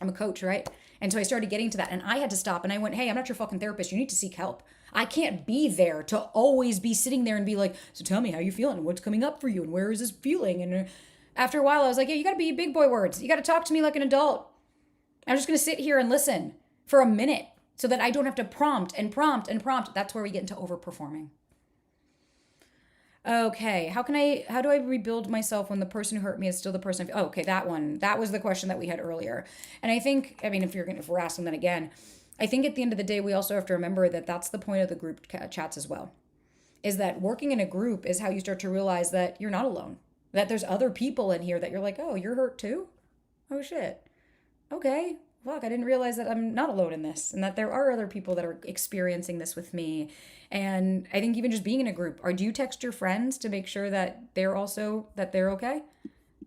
I'm a coach, right? And so I started getting to that, and I had to stop, and I went, hey, I'm not your fucking therapist. You need to seek help. I can't be there to always be sitting there and be like, so tell me how you feeling, what's coming up for you, and where is this feeling? And after a while, I was like, yeah, you got to be big boy words. You got to talk to me like an adult. I'm just going to sit here and listen for a minute. so that I don't have to prompt and prompt and prompt. That's where we get into overperforming. Okay, how do I rebuild myself when the person who hurt me is still the person? Oh, okay, that one. That was the question that we had earlier. And I think, I mean, if we're asking that again, I think at the end of the day, we also have to remember that that's the point of the group chats as well. Is that working in a group is how you start to realize that you're not alone. That there's other people in here that you're like, oh, you're hurt too? Oh shit. Okay. Fuck, I didn't realize that I'm not alone in this and that there are other people that are experiencing this with me. And I think even just being in a group, or do you text your friends to make sure that they're okay?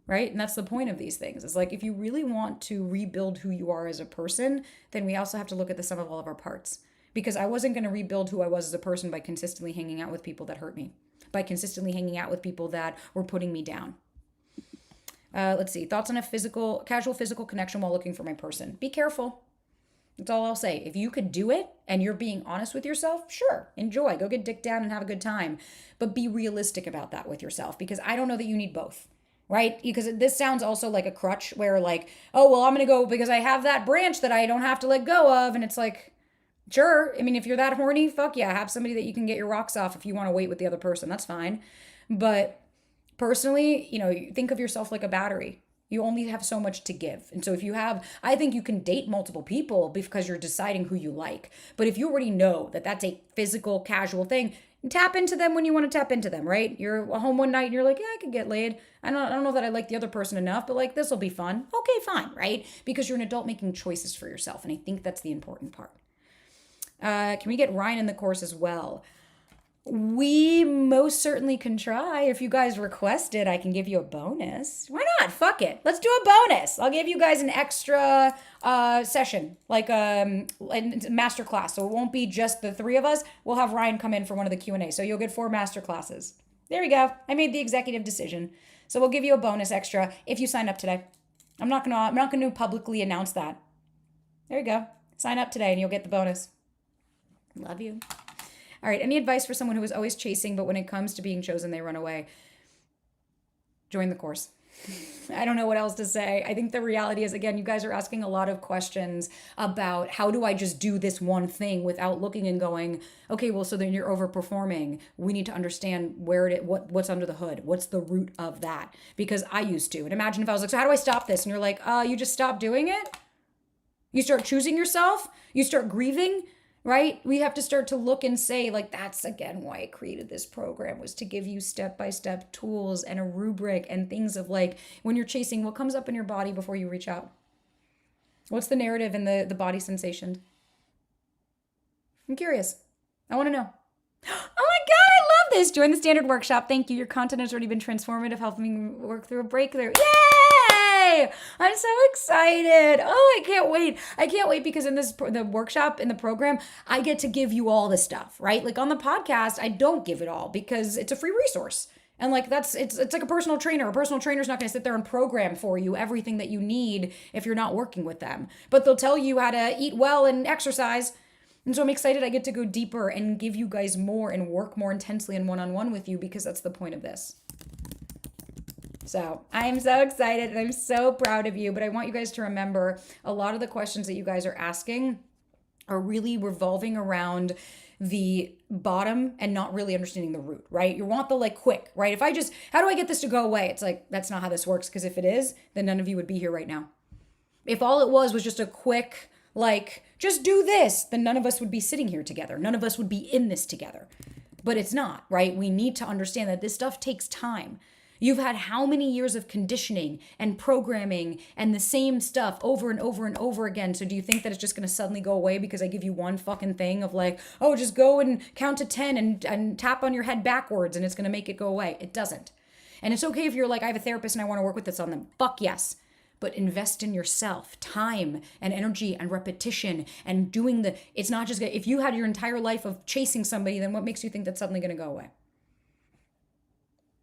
Right? And that's the point of these things. It's like, if you really want to rebuild who you are as a person, then we also have to look at the sum of all of our parts. Because I wasn't going to rebuild who I was as a person by consistently hanging out with people that hurt me, by consistently hanging out with people that were putting me down. Let's see. Thoughts on a casual physical connection while looking for my person. Be careful. That's all I'll say. If you could do it and you're being honest with yourself, sure, enjoy. Go get dick down and have a good time. But be realistic about that with yourself, because I don't know that you need both, right? Because this sounds also like a crutch where like, oh, well, I'm going to go because I have that branch that I don't have to let go of. And it's like, sure. I mean, if you're that horny, fuck yeah, have somebody that you can get your rocks off if you want to wait with the other person. That's fine. But personally, think of yourself like a battery. You only have so much to give. And so I think you can date multiple people because you're deciding who you like. But if you already know that that's a physical, casual thing, tap into them when you want to tap into them, right? You're home one night and you're like, yeah, I could get laid. I don't know that I like the other person enough, but like, this will be fun. Okay, fine, right? Because you're an adult making choices for yourself. And I think that's the important part. Can we get Ryan in the course as well? We most certainly can try. If you guys request it, I can give you a bonus. Why not? Fuck it. Let's do a bonus. I'll give you guys an extra session, like a master class. So it won't be just the three of us. We'll have Ryan come in for one of the Q&A. So you'll get 4 master classes. There we go. I made the executive decision. So we'll give you a bonus extra if you sign up today. I'm not gonna publicly announce that. There you go. Sign up today and you'll get the bonus. Love you. All right. Any advice for someone who is always chasing, but when it comes to being chosen, they run away? Join the course. I don't know what else to say. I think the reality is, again, you guys are asking a lot of questions about how do I just do this one thing without looking and going, okay, well, so then you're overperforming. We need to understand what's under the hood. What's the root of that? Because I used to. And imagine if I was like, so how do I stop this? And you're like, you just stop doing it. You start choosing yourself. You start grieving. Right? We have to start to look and say, like, that's again why I created this program, was to give you step-by-step tools and a rubric and things of like, when you're chasing, what comes up in your body before you reach out? What's the narrative and the body sensation? I'm curious. I want to know. Oh my God, I love this. Join the standard workshop. Thank you. Your content has already been transformative, helping me work through a breakthrough. Yay! I'm so excited. Oh, I can't wait. I can't wait because in the workshop, in the program, I get to give you all the stuff, right? Like on the podcast, I don't give it all because it's a free resource. And like it's like a personal trainer. A personal trainer's not going to sit there and program for you everything that you need if you're not working with them. But they'll tell you how to eat well and exercise. And so I'm excited I get to go deeper and give you guys more and work more intensely and one-on-one with you, because that's the point of this. So I am so excited and I'm so proud of you. But I want you guys to remember a lot of the questions that you guys are asking are really revolving around the bottom and not really understanding the root, right? You want the like quick, right? How do I get this to go away? It's like, that's not how this works. Because if it is, then none of you would be here right now. If all it was just a quick, like, just do this, then none of us would be sitting here together. None of us would be in this together. But it's not, right? We need to understand that this stuff takes time. You've had how many years of conditioning and programming and the same stuff over and over and over again. So do you think that it's just going to suddenly go away because I give you one fucking thing of like, oh, just go and count to 10 and tap on your head backwards and it's going to make it go away? It doesn't. And it's okay if you're like, I have a therapist and I want to work with this on them. Fuck yes. But invest in yourself, time and energy and repetition and doing it's not just, if you had your entire life of chasing somebody, then what makes you think that's suddenly going to go away?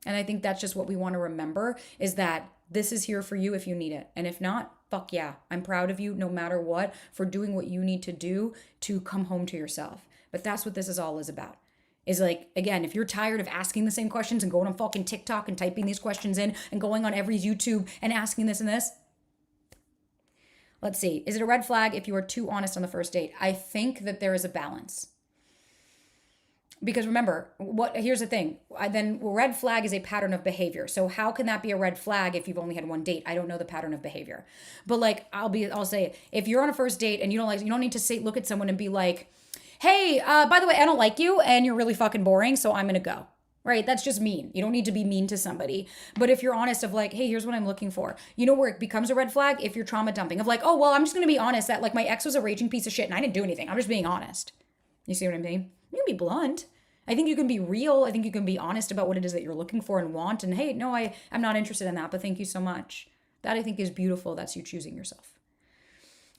And I think that's just what we want to remember, is that this is here for you if you need it. And if not, fuck yeah. I'm proud of you no matter what for doing what you need to do to come home to yourself. But that's what this is all about. Is like, again, if you're tired of asking the same questions and going on fucking TikTok and typing these questions in and going on every YouTube and asking this and this, Let's see. Is it a red flag if you are too honest on the first date? I think that there is a balance. Because remember, here's the thing. Then red flag is a pattern of behavior. So how can that be a red flag if you've only had one date? I don't know the pattern of behavior. But like I'll say, if you're on a first date and you don't need to look at someone and be like, hey, by the way, I don't like you and you're really fucking boring, so I'm gonna go. Right? That's just mean. You don't need to be mean to somebody. But if you're honest of like, hey, here's what I'm looking for. You know where it becomes a red flag? If you're trauma dumping of like, oh, well, I'm just gonna be honest that like my ex was a raging piece of shit and I didn't do anything. I'm just being honest. You see what I'm saying? You can be blunt. I think you can be real. I think you can be honest about what it is that you're looking for and want. And hey, no, I'm not interested in that, but thank you so much. That I think is beautiful. That's you choosing yourself.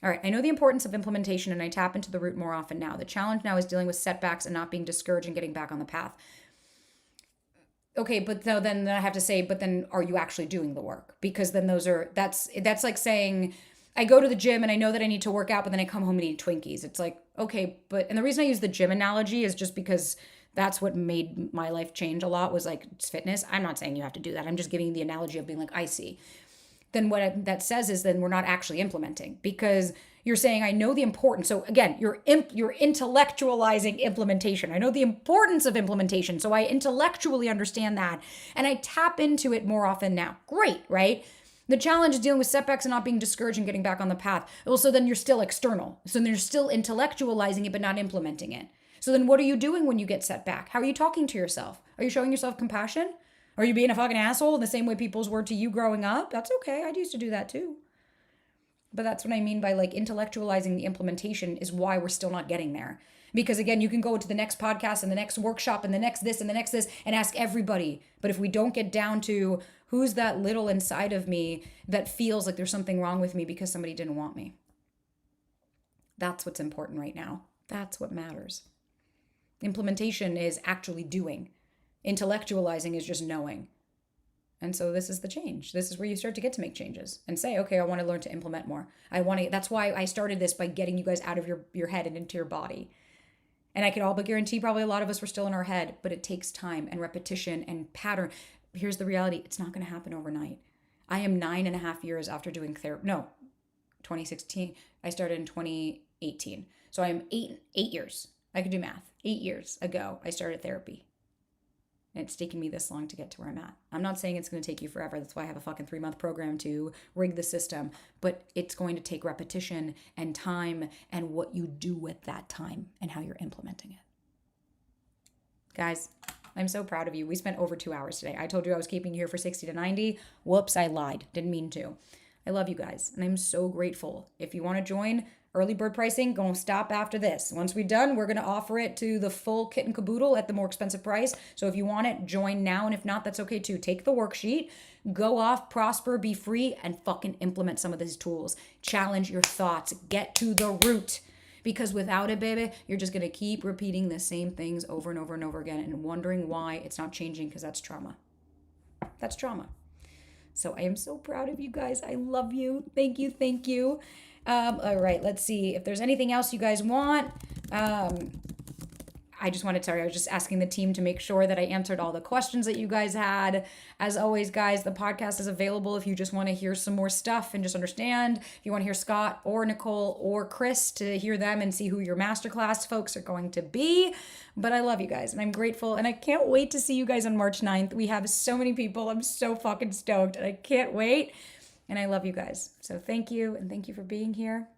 All right. I know the importance of implementation and I tap into the root more often now. The challenge now is dealing with setbacks and not being discouraged and getting back on the path. Okay, but then I have to say, but then are you actually doing the work? Because then that's like saying, I go to the gym and I know that I need to work out, but then I come home and eat Twinkies. It's like, okay, and the reason I use the gym analogy is just because that's what made my life change a lot was like fitness. I'm not saying you have to do that. I'm just giving you the analogy of being like, I see. Then that says is then we're not actually implementing because you're saying, I know the importance. So again, you're intellectualizing implementation. I know the importance of implementation. So I intellectually understand that and I tap into it more often now. Great, right? The challenge is dealing with setbacks and not being discouraged and getting back on the path. Also, then you're still external. So then you're still intellectualizing it, but not implementing it. So then what are you doing when you get set back? How are you talking to yourself? Are you showing yourself compassion? Are you being a fucking asshole in the same way people's were to you growing up? That's okay. I used to do that too. But that's what I mean by like intellectualizing the implementation is why we're still not getting there. Because again, you can go to the next podcast and the next workshop and the next this and the next this and ask everybody. But if we don't get down to who's that little inside of me that feels like there's something wrong with me because somebody didn't want me. That's what's important right now. That's what matters. Implementation is actually doing. Intellectualizing is just knowing. And so this is the change. This is where you start to get to make changes and say, okay, I want to learn to implement more. That's why I started this by getting you guys out of your head and into your body. And I can all but guarantee probably a lot of us were still in our head, but it takes time and repetition and pattern. Here's the reality. It's not going to happen overnight. I am 9.5 years after doing therapy. No, 2016. I started in 2018. So I'm eight years. I could do math. 8 years ago, I started therapy. And it's taken me this long to get to where I'm at. I'm not saying it's going to take you forever. That's why I have a fucking 3-month program to rig the system. But it's going to take repetition and time and what you do with that time and how you're implementing it. Guys, I'm so proud of you. We spent over 2 hours today. I told you I was keeping you here for 60 to 90. Whoops, I lied. Didn't mean to. I love you guys. And I'm so grateful. If you want to join, early bird pricing, gonna stop after this. Once we're done, we're gonna offer it to the full kit and caboodle at the more expensive price. So if you want it, join now. And if not, that's okay too. Take the worksheet, go off, prosper, be free, and fucking implement some of these tools. Challenge your thoughts. Get to the root. Because without it, baby, you're just gonna keep repeating the same things over and over and over again and wondering why it's not changing because that's trauma. That's trauma. So I am so proud of you guys. I love you. Thank you. Thank you. All right, let's see if there's anything else you guys want. I was just asking the team to make sure that I answered all the questions that you guys had. As always, guys, the podcast is available if you just want to hear some more stuff and just understand. If you want to hear Scott or Nicole or Chris to hear them and see who your masterclass folks are going to be. But I love you guys and I'm grateful and I can't wait to see you guys on March 9th. We have so many people. I'm so fucking stoked and I can't wait. And I love you guys. So thank you and thank you for being here.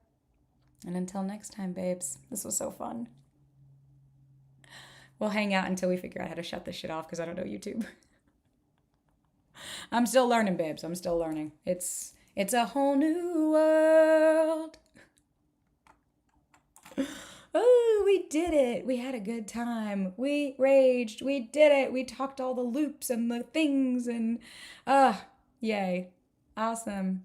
And until next time, babes, this was so fun. We'll hang out until we figure out how to shut this shit off because I don't know YouTube. I'm still learning, babes. I'm still learning. It's a whole new world. Oh, we did it. We had a good time. We raged. We did it. We talked all the loops and the things and yay. Awesome.